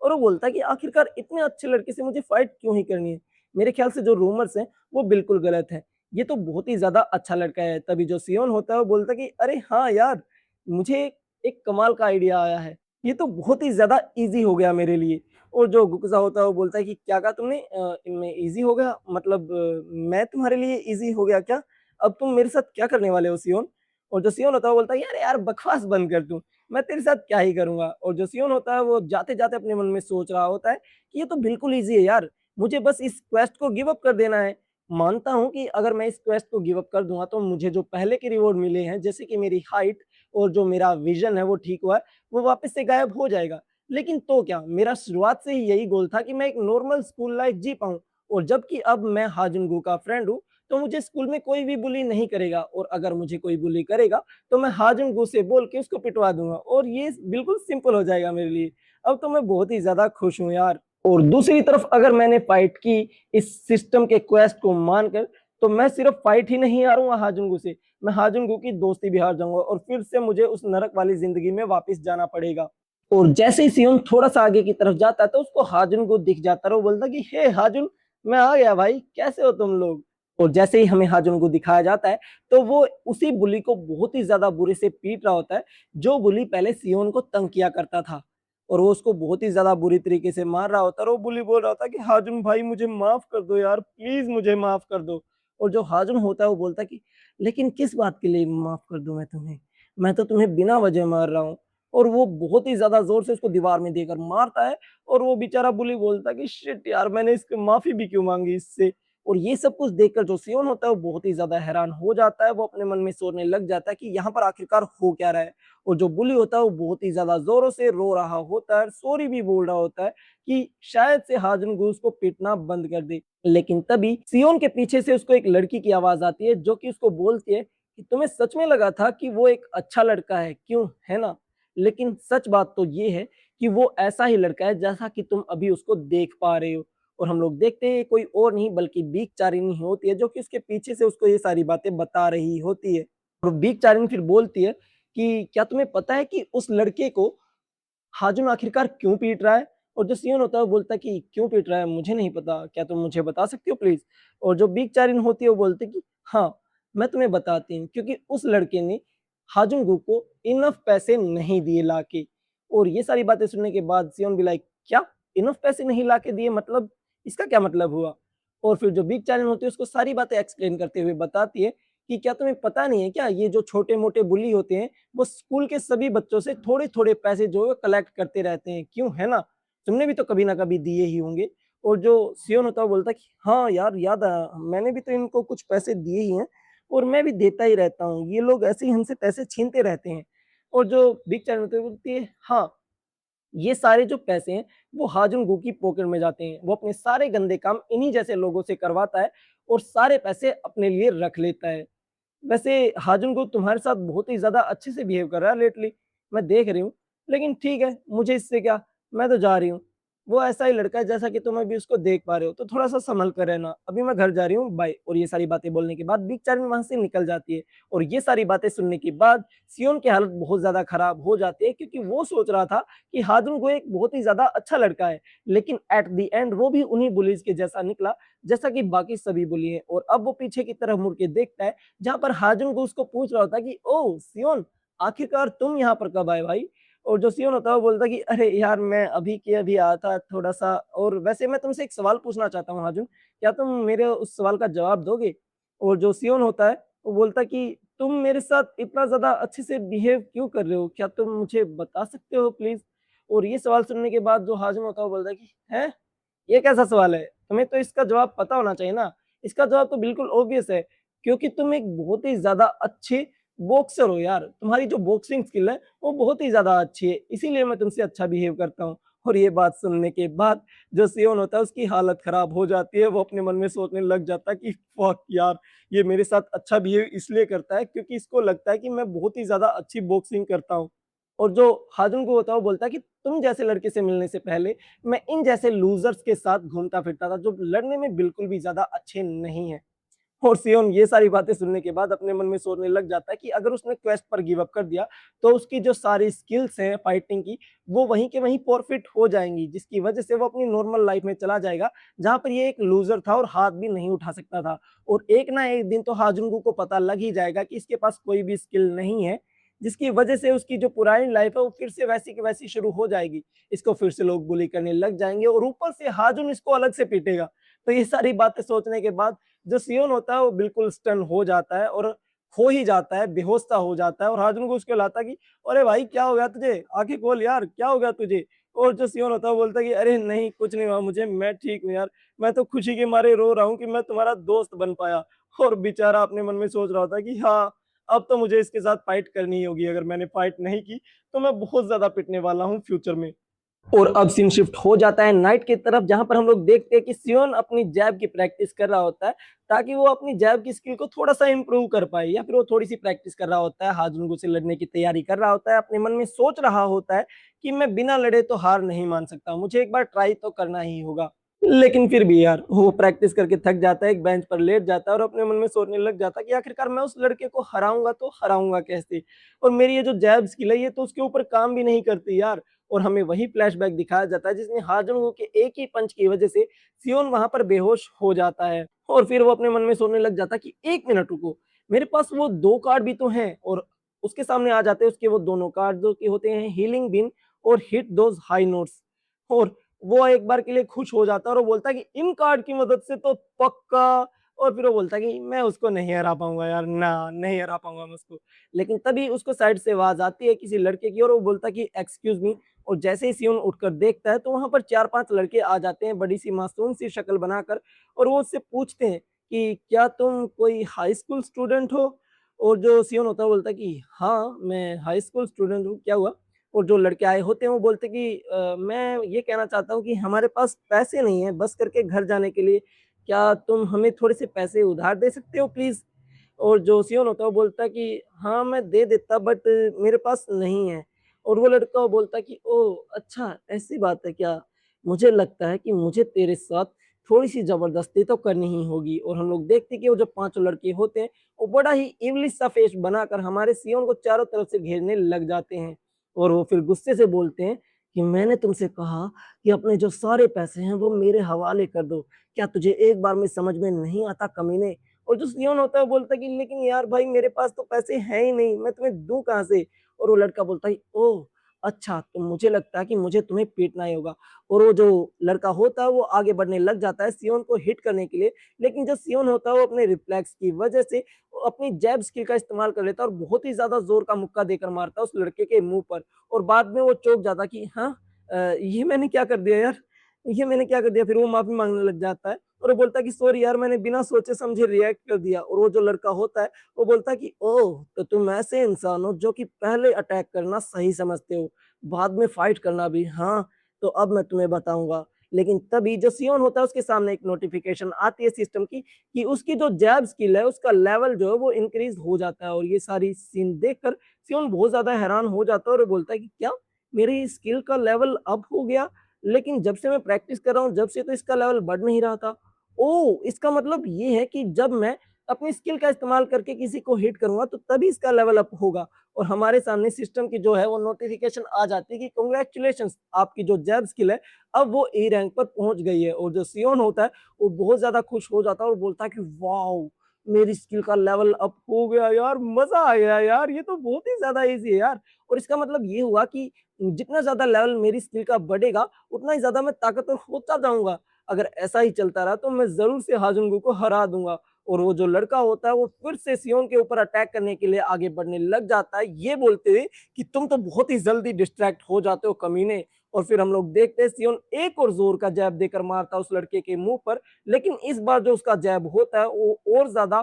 और वो बोलता है कि आखिरकार इतने अच्छे लड़के से मुझे फाइट क्यों ही करनी है? मेरे ख्याल से जो रूमर्स हैं वो बिल्कुल गलत है। ये तो बहुत ही ज़्यादा अच्छा लड़का है। तभी जो सियोन होता है वो बोलता है कि अरे हाँ यार, मुझे एक कमाल का आइडिया आया है। ये तो बहुत ही ज़्यादा ईज़ी हो गया मेरे लिए। और जो गुकज़ा होता है वो बोलता है कि क्या कहा तुमने? इनमें ईज़ी हो गया? मतलब मैं तुम्हारे लिए ईज़ी हो गया क्या? अब तुम मेरे साथ क्या करने वाले हो सियोन? और जो सियोन होता है वो बोलता है, "यार यार बकवास बंद कर तू। मैं तेरे साथ क्या ही करूँगा?" और जो सियोन होता है वो जाते-जाते अपने मन में सोच रहा होता है कि ये तो बिल्कुल ईज़ी है यार, मुझे बस इस क्वेस्ट को गिव अप कर देना है। मानता हूँ कि अगर मैं इस क्वेस्ट को गिव अप कर दूँगा तो मुझे जो पहले के रिवॉर्ड मिले हैं, जैसे कि मेरी हाइट और जो मेरा विज़न है वो ठीक हुआ है, वो वापस से गायब हो जाएगा। लेकिन तो क्या, मेरा शुरुआत से ही यही गोल था कि मैं एक नॉर्मल स्कूल लाइफ़ जी पाऊँ और जबकि अब मैं हाजुन का फ्रेंड हूँ, तो मुझे स्कूल में कोई भी बुली नहीं करेगा और अगर मुझे कोई बुली करेगा तो मैं हाजन गो से बोल के उसको पिटवा दूँगा और ये बिल्कुल सिंपल हो जाएगा मेरे लिए। अब तो मैं बहुत ही ज़्यादा खुश हूँ यार। और दूसरी तरफ अगर मैंने फाइट की इस सिस्टम के क्वेस्ट को मानकर, तो मैं सिर्फ फाइट ही नहीं हारूँगा हाजुंगू से, मैं हाजुंगू की दोस्ती भी हार जाऊँगा और फिर से मुझे उस नरक वाली ज़िंदगी में वापस जाना पड़ेगा। और जैसे ही सियोन थोड़ा-सा आगे की तरफ जाता है तो उसको हाजुन दिख जाता है और वो बोलता है कि हे हाजुन, मैं आ गया भाई, कैसे हो तुम लोग? और जैसे ही हमें हाजुन को दिखाया जाता है, तो वो उसी बुली को बहुत ही ज़्यादा बुरे से पीट रहा होता है, जो बुली पहले सियोन को तंग किया करता था। और वो उसको बहुत ही ज़्यादा बुरी तरीके से मार रहा होता है और वो बुली बोल रहा होता है कि हाजुन भाई मुझे माफ़ कर दो यार, प्लीज़ मुझे माफ़ कर दो। और जो हाजुन होता है वो बोलता है कि लेकिन किस बात के लिए माफ़ कर दूँ मैं तुम्हें? मैं तो तुम्हें बिना वजह मार रहा हूँ। और वो बहुत ही ज़्यादा ज़ोर से उसको दीवार में देकर मारता है और वो बेचारा बुली बोलता है कि शिट यार, मैंने इसकी माफ़ी भी क्यों माँगी इससे? और ये सब कुछ देखकर जो सियोन होता है वो बहुत ही ज़्यादा हैरान हो जाता है, वो अपने मन में सोचने लग जाता है कि यहाँ पर आखिरकार हो क्या रहा है? और जो बुली होता है वो बहुत ही ज़्यादा ज़ोरों से रो रहा होता है, सॉरी भी बोल रहा होता है कि शायद से हाजन उसको पीटना बंद कर दे। लेकिन तभी सियोन के पीछे से उसको एक लड़की की आवाज़ आती है जो कि उसको बोलती है कि तुम्हें सच में लगा था कि वो एक अच्छा लड़का है, क्यों? है ना? लेकिन सच बात तो ये है कि वो ऐसा ही लड़का है जैसा कि तुम अभी उसको देख पा रहे हो। और हम लोग देखते हैं कोई और नहीं बल्कि बीकचारिणी होती है जो कि उसके पीछे से उसको ये सारी बातें बता रही होती है। और बीकचारिणी फिर बोलती है कि क्या तुम्हें पता है कि उस लड़के को हाजुन आखिरकार क्यों पीट रहा है? और जो सियोन होता है वो बोलता है कि क्यों पीट रहा है? मुझे नहीं पता, क्या तुम मुझे बता सकती हो प्लीज़? और जो बीकचारिणी होती है वो बोलती है कि हाँ, मैं तुम्हें बताती हूँ क्योंकि उस लड़के ने हाजुंगू को इनफ पैसे नहीं दिए लाके। और ये सारी बातें सुनने के बाद सियोन भी लाइक क्या? इनफ पैसे नहीं लाके दिए, मतलब इसका क्या मतलब हुआ? और फिर जो बीकचारिणी होती है उसको सारी बातें एक्सप्लेन करते हुए बताती है कि क्या तुम्हें पता नहीं है क्या, ये जो छोटे-मोटे बुली होते हैं वो स्कूल के सभी बच्चों से थोड़े-थोड़े पैसे जो है कलेक्ट करते रहते हैं, क्यों? है ना? तुमने भी तो कभी ना कभी दिए ही होंगे। और जो सियोन होता है वो बोलता है कि हाँ यार, याद आया, मैंने भी तो इनको कुछ पैसे दिए ही हैं और मैं भी देता ही रहता हूँ। ये लोग ऐसे ही हमसे पैसे छीनते रहते हैं। और जो बिग चैन होती है वो बोलती है हाँ, ये सारे जो पैसे हैं वो हाजुन गो की पॉकेट में जाते हैं। वो अपने सारे गंदे काम इन्हीं जैसे लोगों से करवाता है और सारे पैसे अपने लिए रख लेता है। वैसे हाजुन को तुम्हारे साथ बहुत ही ज़्यादा अच्छे से बिहेव कर रहा है लेटली, मैं देख रही हूँ। लेकिन ठीक है, मुझे इससे क्या, मैं तो जा रही हूँ। वो ऐसा ही लड़का है जैसा कि तुम अभी उसको देख पा रहे हो, तो थोड़ा-सा सँभल कर रहना। अभी मैं घर जा रही हूँ, बाय। और ये सारी बातें बोलने के बाद बिग चार्मी वहाँ से निकल जाती है। और ये सारी बातें सुनने के बाद सियोन की हालत बहुत ज़्यादा खराब हो जाती है क्योंकि वो सोच रहा था कि हाजुन को एक बहुत ही ज़्यादा अच्छा लड़का है। लेकिन एट द एंड वो भी उन्हीं बुलीज़ के जैसा निकला, जैसा कि बाकी सभी बुली हैं। और अब वो पीछे की तरफ मुड़ के देखता है जहाँ पर हाजुन को उसको पूछ रहा होता है कि ओह! सियोन, आखिरकार तुम यहाँ पर कब आए भाई? और जो सियोन होता है वो बोलता है कि अरे यार, मैं अभी के अभी आया था थोड़ा-सा, और वैसे मैं तुमसे एक सवाल पूछना चाहता हूँ हाजुन, क्या तुम मेरे उस सवाल का जवाब दोगे? और जो सियोन होता है वो बोलता है कि तुम मेरे साथ इतना ज़्यादा अच्छे से बिहेव क्यों कर रहे हो? क्या तुम मुझे बता सकते हो प्लीज़? और ये सवाल सुनने के बाद जो हाजुन होता है वो बोलता है कि हैं? ये कैसा सवाल है? तुम्हें तो इसका जवाब पता होना चाहिए ना इसका जवाब तो बिल्कुल ऑब्वियस है, क्योंकि तुम एक बहुत ही ज़्यादा अच्छे बॉक्सर हो यार। तुम्हारी जो बॉक्सिंग स्किल है, वो बहुत ही ज़्यादा अच्छी है, इसीलिए मैं तुमसे अच्छा बिहेव करता हूँ। और ये बात सुनने के बाद जो सियोन होता है उसकी हालत खराब हो जाती है। वो अपने मन में सोचने लग जाता है कि फक यार, ये मेरे साथ अच्छा बिहेव इसलिए करता है क्योंकि इसको लगता है कि मैं बहुत ही ज़्यादा अच्छी बॉक्सिंग करता हूँ। और जो हाजुन को होता है वो बोलता है कि तुम जैसे लड़के से मिलने से पहले मैं इन जैसे लूज़र्स के साथ घूमता-फिरता था जो लड़ने में बिल्कुल भी ज़्यादा अच्छे नहीं हैं। और सियोन ये सारी बातें सुनने के बाद अपने मन में सोचने लग जाता है कि अगर उसने क्वेस्ट पर गिव अप कर दिया, तो उसकी जो सारी स्किल्स हैं फाइटिंग की, वो वहीं के वहीं फ़ॉरफिट हो जाएँगी, जिसकी वजह से वो अपनी नॉर्मल लाइफ़ में चला जाएगा, जहाँ पर ये एक लूज़र था और हाथ भी नहीं उठा सकता था। और एक ना एक दिन तो हाजुंगू को पता लग ही जाएगा कि इसके पास कोई भी स्किल नहीं है, जिसकी वजह से उसकी जो पुरानी लाइफ़ है, वो फिर से वैसी की वैसी शुरू हो जाएगी। इसको फिर से लोग बुली करने लग जाएँगे और ऊपर से हाजुन इसको अलग से पीटेगा। तो ये सारी बातें सोचने के बाद जो सियोन होता है वो बिल्कुल स्टन हो जाता है और खो ही जाता है, बेहोश सा हो जाता है और हाजुन को उसको लाता है कि अरे भाई क्या हो गया तुझे? आँखें खोल यार, क्या हो गया तुझे? और जो सियोन होता है वो बोलता है कि अरे नहीं कुछ नहीं हुआ मुझे, मैं ठीक हूँ यार। मैं तो खुशी के मारे रो रहा हूँ कि मैं तुम्हारा दोस्त बन पाया। और बेचारा अपने मन में सोच रहा होता है कि हाँ, अब तो मुझे इसके साथ फाइट करनी ही होगी। अगर मैंने फाइट नहीं की तो मैं बहुत ज़्यादा पिटने वाला हूँ फ्यूचर में। और अब सीन शिफ्ट हो जाता है नाइट की तरफ, जहाँ पर हम लोग देखते हैं कि सियोन अपनी जैब की प्रैक्टिस कर रहा होता है, ताकि वो अपनी जैब की स्किल को थोड़ा-सा इम्प्रूव कर पाए, या फिर वो थोड़ी-सी प्रैक्टिस कर रहा होता है, हाजुन से लड़ने की तैयारी कर रहा होता है, अपने मन में सोच रहा होता है कि मैं बिना लड़े तो हार नहीं मान सकता, मुझे एक बार ट्राई तो करना ही होगा। लेकिन फिर भी यार वो प्रैक्टिस करके थक जाता है, एक बेंच पर लेट जाता है और अपने मन में सोचने लग जाता है कि आखिरकार मैं उस लड़के को हराऊँगा तो हराऊँगा कैसे? और मेरी ये जो जैब स्किल है ये तो उसके ऊपर काम भी नहीं करती यार। और हमें वही फ्लैशबैक दिखाया जाता है जिसमें हा जंग-वू के एक ही पंच की वजह से सियोन वहाँ पर बेहोश हो जाता है। और फिर वो अपने मन में सोचने लग जाता है कि 1 मिनट रुको, मेरे पास वो 2 कार्ड भी तो हैं। और उसके सामने आ जाते हैं उसके वो दोनों कार्ड जो कि होते हैं हीलिंग बिन और हिट दोज़ हाई नोट्स। और वो एक बार के लिए खुश हो जाता है और वो बोलता है कि इन कार्ड की मदद से तो पक्का। और फिर वो बोलता है कि मैं उसको नहीं हरा पाऊँगा यार, ना, नहीं हरा पाऊँगा मैं उसको। लेकिन तभी उसको साइड से आवाज़ आती है किसी लड़के की और वो बोलता है कि एक्सक्यूज़ मी। और जैसे ही सियोन उठकर देखता है तो वहाँ पर 4-5 लड़के आ जाते हैं बड़ी-सी मासूम सी शक्ल बनाकर और वो उससे पूछते हैं कि क्या तुम कोई हाई स्कूल स्टूडेंट हो? और जो सियोन होता है वो बोलता है कि हाँ, मैं हाई स्कूल स्टूडेंट हूँ, क्या हुआ? और जो लड़के आए होते हैं वो बोलते हैं कि मैं ये कहना चाहता हूँ कि हमारे पास पैसे नहीं हैं बस करके घर जाने के लिए, क्या तुम हमें थोड़े से पैसे उधार दे सकते हो प्लीज़? और जो सियोन होता है वो बोलता है कि हाँ, मैं दे देता बट मेरे पास नहीं है। और वो लड़का बोलता है कि ओह! अच्छा ऐसी बात है क्या? मुझे लगता है कि मुझे तेरे साथ थोड़ी-सी ज़बरदस्ती तो करनी ही होगी। और हम लोग देखते हैं कि वो जो पाँचों लड़के होते हैं, वो बड़ा ही इवलिश सा फेस बनाकर हमारे सियोन को चारों तरफ से घेरने लग जाते हैं। और वो फिर गुस्से से बोलते हैं कि मैंने तुमसे कहा कि अपने जो सारे पैसे हैं वो मेरे हवाले कर दो। क्या तुझे एक बार में समझ में नहीं आता कमीने? और जो सियोन होता है वो बोलता है कि लेकिन यार भाई मेरे पास तो पैसे हैं ही नहीं, मैं तुम्हें दूँ कहाँ से? और वो लड़का बोलता है ओह! अच्छा तो मुझे लगता है कि मुझे तुम्हें पीटना ही होगा। और वो जो लड़का होता है वो आगे बढ़ने लग जाता है सियोन को हिट करने के लिए, लेकिन जो सियोन होता है वो अपने रिफ्लेक्स की वजह से वो अपनी जैब स्किल का इस्तेमाल कर लेता है और बहुत ही ज़्यादा ज़ोर का मुक्का देकर मारता है उस लड़के के मुँह पर। और बाद में वो चौंक जाता है कि हाँ ये मैंने क्या कर दिया यार? ये मैंने क्या कर दिया? फिर वो माफ़ी माँगने लग जाता है और वो बोलता है कि सॉरी यार मैंने बिना सोचे समझे रिएक्ट कर दिया। और वो जो लड़का होता है वो बोलता है कि ओह! तो तुम ऐसे इंसान हो जो कि पहले अटैक करना सही समझते हो, बाद में फाइट करना भी। हाँ, तो अब मैं तुम्हें बताऊँगा। लेकिन तभी जो सियोन होता है उसके सामने एक नोटिफ़िकेशन आती है सिस्टम की कि उसकी जो जैब स्किल है उसका लेवल जो है वो इंक्रीज़ हो जाता है। और ये सारी सीन देखकर सियोन बहुत ज़्यादा हैरान हो जाता है और वो बोलता है कि क्या? मेरी स्किल का लेवल अप हो गया? लेकिन जब से मैं प्रैक्टिस कर रहा हूँ, जब से तो इसका लेवल बढ़ नहीं रहा था। ओह! इसका मतलब ये है कि जब मैं अपनी स्किल का इस्तेमाल करके किसी को हिट करूँगा तो तभी इसका लेवल अप होगा। और हमारे सामने सिस्टम की जो है वो नोटिफ़िकेशन आ जाती है कि कांग्रेचुलेशंस, आपकी जो जैब स्किल है अब वो ए रैंक पर पहुँच गई है। और जो सियोन होता है वो बहुत ज़्यादा खुश हो जाता है और बोलता है कि वॉव! मेरी स्किल का लेवल अप हो गया यार, मज़ा आ गया यार, ये तो बहुत ही ज़्यादा ईज़ी है यार। और इसका मतलब ये हुआ कि जितना ज़्यादा लेवल मेरी स्किल का बढ़ेगा, उतना ही ज़्यादा मैं ताकतवर होता जाऊँगा। अगर ऐसा ही चलता रहा तो मैं ज़रूर से हाजुंगू को हरा दूँगा। और वो जो लड़का होता है वो फिर से सियोन के ऊपर अटैक करने के लिए आगे बढ़ने लग जाता है, ये बोलते हुए कि तुम तो बहुत ही जल्दी डिस्ट्रैक्ट हो जाते हो कमीने। और फिर हम लोग देखते हैं सियोन एक और जोर का जैब देकर मारता है उस लड़के के मुंह पर, लेकिन इस बार जो उसका जैब होता है वो और ज्यादा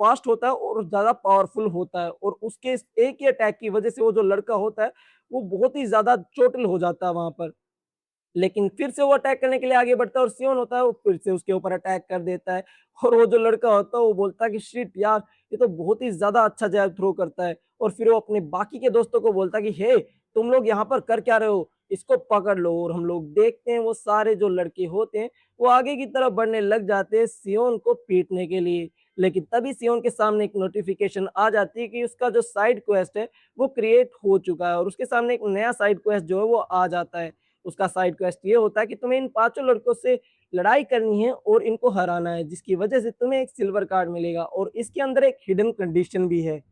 फास्ट होता है और ज्यादा पावरफुल होता है, और उसके एक ही अटैक की वजह से वो जो लड़का होता है वो बहुत ही ज्यादा चोटिल हो जाता है वहां पर। लेकिन फिर से वो अटैक करने के लिए आगे बढ़ता है और सियोन होता है वो फिर से उसके ऊपर अटैक कर देता है। और वो जो लड़का होता है वो बोलता है कि शिट यार, ये तो बहुत ही ज्यादा अच्छा जैब थ्रो करता है। और फिर वो अपने बाकी के दोस्तों को बोलता है कि हे, तुम लोग यहाँ पर कर क्या रहे हो, इसको पकड़ लो। और हम लोग देखते हैं वो सारे जो लड़के होते हैं वो आगे की तरफ बढ़ने लग जाते हैं सियोन को पीटने के लिए। लेकिन तभी सियोन के सामने एक नोटिफिकेशन आ जाती है कि उसका जो साइड क्वेस्ट है वो क्रिएट हो चुका है, और उसके सामने एक नया साइड क्वेस्ट जो है वो आ जाता है। उसका साइड क्वेस्ट ये होता है कि तुम्हें इन पांचों लड़कों से लड़ाई करनी है और इनको हराना है, जिसकी वजह से तुम्हें एक सिल्वर कार्ड मिलेगा, और इसके अंदर एक हिडन कंडीशन भी है।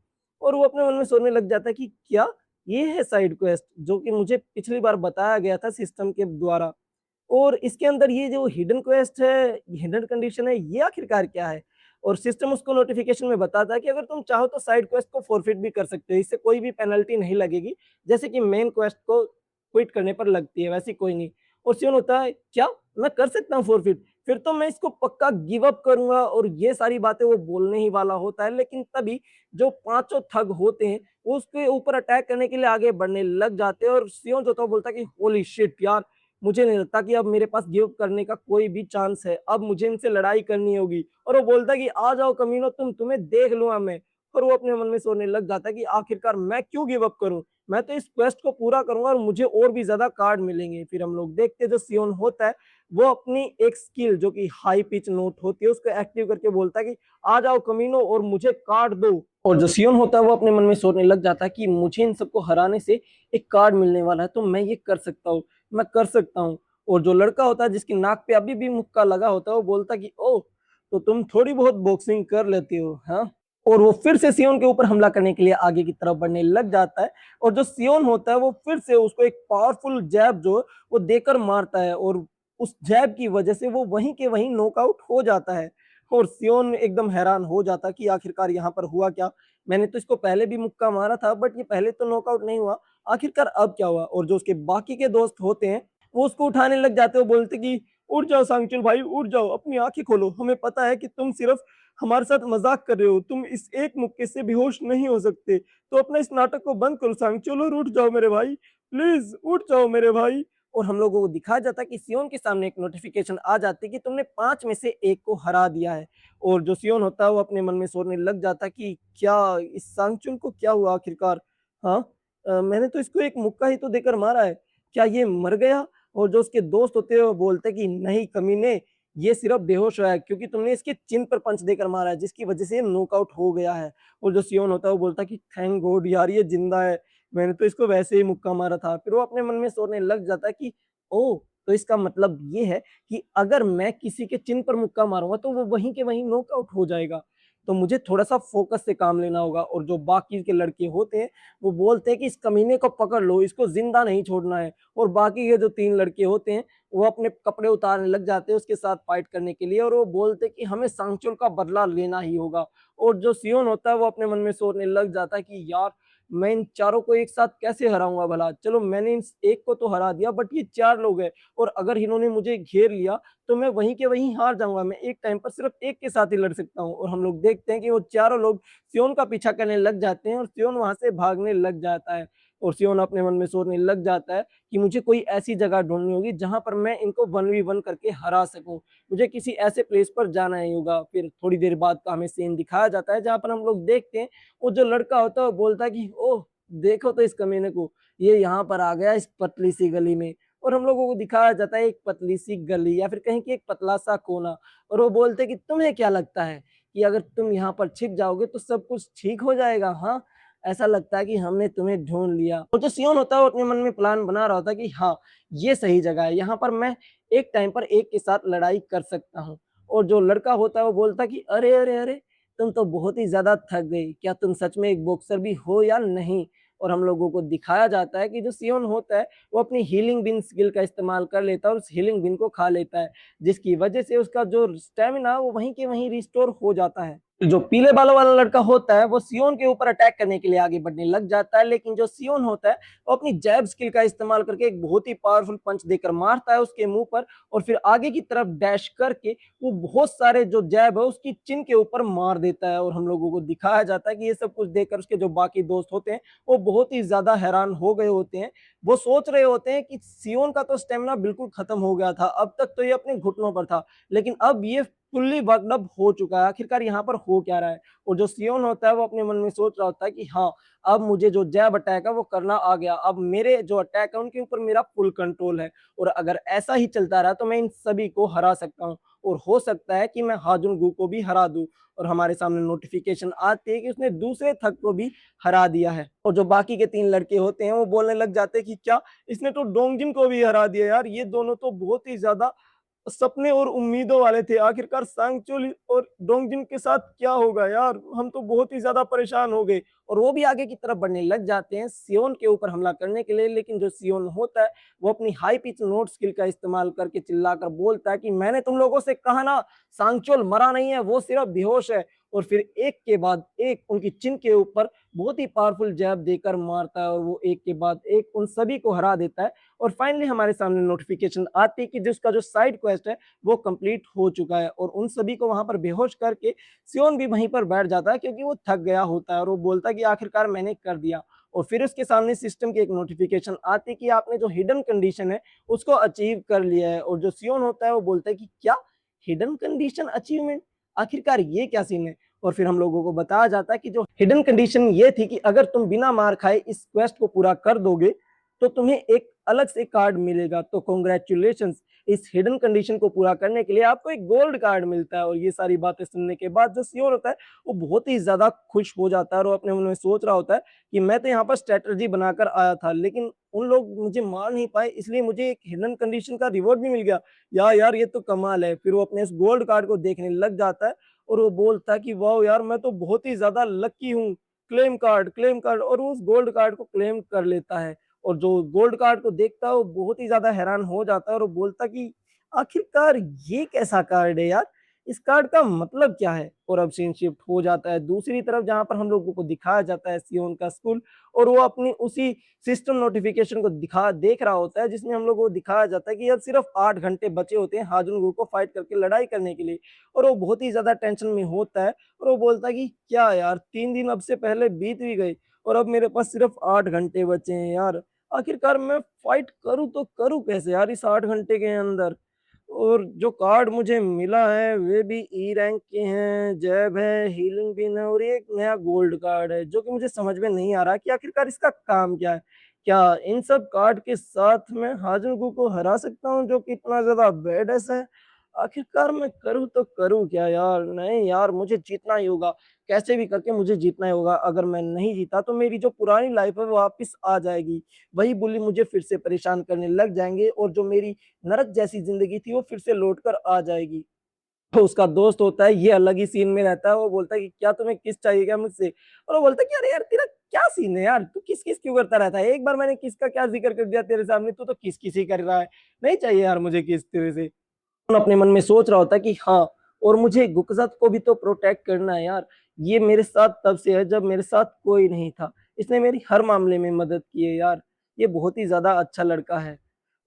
और वो अपने मन में सोचने लग जाता है कि क्या ये है साइड क्वेस्ट जो कि मुझे पिछली बार बताया गया था सिस्टम के द्वारा, और इसके अंदर ये जो हिडन क्वेस्ट है, हिडन कंडीशन है, ये आखिरकार क्या है। और सिस्टम उसको नोटिफिकेशन में बताता है कि अगर तुम चाहो तो साइड क्वेस्ट को फॉरफिट भी कर सकते हो, इससे कोई भी पेनल्टी नहीं लगेगी, जैसे कि मेन क्वेस्ट को क्विट करने पर लगती है वैसी कोई नहीं। और सियोन होता है क्या, मैं कर सकता हूँ फॉरफिट, फिर तो मैं इसको पक्का गिव अप करूंगा, और ये सारी बातें वो बोलने ही वाला होता है। लेकिन तभी जो पांचों थग होते हैं वो उसके ऊपर अटैक करने के लिए आगे बढ़ने लग जाते हैं, और सियोन जो था वो बोलता है कि होली शिट यार, मुझे नहीं लगता कि अब मेरे पास गिव अप करने का कोई भी चांस है, अब मुझे इनसे लड़ाई करनी होगी। और वो बोलता है कि आ जाओ कमीनो, तुम्हें देख लूंगा मैं। और वो अपने मन में सोचने लग जाता है कि आखिरकार मैं क्यों गिव अप करूं, मैं तो इस क्वेस्ट को पूरा करूंगा और मुझे और भी ज्यादा कार्ड मिलेंगे। फिर हम लोग देखते हैं जो सियोन होता है वो अपनी एक स्किल जो कि हाई पिच नोट होती है उसको एक्टिव करके बोलता है कि आ जाओ कमीनो और मुझे कार्ड दो। और जो सियोन होता है वो अपने मन में सोचने लग जाता है कि मुझे इन सबको हराने से एक कार्ड मिलने वाला है, तो मैं ये कर सकता हूँ, मैं कर सकता हूँ। और जो लड़का होता है जिसकी नाक पे अभी भी मुक्का लगा होता है वो बोलता है कि ओ, तो तुम थोड़ी बहुत बॉक्सिंग कर लेती हो, हाँ। और वो फिर से सियोन के ऊपर हमला करने के लिए आगे की तरफ बढ़ने लग जाता है, और जो सियोन होता है वो फिर से उसको एक पावरफुल जैब जो वो देकर मारता है, और उस जैब की वजह से वो वहीं के वहीं नॉकआउट हो जाता है। और सियोन एकदम हैरान हो जाता कि आखिरकार यहाँ पर हुआ क्या, मैंने तो इसको पहले भी मुक्का मारा था बट ये पहले तो नॉकआउट नहीं हुआ, आखिरकार अब क्या हुआ। और जो उसके बाकी के दोस्त होते हैं वो उसको उठाने लग जाते हैं, वो बोलते कि उठ जाओ सांगचुल भाई, उठ जाओ, अपनी आंखें खोलो, हमें पता है कि तुम सिर्फ हमारे साथ मजाक कर रहे हो, तुम इस एक मुक्के से बेहोश नहीं हो सकते, तो अपना इस नाटक को बंद करो सांगचुल और उठ जाओ मेरे भाई, प्लीज उठ जाओ मेरे भाई। और हम लोगों को दिखाया जाता है कि सियोन के सामने एक नोटिफिकेशन आ जाती है कि तुमने 5 में से एक को हरा दिया है। और जो सियोन होता है वो अपने मन में सोचने लग जाता है कि क्या इस सांगचुल को क्या हुआ आखिरकार, हाँ, मैंने तो इसको एक मुक्का ही तो देकर मारा है, क्या ये मर गया। और जो उसके दोस्त होते हैं वो बोलते हैं कि नहीं कमीने, ये सिर्फ बेहोश हुआ है क्योंकि तुमने इसके चिन पर पंच देकर मारा है, जिसकी वजह से ये नॉकआउट हो गया है। और जो सियोन होता है वो बोलता है कि थैंक गॉड यार, ये जिंदा है, मैंने तो इसको वैसे ही मुक्का मारा था। फिर वो अपने मन में सोचने लग जाता है कि ओ, तो इसका मतलब ये है कि अगर मैं किसी के चिन पर मुक्का मारूंगा तो वो वहीं के वहीं नॉकआउट हो जाएगा, तो मुझे थोड़ा सा फोकस से काम लेना होगा। और जो बाकी के लड़के होते हैं वो बोलते हैं कि इस कमीने को पकड़ लो, इसको जिंदा नहीं छोड़ना है। और बाकी के जो 3 लड़के होते हैं वो अपने कपड़े उतारने लग जाते हैं उसके साथ फाइट करने के लिए, और वो बोलते हैं कि हमें सांगचुल का बदला लेना ही होगा। और जो सियोन होता है वो अपने मन में सोचने लग जाता है कि यार, मैं इन चारों को एक साथ कैसे हराऊंगा भला, चलो मैंने इन एक को तो हरा दिया बट ये 4 लोग हैं, और अगर इन्होंने मुझे घेर लिया तो मैं वहीं के वहीं हार जाऊंगा, मैं एक टाइम पर सिर्फ एक के साथ ही लड़ सकता हूँ। और हम लोग देखते हैं कि वो चारों लोग सियोन का पीछा करने लग जाते हैं और सियोन वहां से भागने लग जाता है। और सियोन अपने मन में सोचने लग जाता है कि मुझे कोई ऐसी जगह ढूंढनी होगी जहां पर मैं इनको 1v1 करके हरा सकूं, मुझे किसी ऐसे प्लेस पर जाना ही होगा। फिर थोड़ी देर बाद का हमें सीन दिखाया जाता है जहां पर हम लोग देखते हैं वो जो लड़का होता है वो बोलता है कि ओह, देखो तो इस कमीने को, ये यहाँ पर आ गया इस पतली सी गली में। और हम लोगों को दिखाया जाता है एक पतली सी गली या फिर कहीं की एक पतला सा कोना, और वो बोलते कि तुम्हें क्या लगता है कि अगर तुम यहाँ पर छिप जाओगे तो सब कुछ ठीक हो जाएगा, हाँ, ऐसा लगता है कि हमने तुम्हें ढूंढ लिया। और जो सियोन होता है वो अपने मन में प्लान बना रहा होता है कि हाँ, ये सही जगह है, यहाँ पर मैं एक टाइम पर एक के साथ लड़ाई कर सकता हूँ। और जो लड़का होता है वो बोलता है कि अरे अरे अरे, तुम तो बहुत ही ज्यादा थक गई, क्या तुम सच में एक बॉक्सर भी हो या नहीं। और हम लोगों को दिखाया जाता है कि जो सियोन होता है वो अपनी हीलिंग बिन स्किल का इस्तेमाल कर लेता है और उस हीलिंग बिन को खा लेता है, जिसकी वजह से उसका जो स्टेमिना वो वहीं के वहीं रिस्टोर हो जाता है। जो पीले बालों वाला लड़का होता है वो सियोन के ऊपर अटैक करने के लिए आगे बढ़ने लग जाता है, लेकिन जो सियोन होता है वो अपनी जैब स्किल का इस्तेमाल करके एक बहुत ही पावरफुल पंच देकर मारता है उसके मुंह पर, और फिर आगे की तरफ डैश करके वो बहुत सारे जो जैब है उसकी चिन के ऊपर मार देता है। और हम लोगों को दिखाया जाता है कि ये सब कुछ देखकर उसके जो बाकी दोस्त होते हैं वो बहुत ही ज्यादा हैरान हो गए होते हैं। वो सोच रहे होते हैं कि सियोन का तो स्टेमिना बिल्कुल खत्म हो गया था, अब तक तो ये अपने घुटनों पर था, लेकिन अब ये फुल्ली वर्कड अप हो चुका है, आखिरकार यहाँ पर हो क्या रहा है। और जो सियोन होता है वो अपने मन में सोच रहा होता है कि हाँ, अब मुझे जो जैब अटैक है वो करना आ गया, अब मेरे जो अटैक है उनके ऊपर मेरा फुल कंट्रोल है, और अगर ऐसा ही चलता रहा तो मैं इन सभी को हरा सकता हूँ, और हो सकता है कि मैं हाजुन गु को भी हरा दूं। और हमारे सामने नोटिफिकेशन आती है कि उसने दूसरे थक को भी हरा दिया है, और जो बाकी के 3 लड़के होते हैं वो बोलने लग जाते हैं कि क्या, इसने तो डोंगजिन को भी हरा दिया यार, ये दोनों तो बहुत ही ज्यादा सपने और उम्मीदों वाले थे, आखिरकार सांगचुल और डोंगजिन के साथ क्या होगा यार, हम तो बहुत ही ज्यादा परेशान हो गए। और वो भी आगे की तरफ बढ़ने लग जाते हैं सियोन के ऊपर हमला करने के लिए, लेकिन जो सियोन होता है वो अपनी हाई पिच नोट स्किल का इस्तेमाल करके चिल्लाकर बोलता है कि मैंने तुम लोगों से कहा ना, सांगचुल मरा नहीं है, वो सिर्फ बेहोश है। और फिर एक के बाद एक उनकी चिन के ऊपर बहुत ही पावरफुल जैब देकर मारता है, और वो एक के बाद एक उन सभी को हरा देता है। और फाइनली हमारे सामने नोटिफिकेशन आती है कि जिसका जो साइड क्वेस्ट है वो कंप्लीट हो चुका है, और उन सभी को वहां पर बेहोश करके सियोन भी वहीं पर बैठ जाता है क्योंकि वो थक गया होता है, और वो बोलता है कि आखिरकार मैंने कर दिया। और फिर उसके सामने सिस्टम की एक नोटिफिकेशन आती है कि आपने जो हिडन कंडीशन है उसको अचीव कर लिया है। और जो सियोन होता है वो बोलता है कि क्या, हिडन कंडीशन अचीवमेंट, आखिरकार ये क्या सीन है। और फिर हम लोगों को बताया जाता है कि जो हिडन कंडीशन ये थी कि अगर तुम बिना मार खाए इस क्वेस्ट को पूरा कर दोगे तो तुम्हें एक अलग से कार्ड मिलेगा। तो कॉन्ग्रेचुलेशन, इस हिडन कंडीशन को पूरा करने के लिए आपको एक गोल्ड कार्ड मिलता है। और ये सारी बातें सुनने के बाद जो सियोन होता है वो बहुत ही ज्यादा खुश हो जाता है, और वो अपने मन में सोच रहा होता है कि मैं तो यहाँ पर स्ट्रेटजी बनाकर आया था, लेकिन उन लोग मुझे मार नहीं पाए, इसलिए मुझे एक हिडन कंडीशन का रिवॉर्ड भी मिल गया। यार ये तो कमाल है। फिर वो अपने इस गोल्ड कार्ड को देखने लग जाता है, और वो बोलता है कि वाह यार, मैं तो बहुत ही ज्यादा लकी हूँ, क्लेम कार्ड क्लेम कार्ड। और वो उस गोल्ड कार्ड को क्लेम कर लेता है, और जो गोल्ड कार्ड को देखता है वो बहुत ही ज्यादा हैरान हो जाता है, और वो बोलता कि आखिरकार ये कैसा कार्ड है यार, इस कार्ड का मतलब क्या है। और अब सीन शिफ्ट हो जाता है दूसरी तरफ, जहां पर हम लोगों को दिखाया जाता है सियोन का स्कूल, और वो अपनी उसी सिस्टम नोटिफिकेशन को देख रहा होता है जिसमें हम लोगों को दिखाया जाता है कि अब सिर्फ 8 घंटे बचे होते हैं हाजुन को फाइट करके लड़ाई करने के लिए। और वो बहुत ही ज्यादा टेंशन में होता है, और वो बोलता है कि क्या यार, 3 दिन अब से पहले बीत भी गए, और अब मेरे पास सिर्फ 8 घंटे बचे हैं यार, आखिरकार मैं फाइट करूं तो करूं कैसे यार इस 8 घंटे के अंदर। और जो कार्ड मुझे मिला है वे भी ई रैंक के हैं, जैब है, हीलिंग पिन है, और एक नया गोल्ड कार्ड है जो कि मुझे समझ में नहीं आ रहा कि आखिरकार इसका काम क्या है। क्या इन सब कार्ड के साथ मैं हाजुन को हरा सकता हूँ जो कि इतना ज्यादा बेडस है। आखिरकार मैं करूँ तो करूँ क्या यार, नहीं यार, मुझे जीतना ही होगा, कैसे भी करके मुझे जीतना ही होगा। अगर मैं नहीं जीता तो मेरी जो पुरानी लाइफ है वो वापस आ जाएगी, वही बुली मुझे फिर से परेशान करने लग जाएंगे, और जो मेरी नरक जैसी जिंदगी थी वो फिर से लौट कर आ जाएगी। तो उसका दोस्त होता है ये अलग ही सीन में रहता है, वो बोलता है कि क्या तुम्हें किस चाहिए क्या मुझसे। और वो बोलता है कि अरे यार, तेरा क्या सीन है यार, तू किस किस क्यों करता रहता है, एक बार मैंने किस का क्या जिक्र कर दिया तेरे सामने, तू तो किस किस ही कर रहा है, नहीं चाहिए यार मुझे किस तेरे से। अपने मन में सोच रहा होता है कि हाँ, और मुझे गुकजत को भी तो प्रोटेक्ट करना है यार, ये मेरे साथ तब से है जब मेरे साथ कोई नहीं था, इसने मेरी हर मामले में मदद की है यार, ये बहुत ही ज्यादा अच्छा लड़का है।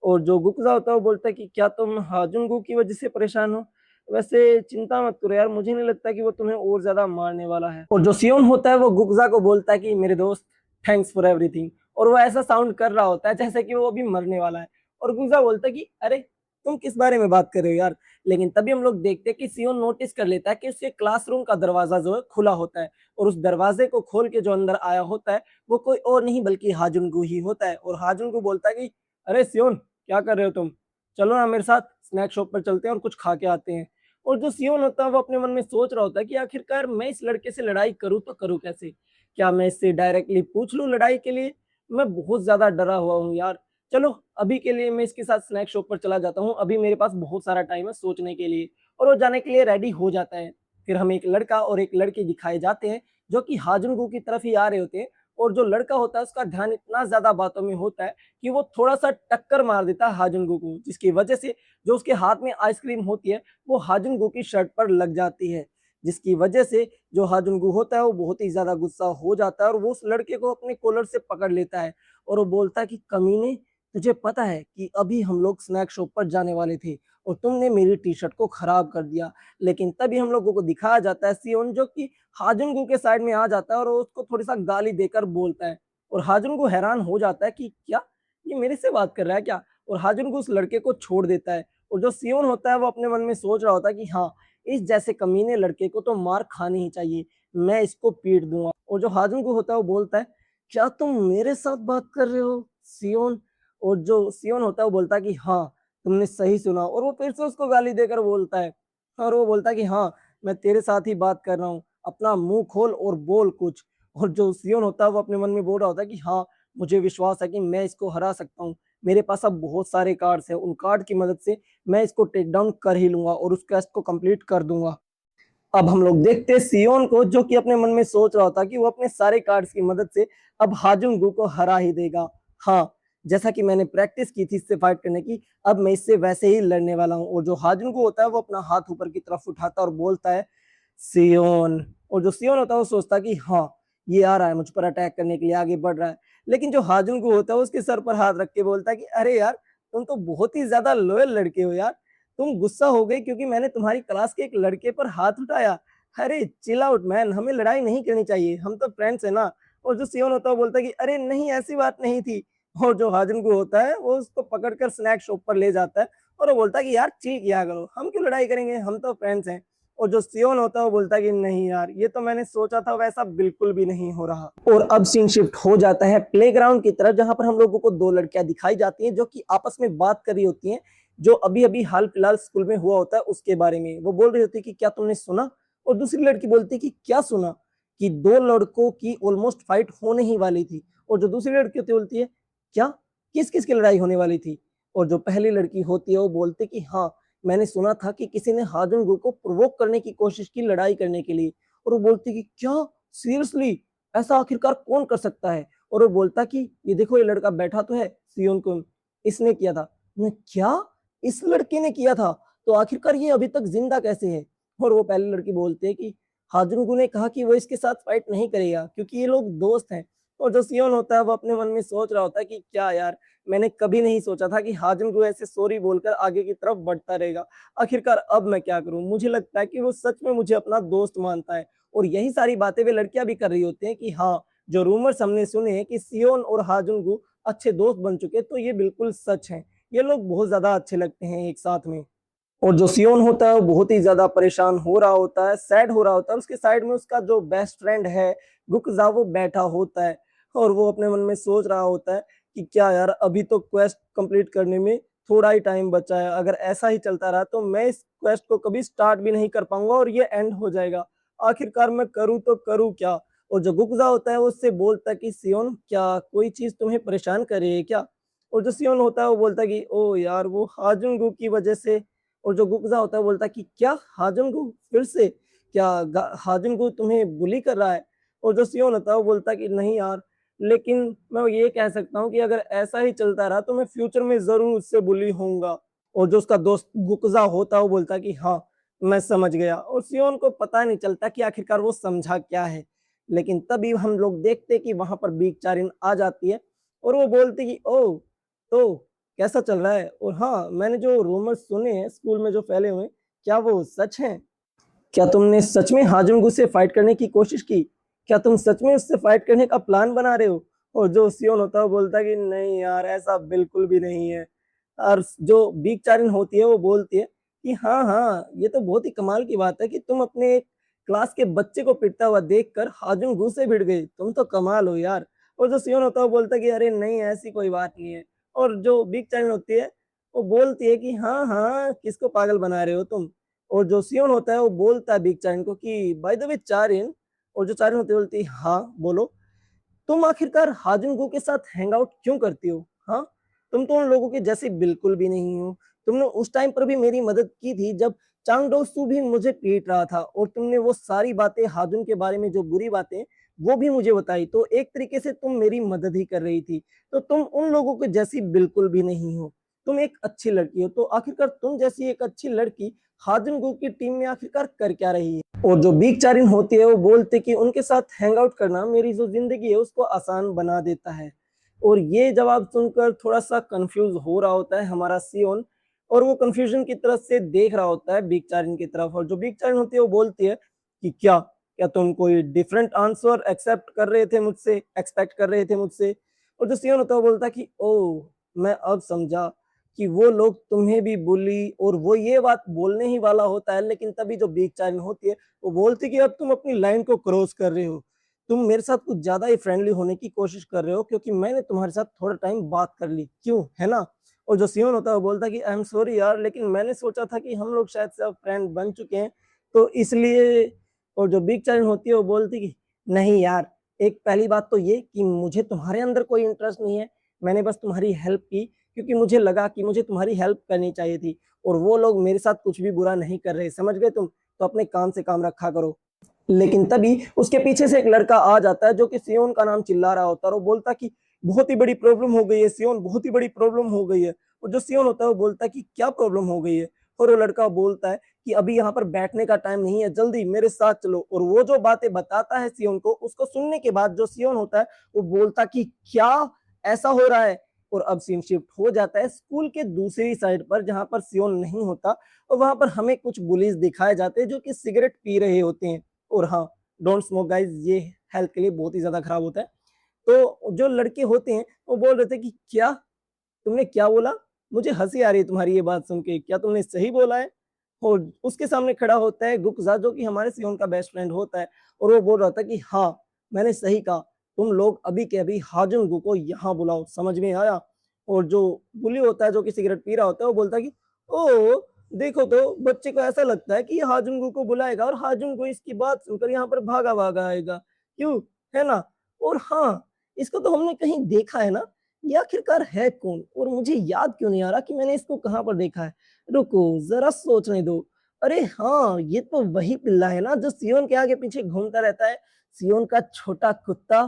और जो गुकजा होता है वो बोलता है कि क्या तुम हाजुन की वजह से परेशान हो, वैसे चिंता मत करो यार, मुझे नहीं लगता कि वो तुम्हें और ज्यादा मारने वाला है। और जो सियोन होता है वो गुकजा को बोलता है कि मेरे दोस्त, थैंक्स फॉर एवरीथिंग। और वो ऐसा साउंड कर रहा होता है जैसे कि वो अभी मरने वाला है। और गुकजा बोलता है कि अरे, तुम किस बारे में बात कर रहे हो यार। लेकिन तभी हम लोग देखते हैं कि सियोन नोटिस कर लेता है कि उसके क्लासरूम का दरवाजा जो है खुला होता है, और उस दरवाजे को खोल के जो अंदर आया होता है वो कोई और नहीं बल्कि हाजुनगू ही होता है। और हाजुनगू बोलता है कि अरे सियोन, क्या कर रहे हो तुम, चलो ना मेरे साथ स्नैक शॉप पर चलते हैं और कुछ खा के आते हैं। और जो सियोन होता है वो अपने मन में सोच रहा होता है कि आखिरकार मैं इस लड़के से लड़ाई करूं तो करूं कैसे, क्या मैं इससे डायरेक्टली पूछ लूं लड़ाई के लिए, मैं बहुत ज्यादा डरा हुआ हूँ यार। चलो, अभी के लिए मैं इसके साथ स्नैक शॉप पर चला जाता हूँ, अभी मेरे पास बहुत सारा टाइम है सोचने के लिए। और वो जाने के लिए रेडी हो जाता है। फिर हमें एक लड़का और एक लड़की दिखाए जाते हैं जो कि हाजुनगू की तरफ ही आ रहे होते हैं। और जो लड़का होता है उसका ध्यान इतना ज्यादा बातों में होता है कि वो थोड़ा सा टक्कर मार देता है हाजुनगू को, जिसकी वजह से जो उसके हाथ में आइसक्रीम होती है वो हाजुनगू की शर्ट पर लग जाती है, जिसकी वजह से जो हाजुनगू होता है वो बहुत ही ज्यादा गुस्सा हो जाता है और वो उस लड़के को अपने कॉलर से पकड़ लेता है और वो बोलता है कि कमीने, तुझे पता है कि अभी हम लोग स्नैक शॉप पर जाने वाले थे और तुमने मेरी टी शर्ट को खराब कर दिया। लेकिन तभी हम लोगों को दिखाया जाता है सियोन जो कि हाजुनगू के साइड में आ जाता है और वो उसको थोड़ी सा गाली देकर बोलता है और हाजुनगू हैरान हो जाता है कि क्या ये मेरे से बात कर रहा है क्या, और हाजुनगू उस लड़के को छोड़ देता है। और जो सियोन होता है वो अपने मन में सोच रहा होता है कि हाँ, इस जैसे कमीने लड़के को तो मार खानी ही चाहिए, मैं इसको पीट दूंगा। और जो हाजुनगू होता है वो बोलता है, क्या तुम मेरे साथ बात कर रहे हो सियोन? और जो सियोन होता है वो बोलता है कि हाँ, तुमने सही सुना। और वो फिर से उसको गाली देकर बोलता है और वो बोलता है कि हाँ, मैं तेरे साथ ही बात कर रहा हूँ, अपना मुंह खोल और बोल कुछ। और जो सियोन होता है वो अपने मन में बोल रहा होता है कि हाँ, मुझे विश्वास है कि मैं इसको हरा सकता हूँ, मेरे पास अब बहुत सारे कार्ड्स हैं, उन कार्ड की मदद से मैं इसको टेक डाउन कर ही लूंगा और उस क्वेस्ट को कंप्लीट कर दूंगा। अब हम लोग देखते हैं सियोन को जो कि अपने मन में सोच रहा था कि वो अपने सारे कार्ड्स की मदद से अब हाजुंगू को हरा ही देगा। हाँ, जैसा कि मैंने प्रैक्टिस की थी इससे फाइट करने की, अब मैं इससे वैसे ही लड़ने वाला हूँ। और जो हाजुंगू होता है वो अपना हाथ ऊपर की तरफ उठाता है और बोलता है, सियोन। और जो सियोन होता है वो सोचता है कि हाँ, ये आ रहा है मुझ पर अटैक करने के लिए, आगे बढ़ रहा है। लेकिन जो हाजुंगू होता है उसके सर पर हाथ रख के बोलता है कि अरे यार, तुम तो बहुत ही ज्यादा लॉयल लड़के हो यार, तुम गुस्सा हो गए क्योंकि मैंने तुम्हारी क्लास के एक लड़के पर हाथ उठाया। अरे चिल आउट मैन, हमें लड़ाई नहीं करनी चाहिए, हम तो फ्रेंड्स है ना। और जो सियोन होता है वो बोलता है कि अरे नहीं, ऐसी बात नहीं थी। और जो हाजन को होता है वो उसको पकड़कर स्नैक शॉप पर ले जाता है और वो बोलता है कि यार चिल किया करो, हम क्यों लड़ाई करेंगे, हम तो फ्रेंड्स हैं। और जो सियोन होता है वो बोलता है कि नहीं यार, ये तो मैंने सोचा था वैसा बिल्कुल भी नहीं हो रहा। और अब सीन शिफ्ट हो जाता है प्लेग्राउंड की तरफ, जहां पर हम लोगों को दो लड़कियां दिखाई जाती हैं जो कि आपस में बात कर रही होती हैं, जो अभी अभी हाल फिलहाल स्कूल में हुआ होता है उसके बारे में। वो बोल रही होती है कि क्या तुमने सुना? और दूसरी लड़की बोलती है कि क्या सुना? कि दो लड़कों की ऑलमोस्ट फाइट होने ही वाली थी। और जो दूसरी लड़की होती बोलती है, क्या, किस किस की लड़ाई होने वाली थी? और जो पहली लड़की होती है वो बोलती कि हाँ, मैंने सुना था कि किसी ने हाजुंगू को प्रोवोक करने की कोशिश की लड़ाई करने के लिए। और वो बोलती कि क्या, सीरियसली, ऐसा आखिरकार कौन कर सकता है? और वो बोलता कि ये देखो, ये लड़का बैठा तो है सियोन को, इसने किया था। मैं क्या, इस लड़के ने किया था? तो आखिरकार ये अभी तक जिंदा कैसे है? और वो पहली लड़की बोलती है कि हाजुंगू ने कहा कि वो इसके साथ फाइट नहीं करेगा क्योंकि ये लोग दोस्त हैं। और जो सियोन होता है वो अपने मन में सोच रहा होता है कि क्या यार, मैंने कभी नहीं सोचा था कि हाजुंगू ऐसे सॉरी बोलकर आगे की तरफ बढ़ता रहेगा। आखिरकार अब मैं क्या करूं? मुझे लगता है कि वो सच में मुझे अपना दोस्त मानता है। और यही सारी बातें वे लड़कियां भी कर रही होती हैं कि हाँ, जो रूमर्स हमने सुने हैं कि सियोन और हाजुंगू अच्छे दोस्त बन चुके, तो ये बिल्कुल सच है। ये लोग बहुत ज्यादा अच्छे लगते हैं एक साथ में। और जो सियोन होता है वो बहुत ही ज्यादा परेशान हो रहा होता है, सैड हो रहा होता है। उसके साइड में उसका जो बेस्ट फ्रेंड है गुकजा, वो बैठा होता है और वो अपने मन में सोच रहा होता है कि क्या यार, अभी तो क्वेस्ट कंप्लीट करने में थोड़ा ही टाइम बचा है, अगर ऐसा ही चलता रहा तो मैं इस क्वेस्ट को कभी स्टार्ट भी नहीं कर पाऊंगा और ये एंड हो जाएगा। आखिरकार मैं करूँ तो करूँ क्या? और जो गुकजा होता है वो उससे बोलता है कि सियोन, क्या कोई चीज तुम्हें परेशान कर रही है क्या? और जो सियोन होता है वो बोलता है कि ओ यार, वो हाजुंगू की वजह से। और जो गुकजा होता है वो बोलता है कि क्या, हाजुंगू फिर से? क्या हाजुंगू तुम्हें बुली कर रहा है? और जो सियोन होता है वो बोलता है कि नहीं यार, लेकिन मैं ये कह सकता हूँ कि अगर ऐसा ही चलता रहा तो मैं फ्यूचर में जरूर उससे बुली होऊंगा। और जो उसका दोस्त गुकजा होता है वो बोलता है कि हाँ, मैं समझ गया। और सियोन को पता नहीं चलता कि आखिरकार वो समझा क्या है। लेकिन तभी हम लोग देखते कि वहां पर बीक चारिन आ जाती है और वो बोलती कि ओ, तो कैसा चल रहा है? और हाँ, मैंने जो रूमर्स सुने हैं स्कूल में जो फैले हुए, क्या वो सच हैं? क्या तुमने सच में हाजुंगू से फाइट करने की कोशिश की? क्या तुम सच में उससे फाइट करने का प्लान बना रहे हो? और जो सियोन होता है वो बोलता है कि नहीं यार, ऐसा बिल्कुल भी नहीं है। और जो बीक चारिन होती है वो बोलती है कि हाँ हाँ, ये तो बहुत ही कमाल की बात है कि तुम अपने एक क्लास के बच्चे को पिटता हुआ देखकर हाजुंगू से भिड़ गई, तुम तो कमाल हो यार। और जो सियोन होता है वो बोलता है कि अरे नहीं, ऐसी कोई बात नहीं है। और जो बिग चाइल्ड होती है वो बोलती है कि हाँ हाँ, किसको पागल बना रहे हो तुम? और जो सियोन होता है वो बोलता है बिग चाइल्ड को कि बाय द वे चारिन। और जो चारिन होती है बोलती है, हाँ बोलो, तुम आखिरकार हाजुंगू के साथ हैंग आउट क्यों करती हो? हाँ, तुम तो उन लोगों के जैसे बिल्कुल भी नहीं हो। तुमने उस टाइम पर भी मेरी मदद की थी जब चांगडोसू भी मुझे पीट रहा था और तुमने वो सारी बातें हाजुन के बारे में, जो बुरी बातें, वो भी मुझे बताई। तो एक तरीके से तुम मेरी मदद ही कर रही थी। तो तुम उन लोगों के जैसी बिल्कुल भी नहीं हो, तुम एक अच्छी लड़की हो। तो आखिरकार तुम जैसी एक अच्छी लड़की हाजुन की टीम में आखिरकार कर क्या रही है? और जो बीक चारिन होती है वो बोलते कि उनके साथ हैंग आउट करना मेरी जो जिंदगी है उसको आसान बना देता है। और ये जवाब सुनकर थोड़ा सा कंफ्यूज हो रहा होता है हमारा सियोन, और वो कंफ्यूजन की तरफ से देख रहा होता है बीक चारिन की तरफ। और जो बीक चारिन होती है वो बोलती है कि क्या क्या तुम कोई डिफरेंट आंसर एक्सेप्ट कर रहे थे मुझसे, एक्सपेक्ट कर रहे थे मुझसे। और जो सियोन होता है वो बोलता है कि ओ, मैं अब समझा कि वो लोग तुम्हें भी बुली, और वो ये बात बोलने ही वाला होता है, लेकिन तभी जो बीक चारिन होती है वो बोलती कि अब तुम अपनी लाइन को क्रॉस कर रहे हो, तुम मेरे साथ कुछ ज्यादा ही फ्रेंडली होने की कोशिश कर रहे हो, क्योंकि मैंने तुम्हारे साथ थोड़ा टाइम बात कर ली, क्यों, है ना। और जो सियोन होता है वो बोलता है कि आई एम सॉरी यार, लेकिन मैंने सोचा था कि हम लोग शायद से अब फ्रेंड बन चुके हैं, तो इसलिए। और जो बिग चाइल्ड होती है वो बोलती कि नहीं यार, एक पहली बात तो ये कि मुझे तुम्हारे अंदर कोई इंटरेस्ट नहीं है, मैंने बस तुम्हारी हेल्प की क्योंकि मुझे लगा कि मुझे तुम्हारी हेल्प करनी चाहिए थी, और वो लोग मेरे साथ कुछ भी बुरा नहीं कर रहे, समझ गए तुम, तो अपने काम से काम रखा करो। लेकिन तभी उसके पीछे से एक लड़का आ जाता है जो कि सियोन का नाम चिल्ला रहा होता है, और वो बोलता कि बहुत ही बड़ी प्रॉब्लम हो गई है सियोन, बहुत ही बड़ी प्रॉब्लम हो गई है। और जो सियोन होता है वो बोलता है कि क्या प्रॉब्लम हो गई है। और वो लड़का बोलता है कि अभी यहाँ पर बैठने का टाइम नहीं है, जल्दी मेरे साथ चलो। और वो जो बातें बताता है सियोन को, उसको सुनने के बाद जो सियोन होता है वो बोलता कि क्या ऐसा हो रहा है। और अब सीन शिफ्ट हो जाता है स्कूल के दूसरी साइड पर, जहां पर सियोन नहीं होता, और वहां पर हमें कुछ बुलीज दिखाए जाते हैं जो कि सिगरेट पी रहे होते हैं। और हाँ, डोंट स्मोक गाइज, ये हेल्थ के लिए बहुत ही ज्यादा खराब होता है। तो जो लड़के होते हैं वो बोल रहे थे कि क्या, तुमने क्या बोला, मुझे हंसी आ रही है तुम्हारी ये बात सुन के, क्या तुमने सही बोला है। और उसके सामने खड़ा होता है गुकजा, जो कि हमारे सियोन का बेस्ट फ्रेंड होता है, और वो बोल रहा था कि हाँ, मैंने सही कहा, तुम लोग अभी के अभी हाजुन को यहाँ बुलाओ, समझ में आया। और जो बुली होता है जो कि सिगरेट पी रहा होता है वो बोलता है कि ओ, देखो तो बच्चे को ऐसा लगता है कि ये हाजुन को बुलाएगा, और हाजुन को इसकी बात सुनकर यहाँ पर भागा भागा आएगा, क्यों, है ना। और हाँ, इसको तो हमने कहीं देखा है ना, ये आखिरकार है कौन, और मुझे याद क्यों नहीं आ रहा कि मैंने इसको कहाँ पर देखा है। रुको जरा सोचने दो। अरे हाँ, ये तो वही पिल्ला है ना जो सियोन के आगे पीछे घूमता रहता है, सियोन का छोटा कुत्ता।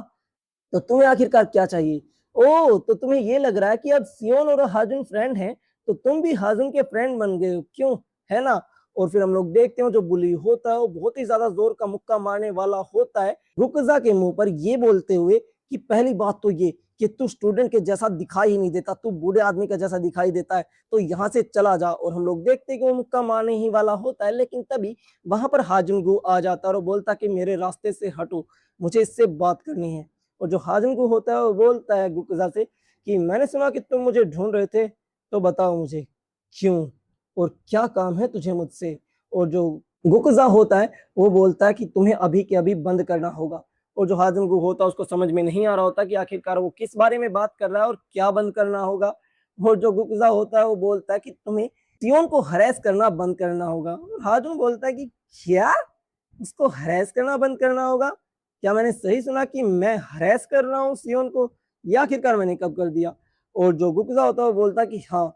तो तुम्हें आखिरकार क्या चाहिए। ओ, तो तुम्हें ये लग रहा है कि अब सियोन और हाजुन फ्रेंड हैं, तो तुम भी हाजुन के फ्रेंड बन गए हो, क्यों, है ना। और फिर हम लोग देखते हैं जो बुली होता है वो बहुत ही ज्यादा जोर का मुक्का मारने वाला होता है रुकजा के मुंह पर, ये बोलते हुए कि पहली बात तो ये कि तू स्टूडेंट के जैसा दिखाई ही नहीं देता, तू बूढ़े आदमी का जैसा दिखाई देता है, तो यहाँ से चला जा। और हम लोग देखते हैं कि वो मुक्का मारने ही वाला होता है, लेकिन तभी वहां पर हाजुन आ जाता है और बोलता कि मेरे रास्ते से हटो, मुझे इससे बात करनी है। और जो हाजिम को होता है वो बोलता है गुकजा से कि मैंने सुना कि तुम मुझे ढूंढ रहे थे, तो बताओ मुझे क्यों, और क्या काम है तुझे मुझसे। और जो गुकजा होता है वो बोलता है कि तुम्हें अभी के अभी बंद करना होगा। और जो हाजिम को होता है उसको समझ में नहीं आ रहा होता कि आखिरकार वो किस बारे में बात कर रहा है और क्या बंद करना होगा। और जो गुकजा होता है वो बोलता है कि तुम्हें सियोन को हरेस करना बंद करना होगा। और हाजिम बोलता है कि क्या, उसको हरेस करना बंद करना होगा, क्या मैंने सही सुना कि मैं हरेस कर रहा हूँ सियोन को, या आखिरकार मैंने कब कर दिया। और जो गुप्ता होता है वो बोलता कि हाँ,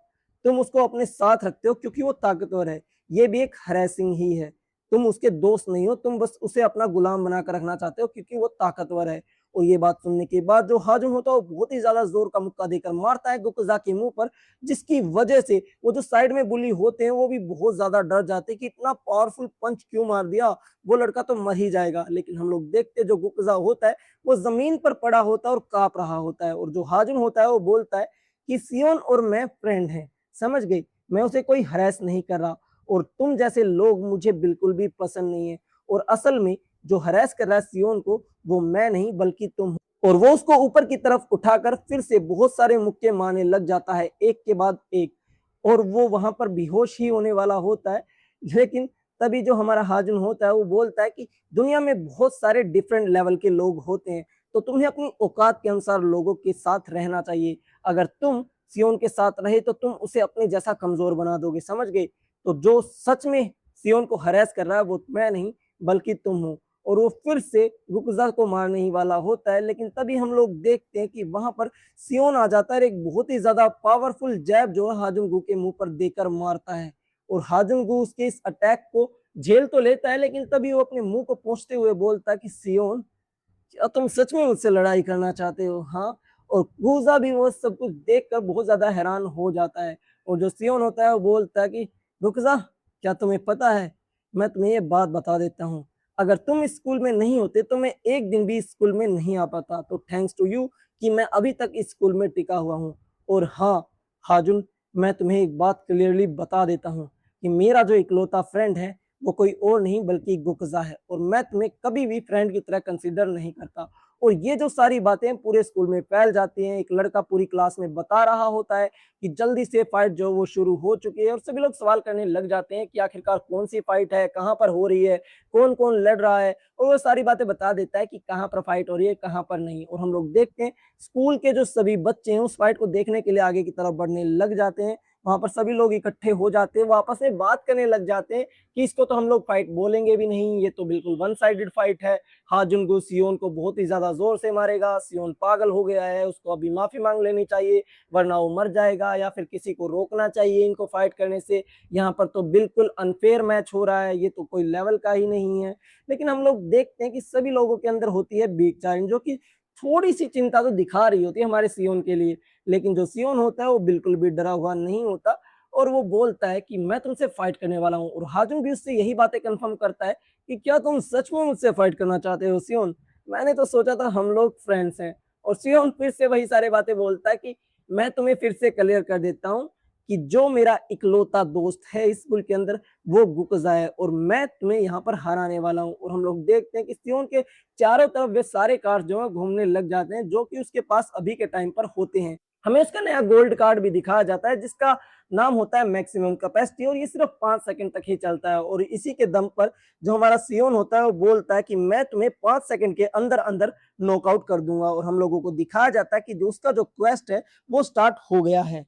तुम उसको अपने साथ रखते हो क्योंकि वो ताकतवर है, ये भी एक हरेसिंग ही है, तुम उसके दोस्त नहीं हो, तुम बस उसे अपना गुलाम बनाकर रखना चाहते हो क्योंकि वो ताकतवर है। और ये बात सुनने के बाद जो हाजुम होता है वो बहुत ही ज्यादा जोर का मुक्का देकर मारता है गुकजा के मुंह पर, जिसकी वजह से वो जो साइड में बुली होते हैं वो भी बहुत ज्यादा डर जाते हैं कि इतना पावरफुल पंच क्यों मार दिया, वो लड़का तो मर ही जाएगा। लेकिन हम लोग देखते जो गुकजा होता है वो जमीन पर पड़ा होता है और कांप रहा होता है। और जो हाजुन होता है वो बोलता है कि सियोन और मैं फ्रेंड हैं, समझ गई, मैं उसे कोई हरेस नहीं कर रहा, और तुम जैसे लोग मुझे बिल्कुल भी पसंद नहीं है, और असल में जो हरेस कर रहा है सियोन को वो मैं नहीं बल्कि तुम। और वो उसको ऊपर की तरफ उठाकर फिर से बहुत सारे मुक्के मारने लग जाता है, एक के बाद एक, और वो वहां पर बेहोश ही होने वाला होता है। लेकिन तभी जो हमारा हाजुन होता है वो बोलता है कि दुनिया में बहुत सारे डिफरेंट लेवल के लोग होते हैं, तो तुम्हें अपनी औकात के अनुसार लोगों के साथ रहना चाहिए, अगर तुम सियोन के साथ रहे तो तुम उसे अपने जैसा कमजोर बना दोगे, समझ गए। तो जो सच में सियोन को हरेस कर रहा है वो मैं नहीं बल्कि तुम हो। और वो फिर से रुकजा को मारने ही वाला होता है, लेकिन तभी हम लोग देखते हैं कि वहां पर सियोन आ जाता है, एक बहुत ही ज्यादा पावरफुल जैब जो है हाजुंगू के मुंह पर देकर मारता है। और हाजुंगू उसके इस अटैक को झेल तो लेता है, लेकिन तभी वो अपने मुंह को पोंछते हुए बोलता है कि सियोन, क्या तुम सच में मुझसे लड़ाई करना चाहते हो, हाँ। और गूजा भी वो सब कुछ देखकर बहुत ज्यादा हैरान हो जाता है। और जो सियोन होता है वो बोलता है कि रुकजा, क्या तुम्हें पता है, मैं तुम्हें ये बात बता देता हूँ, अगर तुम इस स्कूल में नहीं होते तो मैं एक दिन भी इस स्कूल में नहीं आ पाता। तो थैंक्स टू यू कि मैं अभी तक इस स्कूल में टिका हुआ हूँ। और हाँ, हाजुन, मैं तुम्हें एक बात क्लियरली बता देता हूँ कि मेरा जो इकलौता फ्रेंड है वो कोई और नहीं बल्कि गुकज़ा है, और मैं तुम्हें कभी भी फ्रेंड की तरह कंसीडर नहीं करता। और ये जो सारी बातें पूरे स्कूल में फैल जाती हैं, एक लड़का पूरी क्लास में बता रहा होता है कि जल्दी से फाइट जो वो शुरू हो चुकी है, और सभी लोग सवाल करने लग जाते हैं कि आखिरकार कौन सी फाइट है, कहाँ पर हो रही है, कौन कौन लड़ रहा है। और वो सारी बातें बता देता है कि कहाँ पर फाइट हो रही है, कहाँ पर नहीं। और हम लोग देखते हैं स्कूल के जो सभी बच्चे हैं उस फाइट को देखने के लिए आगे की तरफ बढ़ने लग जाते हैं। वहां पर सभी लोग इकट्ठे हो जाते हैं, वो आपस में बात करने लग जाते हैं कि इसको तो हम लोग फाइट बोलेंगे भी नहीं, ये तो बिल्कुल वन साइडेड फाइट है। हाजुन सियोन को बहुत ही ज्यादा जोर से मारेगा, सियोन पागल हो गया है, उसको अभी माफी मांग लेनी चाहिए वरना वो मर जाएगा, या फिर किसी को रोकना चाहिए इनको फाइट करने से। यहाँ पर तो बिल्कुल अनफेयर मैच हो रहा है, ये तो कोई लेवल का ही नहीं है। लेकिन हम लोग देखते हैं कि सभी लोगों के अंदर होती है बीक चाइन, जो कि थोड़ी सी चिंता तो दिखा रही होती है हमारे सियोन के लिए। लेकिन जो सियोन होता है वो बिल्कुल भी डरा हुआ नहीं होता, और वो बोलता है कि मैं तुमसे फाइट करने वाला हूँ। और हाजुन भी उससे यही बातें कंफर्म करता है कि क्या तुम सच में मुझसे फाइट करना चाहते हो सियोन? मैंने तो सोचा था हम लोग फ्रेंड्स हैं। और सियोन फिर से वही सारी बातें बोलता है कि मैं तुम्हें फिर से क्लियर कर देता हूँ कि जो मेरा इकलौता दोस्त है इस स्कूल के अंदर वो गुकज़ा है, और मैं तुम्हें यहाँ पर हराने वाला हूँ। और हम लोग देखते हैं कि सियोन के चारों तरफ वे सारे कार्ड जो है घूमने लग जाते हैं जो कि उसके पास अभी के टाइम पर होते हैं। हमें उसका नया गोल्ड कार्ड भी दिखाया जाता है जिसका नाम होता है मैक्सिमम कैपेसिटी, और ये सिर्फ 5 सेकंड तक ही चलता है। और इसी के दम पर जो हमारा सियोन होता है वो बोलता है कि मैं तुम्हें 5 सेकंड के अंदर अंदर नॉकआउट कर दूंगा। और हम लोगों को दिखाया जाता है कि जो उसका जो क्वेस्ट है वो स्टार्ट हो गया है।